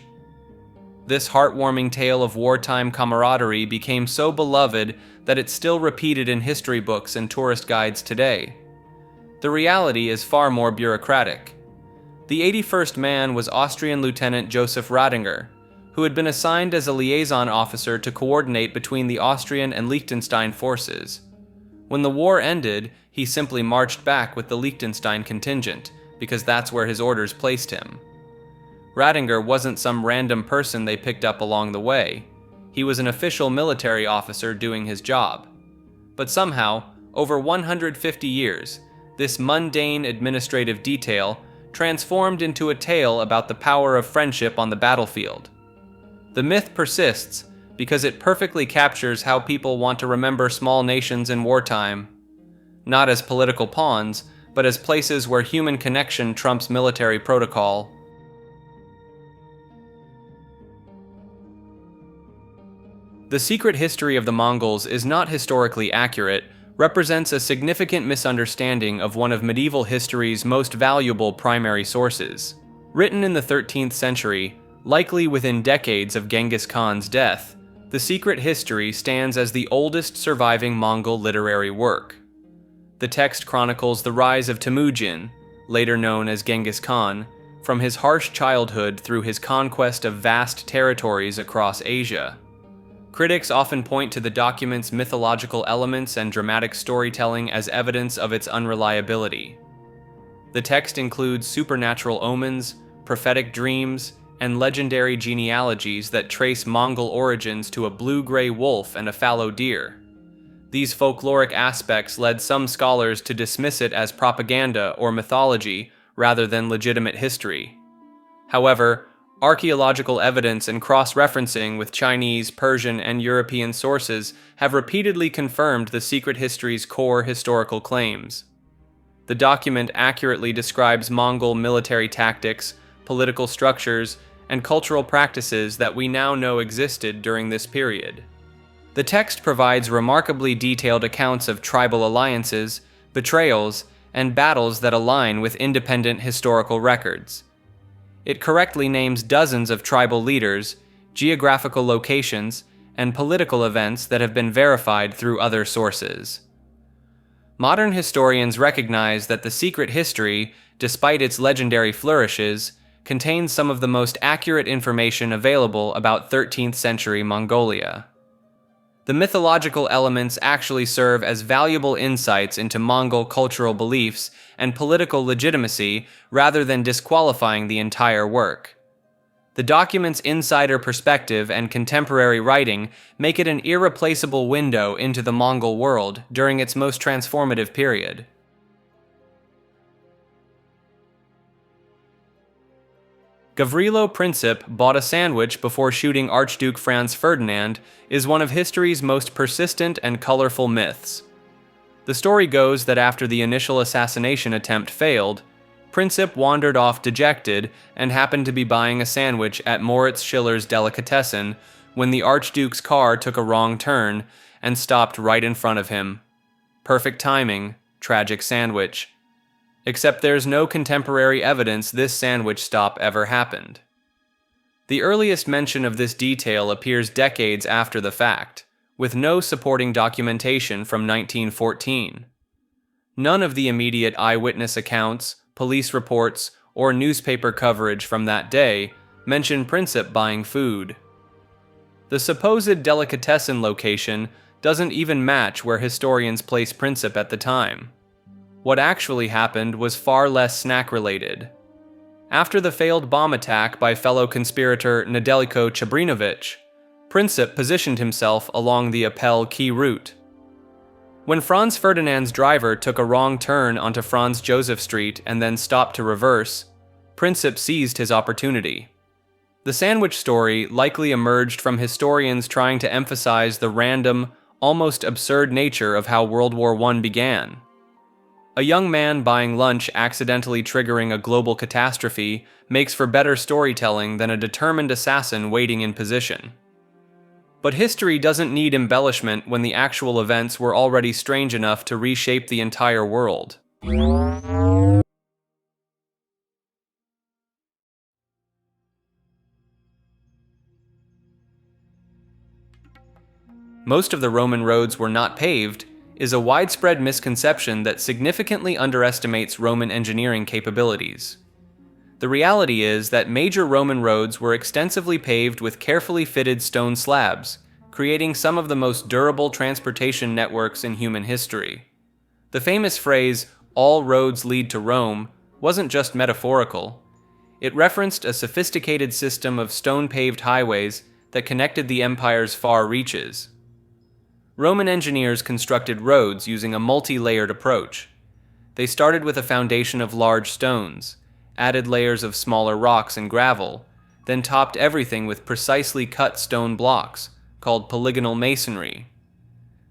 This heartwarming tale of wartime camaraderie became so beloved that it's still repeated in history books and tourist guides today. The reality is far more bureaucratic. The 81st man was Austrian Lieutenant Joseph Radinger, who had been assigned as a liaison officer to coordinate between the Austrian and Liechtenstein forces. When the war ended, he simply marched back with the Liechtenstein contingent, because that's where his orders placed him. Radinger wasn't some random person they picked up along the way. He was an official military officer doing his job. But somehow, over 150 years, this mundane administrative detail transformed into a tale about the power of friendship on the battlefield. The myth persists because it perfectly captures how people want to remember small nations in wartime, not as political pawns, but as places where human connection trumps military protocol. The secret history of the Mongols is not historically accurate, represents a significant misunderstanding of one of medieval history's most valuable primary sources. Written in the 13th century, likely within decades of Genghis Khan's death, The Secret History stands as the oldest surviving Mongol literary work. The text chronicles the rise of Temujin, later known as Genghis Khan, from his harsh childhood through his conquest of vast territories across Asia. Critics often point to the document's mythological elements and dramatic storytelling as evidence of its unreliability. The text includes supernatural omens, prophetic dreams, and legendary genealogies that trace Mongol origins to a blue-gray wolf and a fallow deer. These folkloric aspects led some scholars to dismiss it as propaganda or mythology rather than legitimate history. However, archaeological evidence and cross-referencing with Chinese, Persian, and European sources have repeatedly confirmed the secret history's core historical claims. The document accurately describes Mongol military tactics, political structures, and cultural practices that we now know existed during this period. The text provides remarkably detailed accounts of tribal alliances, betrayals, and battles that align with independent historical records. It correctly names dozens of tribal leaders, geographical locations, and political events that have been verified through other sources. Modern historians recognize that the secret history, despite its legendary flourishes, contains some of the most accurate information available about 13th century Mongolia. The mythological elements actually serve as valuable insights into Mongol cultural beliefs and political legitimacy rather than disqualifying the entire work. The document's insider perspective and contemporary writing make it an irreplaceable window into the Mongol world during its most transformative period. Gavrilo Princip bought a sandwich before shooting Archduke Franz Ferdinand is one of history's most persistent and colorful myths. The story goes that after the initial assassination attempt failed, Princip wandered off dejected and happened to be buying a sandwich at Moritz Schiller's Delicatessen when the Archduke's car took a wrong turn and stopped right in front of him. Perfect timing, tragic sandwich. Except there's no contemporary evidence this sandwich stop ever happened. The earliest mention of this detail appears decades after the fact, with no supporting documentation from 1914. None of the immediate eyewitness accounts, police reports, or newspaper coverage from that day mention Princip buying food. The supposed delicatessen location doesn't even match where historians place Princip at the time. What actually happened was far less snack-related. After the failed bomb attack by fellow conspirator Nedeljko Chabrinovich, Princip positioned himself along the Appel Quay route. When Franz Ferdinand's driver took a wrong turn onto Franz Joseph Street and then stopped to reverse, Princip seized his opportunity. The sandwich story likely emerged from historians trying to emphasize the random, almost absurd nature of how World War I began. A young man buying lunch accidentally triggering a global catastrophe makes for better storytelling than a determined assassin waiting in position. But history doesn't need embellishment when the actual events were already strange enough to reshape the entire world. Most of the Roman roads were not paved is a widespread misconception that significantly underestimates Roman engineering capabilities. The reality is that major Roman roads were extensively paved with carefully fitted stone slabs, creating some of the most durable transportation networks in human history. The famous phrase, "all roads lead to Rome," wasn't just metaphorical. It referenced a sophisticated system of stone-paved highways that connected the empire's far reaches. Roman engineers constructed roads using a multi-layered approach. They started with a foundation of large stones, added layers of smaller rocks and gravel, then topped everything with precisely cut stone blocks, called polygonal masonry.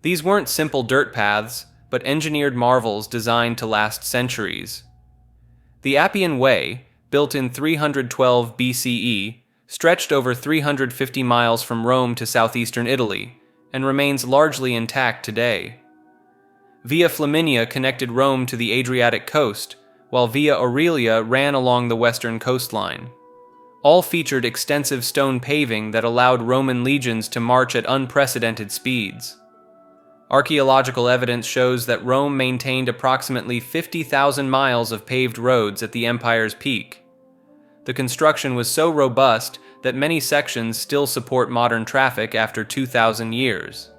These weren't simple dirt paths, but engineered marvels designed to last centuries. The Appian Way, built in 312 BCE, stretched over 350 miles from Rome to southeastern Italy, and remains largely intact today. Via Flaminia connected Rome to the Adriatic coast, while Via Aurelia ran along the western coastline. All featured extensive stone paving that allowed Roman legions to march at unprecedented speeds. Archaeological evidence shows that Rome maintained approximately 50,000 miles of paved roads at the empire's peak. The construction was so robust that many sections still support modern traffic after 2,000 years.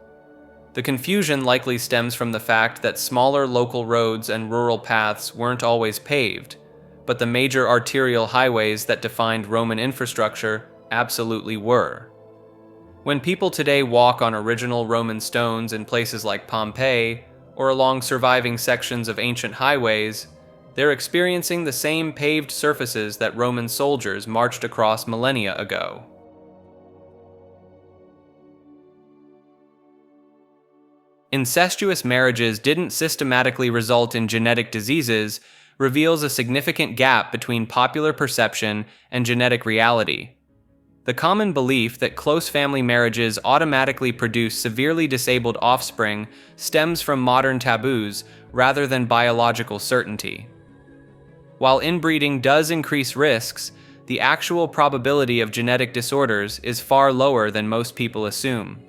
The confusion likely stems from the fact that smaller local roads and rural paths weren't always paved, but the major arterial highways that defined Roman infrastructure absolutely were. When people today walk on original Roman stones in places like Pompeii or along surviving sections of ancient highways, they're experiencing the same paved surfaces that Roman soldiers marched across millennia ago. Incestuous marriages didn't systematically result in genetic diseases reveals a significant gap between popular perception and genetic reality. The common belief that close family marriages automatically produce severely disabled offspring stems from modern taboos rather than biological certainty. While inbreeding does increase risks, the actual probability of genetic disorders is far lower than most people assume.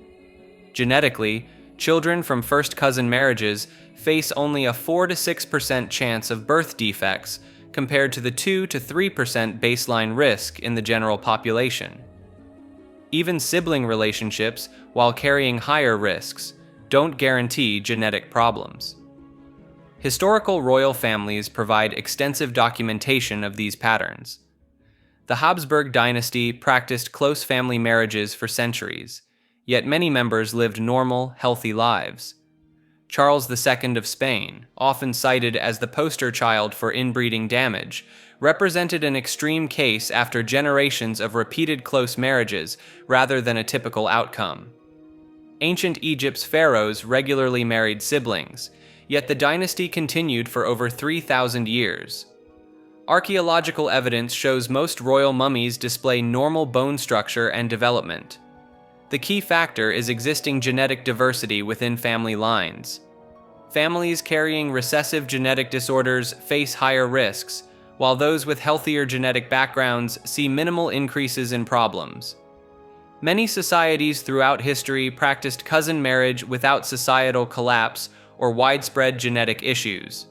Genetically, children from first-cousin marriages face only a 4 to 6% chance of birth defects compared to the 2 to 3% baseline risk in the general population. Even sibling relationships, while carrying higher risks, don't guarantee genetic problems. Historical royal families provide extensive documentation of these patterns. The Habsburg dynasty practiced close family marriages for centuries, yet many members lived normal, healthy lives. Charles II of Spain, often cited as the poster child for inbreeding damage, represented an extreme case after generations of repeated close marriages rather than a typical outcome. Ancient Egypt's pharaohs regularly married siblings, yet the dynasty continued for over 3,000 years. Archaeological evidence shows most royal mummies display normal bone structure and development. The key factor is existing genetic diversity within family lines. Families carrying recessive genetic disorders face higher risks, while those with healthier genetic backgrounds see minimal increases in problems. Many societies throughout history practiced cousin marriage without societal collapse or widespread genetic issues.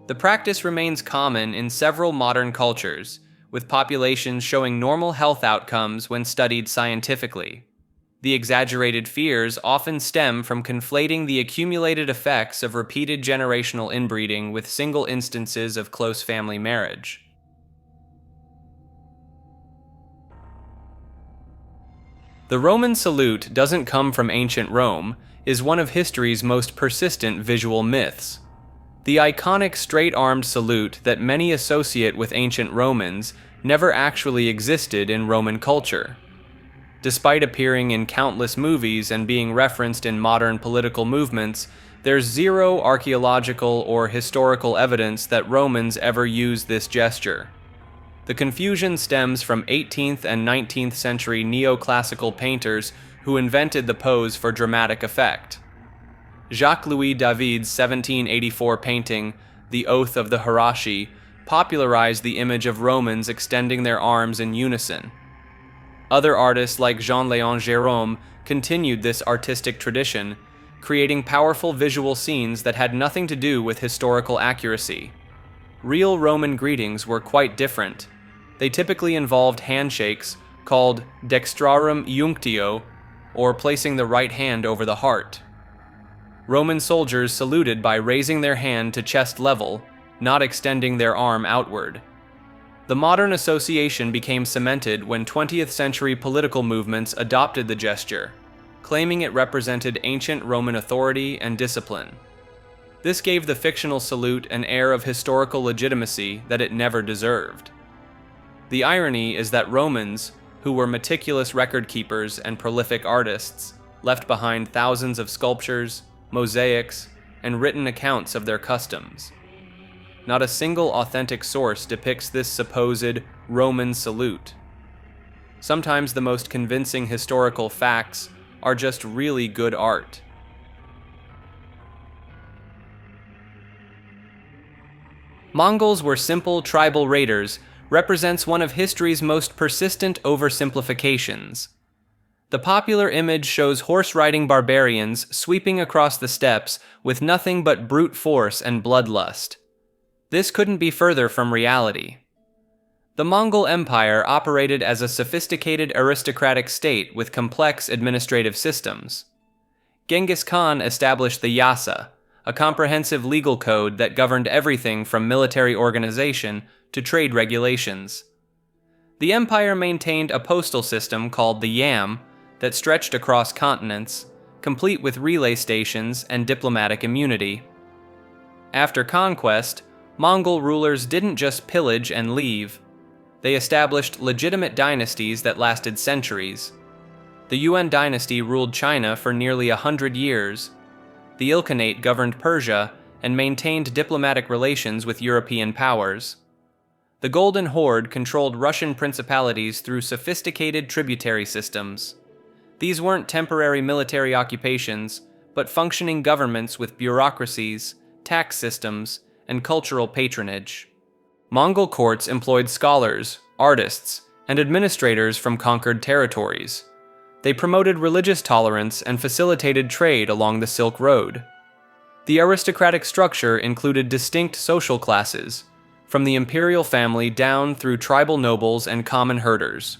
The practice remains common in several modern cultures, with populations showing normal health outcomes when studied scientifically. The exaggerated fears often stem from conflating the accumulated effects of repeated generational inbreeding with single instances of close family marriage. The Roman salute doesn't come from ancient Rome, is one of history's most persistent visual myths. The iconic straight-armed salute that many associate with ancient Romans never actually existed in Roman culture. Despite appearing in countless movies and being referenced in modern political movements, there's zero archaeological or historical evidence that Romans ever used this gesture. The confusion stems from 18th and 19th century neoclassical painters who invented the pose for dramatic effect. Jacques-Louis David's 1784 painting, The Oath of the Hirashi, popularized the image of Romans extending their arms in unison. Other artists like Jean-Léon Gérôme continued this artistic tradition, creating powerful visual scenes that had nothing to do with historical accuracy. Real Roman greetings were quite different. They typically involved handshakes, called dextrarum iunctio, or placing the right hand over the heart. Roman soldiers saluted by raising their hand to chest level, not extending their arm outward. The modern association became cemented when 20th century political movements adopted the gesture, claiming it represented ancient Roman authority and discipline. This gave the fictional salute an air of historical legitimacy that it never deserved. The irony is that Romans, who were meticulous record keepers and prolific artists, left behind thousands of sculptures, mosaics, and written accounts of their customs. Not a single authentic source depicts this supposed Roman salute. Sometimes the most convincing historical facts are just really good art. Mongols were simple tribal raiders represents one of history's most persistent oversimplifications. The popular image shows horse-riding barbarians sweeping across the steppes with nothing but brute force and bloodlust. This couldn't be further from reality. The Mongol Empire operated as a sophisticated aristocratic state with complex administrative systems. Genghis Khan established the Yasa, a comprehensive legal code that governed everything from military organization to trade regulations. The empire maintained a postal system called the Yam that stretched across continents, complete with relay stations and diplomatic immunity. After conquest, Mongol rulers didn't just pillage and leave. They established legitimate dynasties that lasted centuries. The Yuan dynasty ruled China for nearly 100 years. The Ilkhanate governed Persia and maintained diplomatic relations with European powers. The Golden Horde controlled Russian principalities through sophisticated tributary systems. These weren't temporary military occupations, but functioning governments with bureaucracies, tax systems, and cultural patronage. Mongol courts employed scholars, artists, and administrators from conquered territories. They promoted religious tolerance and facilitated trade along the Silk Road. The aristocratic structure included distinct social classes, from the imperial family down through tribal nobles and common herders.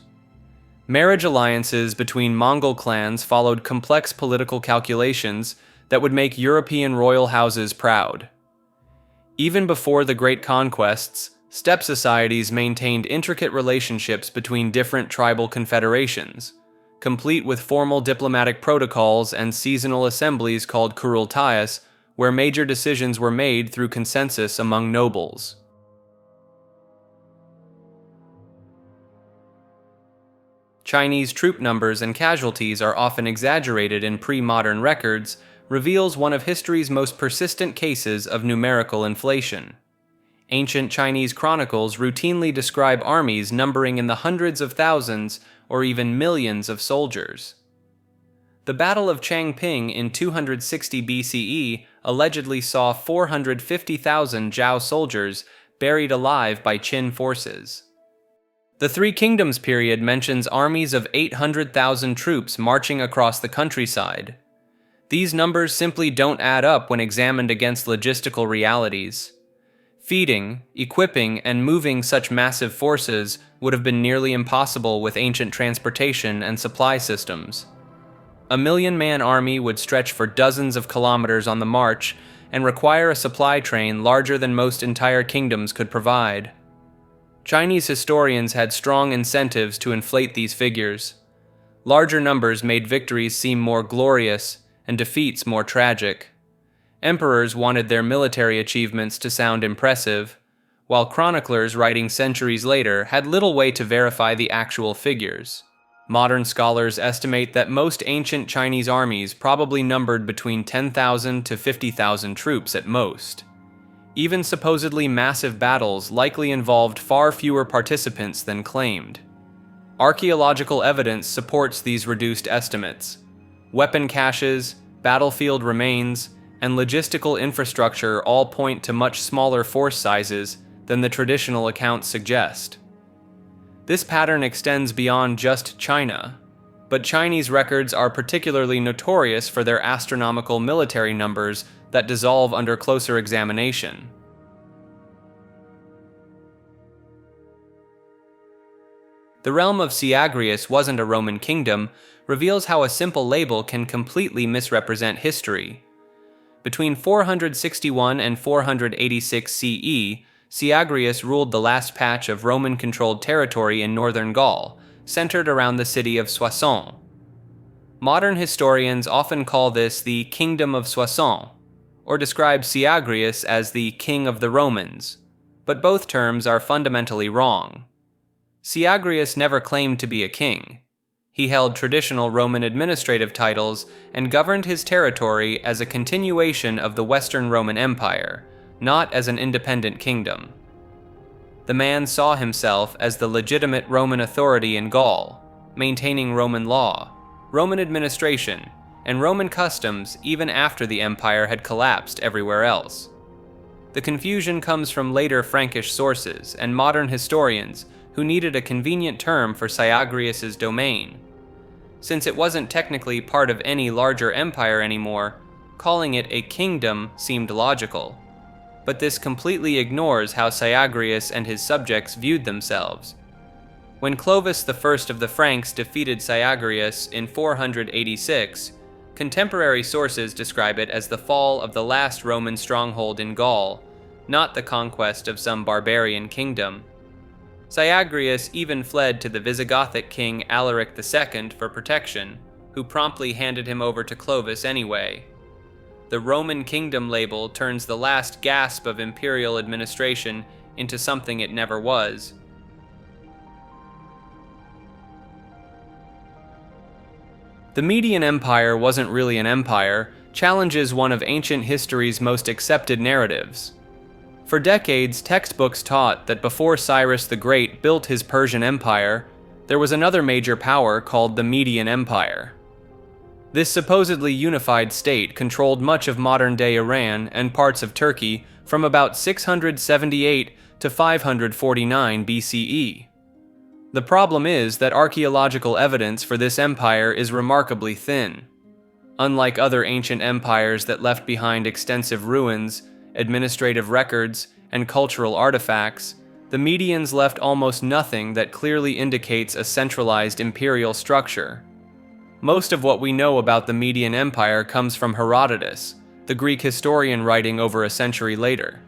Marriage alliances between Mongol clans followed complex political calculations that would make European royal houses proud. Even before the Great Conquests, steppe societies maintained intricate relationships between different tribal confederations, complete with formal diplomatic protocols and seasonal assemblies called kurultayas, where major decisions were made through consensus among nobles. Chinese troop numbers and casualties are often exaggerated in pre-modern records, reveals one of history's most persistent cases of numerical inflation. Ancient Chinese chronicles routinely describe armies numbering in the hundreds of thousands or even millions of soldiers. The Battle of Changping in 260 BCE allegedly saw 450,000 Zhao soldiers buried alive by Qin forces. The Three Kingdoms period mentions armies of 800,000 troops marching across the countryside. These numbers simply don't add up when examined against logistical realities. Feeding, equipping, and moving such massive forces would have been nearly impossible with ancient transportation and supply systems. A 1,000,000-man army would stretch for dozens of kilometers on the march and require a supply train larger than most entire kingdoms could provide. Chinese historians had strong incentives to inflate these figures. Larger numbers made victories seem more glorious and defeats more tragic. Emperors wanted their military achievements to sound impressive, while chroniclers writing centuries later had little way to verify the actual figures. Modern scholars estimate that most ancient Chinese armies probably numbered between 10,000 to 50,000 troops at most. Even supposedly massive battles likely involved far fewer participants than claimed. Archaeological evidence supports these reduced estimates. Weapon caches, battlefield remains, and logistical infrastructure all point to much smaller force sizes than the traditional accounts suggest. This pattern extends beyond just China, but Chinese records are particularly notorious for their astronomical military numbers that dissolve under closer examination. The realm of Syagrius wasn't a Roman kingdom reveals how a simple label can completely misrepresent history. Between 461 and 486 CE, Syagrius ruled the last patch of Roman-controlled territory in northern Gaul, centered around the city of Soissons. Modern historians often call this the Kingdom of Soissons, or describe Syagrius as the King of the Romans, but both terms are fundamentally wrong. Syagrius never claimed to be a king. He held traditional Roman administrative titles and governed his territory as a continuation of the Western Roman Empire, not as an independent kingdom. The man saw himself as the legitimate Roman authority in Gaul, maintaining Roman law, Roman administration, and Roman customs even after the empire had collapsed everywhere else. The confusion comes from later Frankish sources and modern historians who needed a convenient term for Syagrius's domain. Since it wasn't technically part of any larger empire anymore, calling it a kingdom seemed logical. But this completely ignores how Syagrius and his subjects viewed themselves. When Clovis I of the Franks defeated Syagrius in 486, contemporary sources describe it as the fall of the last Roman stronghold in Gaul, not the conquest of some barbarian kingdom. Syagrius even fled to the Visigothic king Alaric II for protection, who promptly handed him over to Clovis anyway. The Roman kingdom label turns the last gasp of imperial administration into something it never was. The Median Empire wasn't really an empire challenges one of ancient history's most accepted narratives. For decades, textbooks taught that before Cyrus the Great built his Persian Empire, there was another major power called the Median Empire. This supposedly unified state controlled much of modern-day Iran and parts of Turkey from about 678 to 549 BCE. The problem is that archaeological evidence for this empire is remarkably thin. Unlike other ancient empires that left behind extensive ruins, administrative records, and cultural artifacts, the Medians left almost nothing that clearly indicates a centralized imperial structure. Most of what we know about the Median Empire comes from Herodotus, the Greek historian writing over a century later.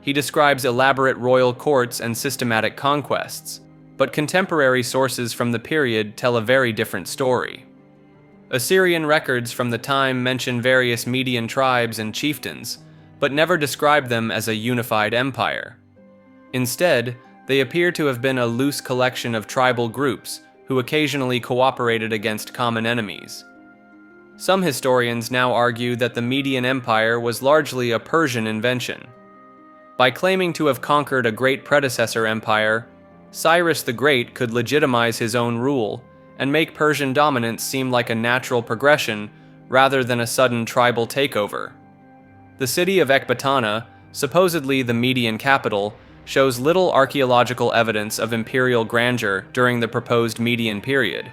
He describes elaborate royal courts and systematic conquests, but contemporary sources from the period tell a very different story. Assyrian records from the time mention various Median tribes and chieftains, but never describe them as a unified empire. Instead, they appear to have been a loose collection of tribal groups who occasionally cooperated against common enemies. Some historians now argue that the Median Empire was largely a Persian invention. By claiming to have conquered a great predecessor empire, Cyrus the Great could legitimize his own rule and make Persian dominance seem like a natural progression rather than a sudden tribal takeover. The city of Ecbatana, supposedly the Median capital, shows little archaeological evidence of imperial grandeur during the proposed Median period.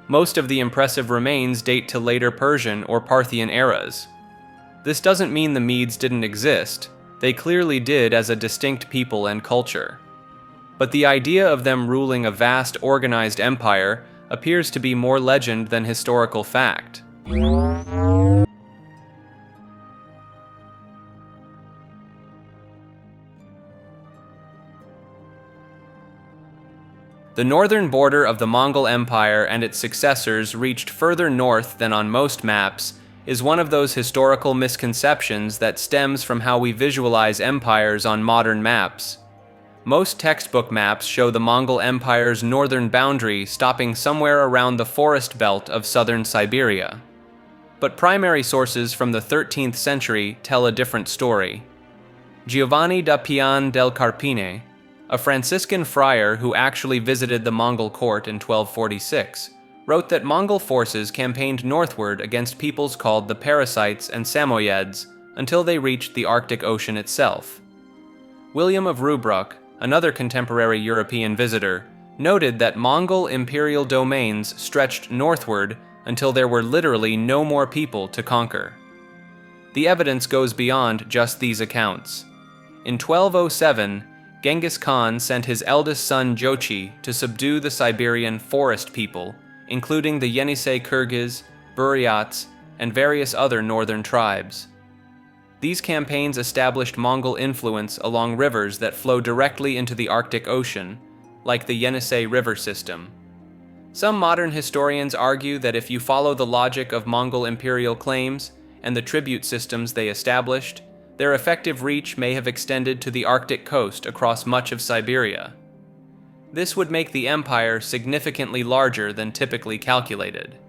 Most of the impressive remains date to later Persian or Parthian eras. This doesn't mean the Medes didn't exist. They clearly did as a distinct people and culture. But the idea of them ruling a vast organized empire appears to be more legend than historical fact. The northern border of the Mongol Empire and its successors reached further north than on most maps is one of those historical misconceptions that stems from how we visualize empires on modern maps. Most textbook maps show the Mongol Empire's northern boundary stopping somewhere around the forest belt of southern Siberia. But primary sources from the 13th century tell a different story. Giovanni da Pian del Carpine, a Franciscan friar who actually visited the Mongol court in 1246, wrote that Mongol forces campaigned northward against peoples called the Parasites and Samoyeds until they reached the Arctic Ocean itself. William of Rubruck, another contemporary European visitor, noted that Mongol imperial domains stretched northward until there were literally no more people to conquer. The evidence goes beyond just these accounts. In 1207, Genghis Khan sent his eldest son Jochi to subdue the Siberian forest people, including the Yenisei Kyrgyz, Buryats, and various other northern tribes. These campaigns established Mongol influence along rivers that flow directly into the Arctic Ocean, like the Yenisei River system. Some modern historians argue that if you follow the logic of Mongol imperial claims and the tribute systems they established, their effective reach may have extended to the Arctic coast across much of Siberia. This would make the empire significantly larger than typically calculated.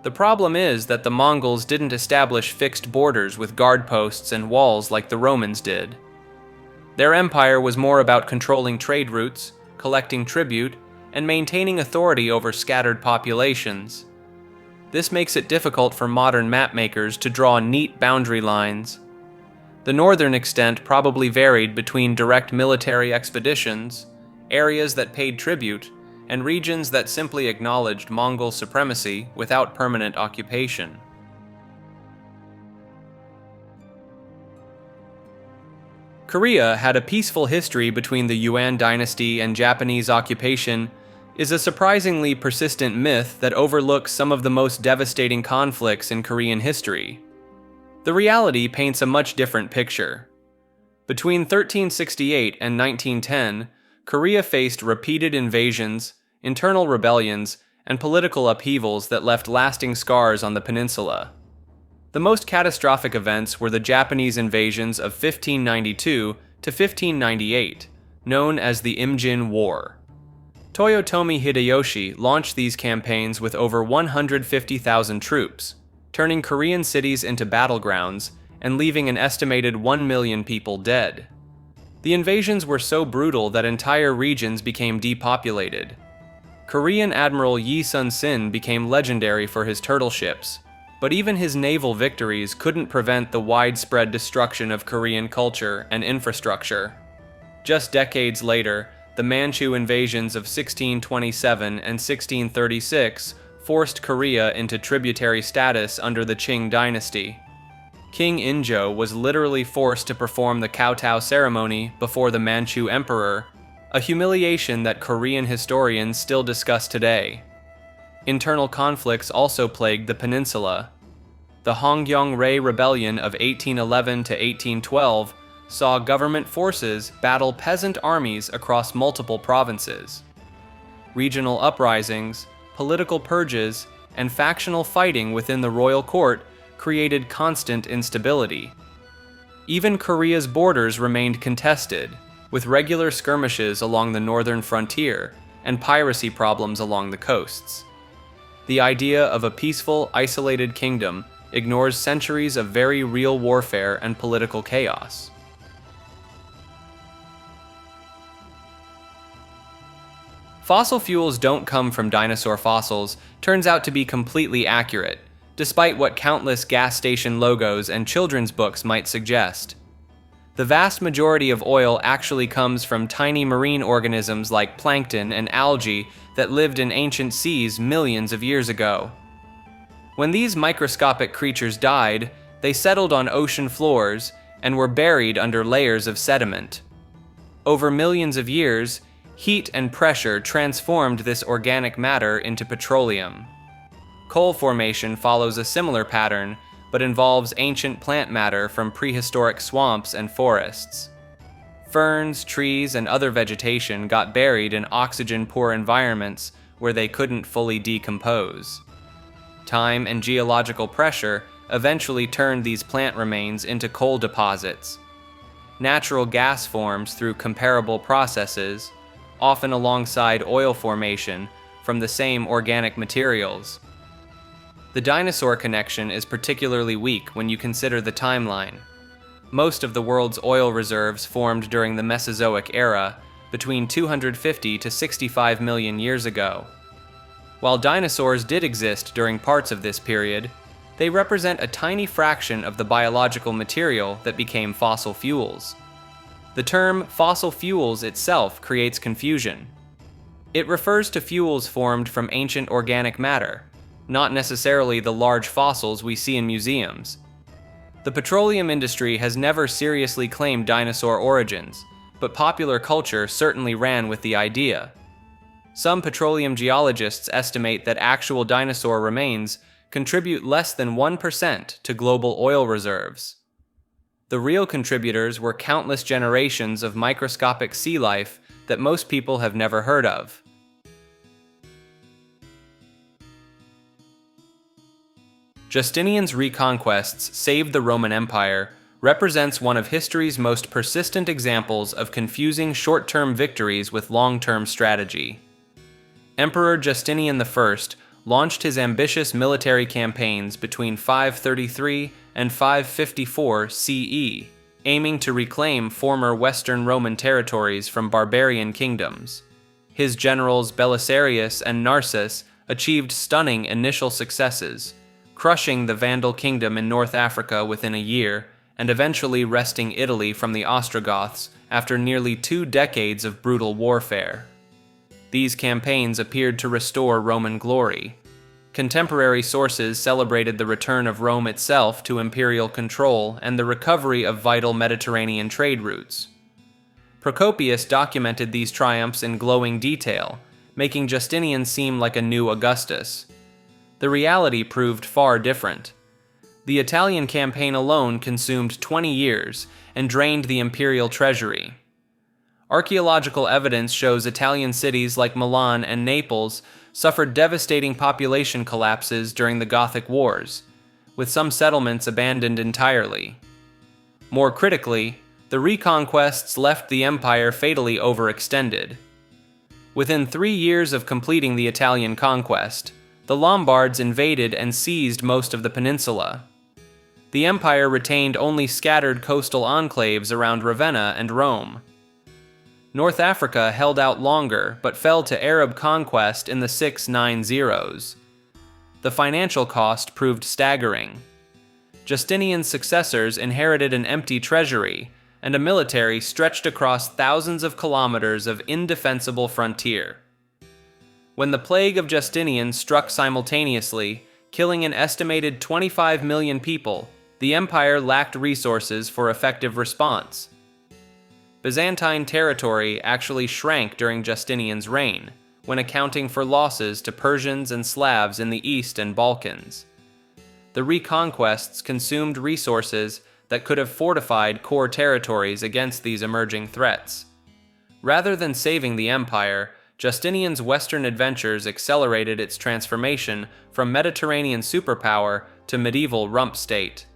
The problem is that the Mongols didn't establish fixed borders with guard posts and walls like the Romans did. Their empire was more about controlling trade routes, collecting tribute, and maintaining authority over scattered populations. This makes it difficult for modern mapmakers to draw neat boundary lines. The northern extent probably varied between direct military expeditions, areas that paid tribute, and regions that simply acknowledged Mongol supremacy without permanent occupation. Korea had a peaceful history between the Yuan dynasty and Japanese occupation is a surprisingly persistent myth that overlooks some of the most devastating conflicts in Korean history. The reality paints a much different picture. Between 1368 and 1910, Korea faced repeated invasions, internal rebellions, and political upheavals that left lasting scars on the peninsula. The most catastrophic events were the Japanese invasions of 1592 to 1598, known as the Imjin War. Toyotomi Hideyoshi launched these campaigns with over 150,000 troops, turning Korean cities into battlegrounds and leaving an estimated 1 million people dead. The invasions were so brutal that entire regions became depopulated. Korean Admiral Yi Sun-sin became legendary for his turtle ships, but even his naval victories couldn't prevent the widespread destruction of Korean culture and infrastructure. Just decades later, the Manchu invasions of 1627 and 1636 forced Korea into tributary status under the Qing dynasty. King Injo was literally forced to perform the kowtow ceremony before the Manchu emperor, a humiliation that Korean historians still discuss today. Internal conflicts also plagued the peninsula. The Hongyeong-rae Rebellion of 1811 to 1812 saw government forces battle peasant armies across multiple provinces. Regional uprisings, political purges, and factional fighting within the royal court created constant instability. Even Korea's borders remained contested, with regular skirmishes along the northern frontier and piracy problems along the coasts. The idea of a peaceful, isolated kingdom ignores centuries of very real warfare and political chaos. Fossil fuels don't come from dinosaur fossils turns out to be completely accurate, despite what countless gas station logos and children's books might suggest. The vast majority of oil actually comes from tiny marine organisms like plankton and algae that lived in ancient seas millions of years ago. When these microscopic creatures died, they settled on ocean floors and were buried under layers of sediment. Over millions of years, heat and pressure transformed this organic matter into petroleum. Coal formation follows a similar pattern, but involves ancient plant matter from prehistoric swamps and forests. Ferns, trees, and other vegetation got buried in oxygen-poor environments where they couldn't fully decompose. Time and geological pressure eventually turned these plant remains into coal deposits. Natural gas forms through comparable processes, often alongside oil formation from the same organic materials. The dinosaur connection is particularly weak when you consider the timeline. Most of the world's oil reserves formed during the Mesozoic era, between 250 to 65 million years ago. While dinosaurs did exist during parts of this period, they represent a tiny fraction of the biological material that became fossil fuels. The term fossil fuels itself creates confusion. It refers to fuels formed from ancient organic matter, not necessarily the large fossils we see in museums. The petroleum industry has never seriously claimed dinosaur origins, but popular culture certainly ran with the idea. Some petroleum geologists estimate that actual dinosaur remains contribute less than 1% to global oil reserves. The real contributors were countless generations of microscopic sea life that most people have never heard of. Justinian's reconquests saved the Roman Empire represents one of history's most persistent examples of confusing short-term victories with long-term strategy. Emperor Justinian I launched his ambitious military campaigns between 533 and 554 CE, aiming to reclaim former Western Roman territories from barbarian kingdoms. His generals Belisarius and Narses achieved stunning initial successes, crushing the Vandal kingdom in North Africa within a year, and eventually wresting Italy from the Ostrogoths after nearly 2 decades of brutal warfare. These campaigns appeared to restore Roman glory. Contemporary sources celebrated the return of Rome itself to imperial control and the recovery of vital Mediterranean trade routes. Procopius documented these triumphs in glowing detail, making Justinian seem like a new Augustus. The reality proved far different. The Italian campaign alone consumed 20 years and drained the imperial treasury. Archaeological evidence shows Italian cities like Milan and Naples suffered devastating population collapses during the Gothic Wars, with some settlements abandoned entirely. More critically, the reconquests left the empire fatally overextended. Within 3 years of completing the Italian conquest, the Lombards invaded and seized most of the peninsula. The empire retained only scattered coastal enclaves around Ravenna and Rome. North Africa held out longer but fell to Arab conquest in the 690s. The financial cost proved staggering. Justinian's successors inherited an empty treasury and a military stretched across thousands of kilometers of indefensible frontier. When the plague of Justinian struck simultaneously, killing an estimated 25 million people, the empire lacked resources for effective response. Byzantine territory actually shrank during Justinian's reign, when accounting for losses to Persians and Slavs in the East and Balkans. The reconquests consumed resources that could have fortified core territories against these emerging threats. Rather than saving the empire, Justinian's Western adventures accelerated its transformation from Mediterranean superpower to medieval rump state.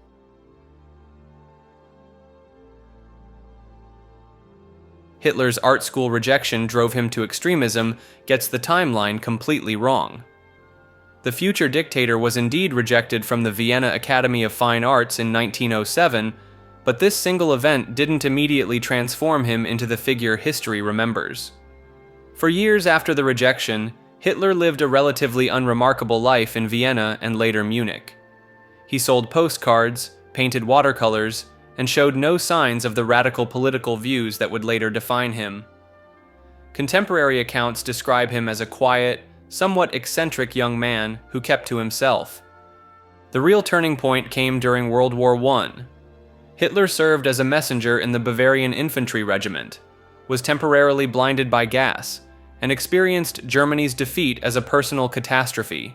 Hitler's art school rejection drove him to extremism gets the timeline completely wrong. The future dictator was indeed rejected from the Vienna Academy of Fine Arts in 1907, but this single event didn't immediately transform him into the figure history remembers. For years after the rejection, Hitler lived a relatively unremarkable life in Vienna and later Munich. He sold postcards, painted watercolors, and showed no signs of the radical political views that would later define him. Contemporary accounts describe him as a quiet, somewhat eccentric young man who kept to himself. The real turning point came during World War I. Hitler served as a messenger in the Bavarian Infantry Regiment, was temporarily blinded by gas, and experienced Germany's defeat as a personal catastrophe.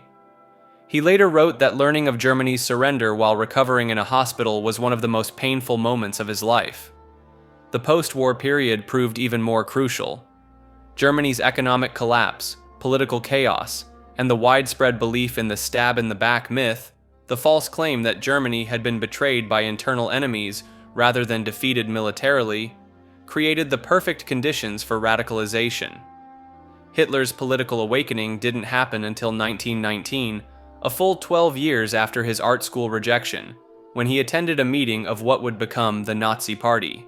He later wrote that learning of Germany's surrender while recovering in a hospital was one of the most painful moments of his life. The post-war period proved even more crucial. Germany's economic collapse, political chaos, and the widespread belief in the stab-in-the-back myth, the false claim that Germany had been betrayed by internal enemies rather than defeated militarily, created the perfect conditions for radicalization. Hitler's political awakening didn't happen until 1919, a full 12 years after his art school rejection, when he attended a meeting of what would become the Nazi Party.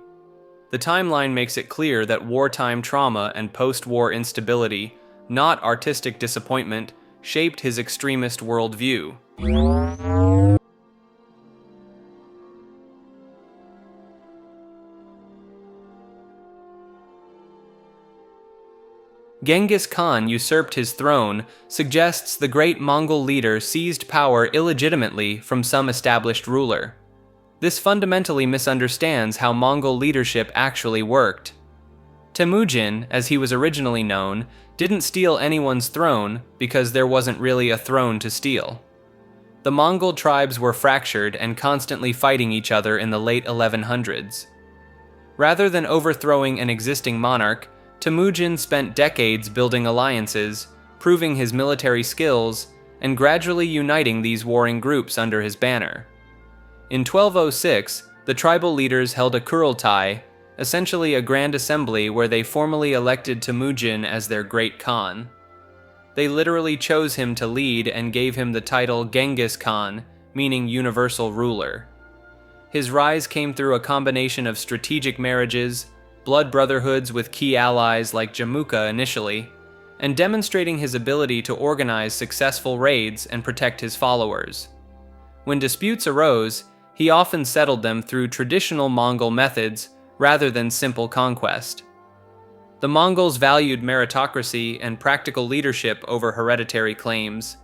The timeline makes it clear that wartime trauma and post-war instability, not artistic disappointment, shaped his extremist worldview. Genghis Khan usurped his throne suggests the great Mongol leader seized power illegitimately from some established ruler. This fundamentally misunderstands how Mongol leadership actually worked. Temujin, as he was originally known, didn't steal anyone's throne because there wasn't really a throne to steal. The Mongol tribes were fractured and constantly fighting each other in the late 1100s. Rather than overthrowing an existing monarch, Temujin spent decades building alliances, proving his military skills, and gradually uniting these warring groups under his banner. In 1206, the tribal leaders held a Kurultai, essentially a grand assembly where they formally elected Temujin as their great Khan. They literally chose him to lead and gave him the title Genghis Khan, meaning universal ruler. His rise came through a combination of strategic marriages, blood brotherhoods with key allies like Jamukha initially, and demonstrating his ability to organize successful raids and protect his followers. When disputes arose, he often settled them through traditional Mongol methods rather than simple conquest. The Mongols valued meritocracy and practical leadership over hereditary claims.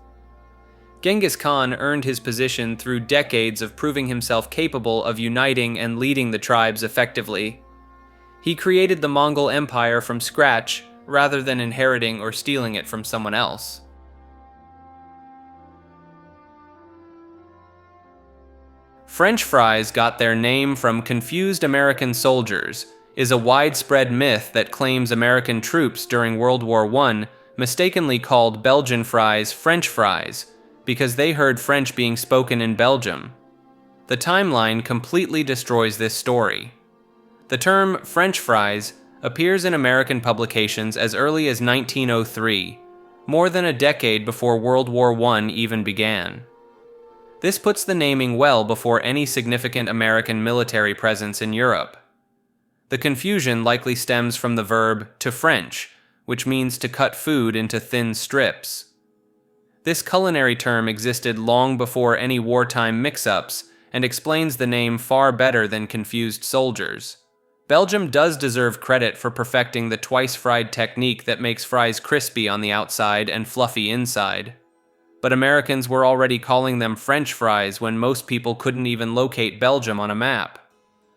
Genghis Khan earned his position through decades of proving himself capable of uniting and leading the tribes effectively. He created the Mongol Empire from scratch rather than inheriting or stealing it from someone else. French fries got their name from confused American soldiers is a widespread myth that claims American troops during World War I mistakenly called Belgian fries French fries because they heard French being spoken in Belgium. The timeline completely destroys this story. The term French fries appears in American publications as early as 1903, more than a decade before World War I even began. This puts the naming well before any significant American military presence in Europe. The confusion likely stems from the verb to French, which means to cut food into thin strips. This culinary term existed long before any wartime mix-ups and explains the name far better than confused soldiers. Belgium does deserve credit for perfecting the twice-fried technique that makes fries crispy on the outside and fluffy inside. But Americans were already calling them French fries when most people couldn't even locate Belgium on a map.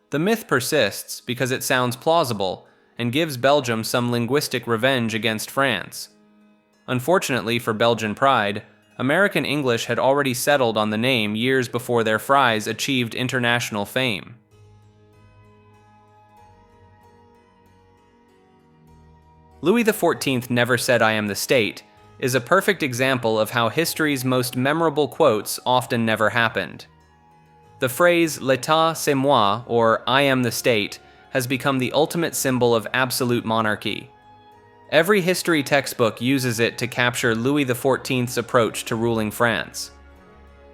The myth persists because it sounds plausible and gives Belgium some linguistic revenge against France. Unfortunately for Belgian pride, American English had already settled on the name years before their fries achieved international fame. Louis XIV never said "I am the state" is a perfect example of how history's most memorable quotes often never happened. The phrase "L'État c'est moi," or "I am the state," has become the ultimate symbol of absolute monarchy. Every history textbook uses it to capture Louis XIV's approach to ruling France.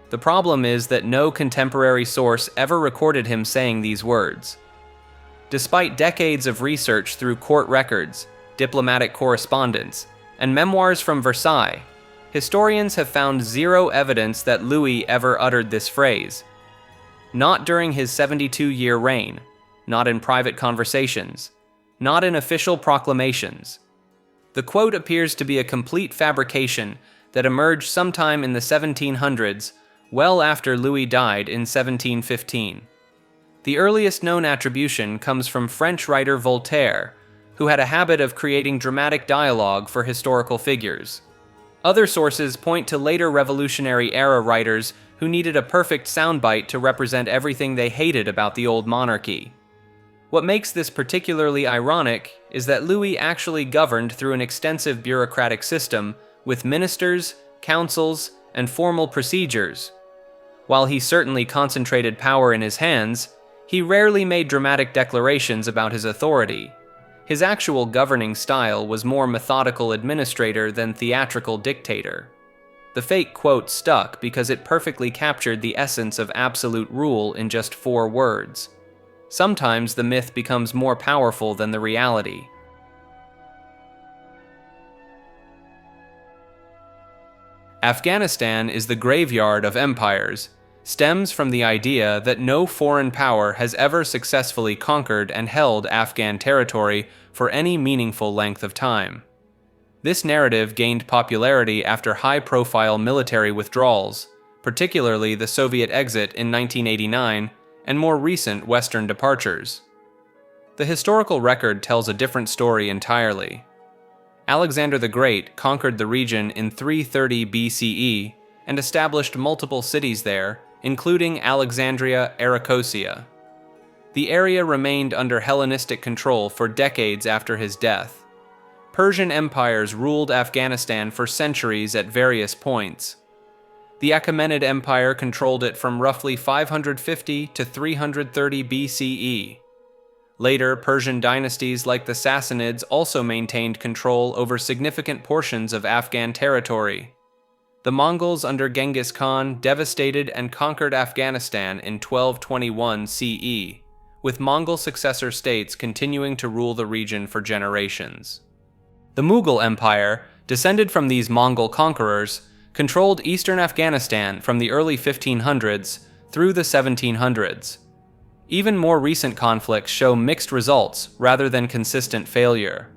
The problem is that no contemporary source ever recorded him saying these words. Despite decades of research through court records, diplomatic correspondence, and memoirs from Versailles, historians have found zero evidence that Louis ever uttered this phrase. Not during his 72-year reign, not in private conversations, not in official proclamations. The quote appears to be a complete fabrication that emerged sometime in the 1700s, well after Louis died in 1715. The earliest known attribution comes from French writer Voltaire, who had a habit of creating dramatic dialogue for historical figures. Other sources point to later Revolutionary-era writers who needed a perfect soundbite to represent everything they hated about the old monarchy. What makes this particularly ironic is that Louis actually governed through an extensive bureaucratic system with ministers, councils, and formal procedures. While he certainly concentrated power in his hands, he rarely made dramatic declarations about his authority. His actual governing style was more methodical administrator than theatrical dictator. The fake quote stuck because it perfectly captured the essence of absolute rule in just 4 words. Sometimes the myth becomes more powerful than the reality. Afghanistan is the graveyard of empires, stems from the idea that no foreign power has ever successfully conquered and held Afghan territory for any meaningful length of time. This narrative gained popularity after high-profile military withdrawals, particularly the Soviet exit in 1989 and more recent Western departures. The historical record tells a different story entirely. Alexander the Great conquered the region in 330 BCE and established multiple cities there, including Alexandria, Arachosia. The area remained under Hellenistic control for decades after his death. Persian empires ruled Afghanistan for centuries at various points. The Achaemenid Empire controlled it from roughly 550 to 330 BCE. Later, Persian dynasties like the Sassanids also maintained control over significant portions of Afghan territory. The Mongols under Genghis Khan devastated and conquered Afghanistan in 1221 CE, with Mongol successor states continuing to rule the region for generations. The Mughal Empire, descended from these Mongol conquerors, controlled eastern Afghanistan from the early 1500s through the 1700s. Even more recent conflicts show mixed results rather than consistent failure.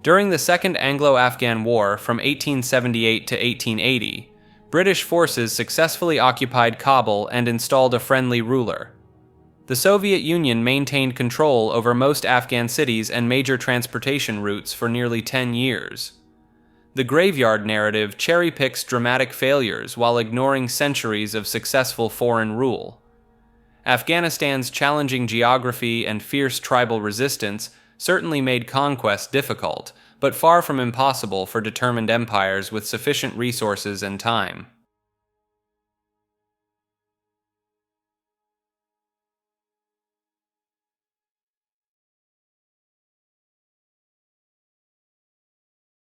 During the Second Anglo-Afghan War from 1878 to 1880, British forces successfully occupied Kabul and installed a friendly ruler. The Soviet Union maintained control over most Afghan cities and major transportation routes for nearly 10 years. The graveyard narrative cherry-picks dramatic failures while ignoring centuries of successful foreign rule. Afghanistan's challenging geography and fierce tribal resistance certainly made conquest difficult, but far from impossible for determined empires with sufficient resources and time.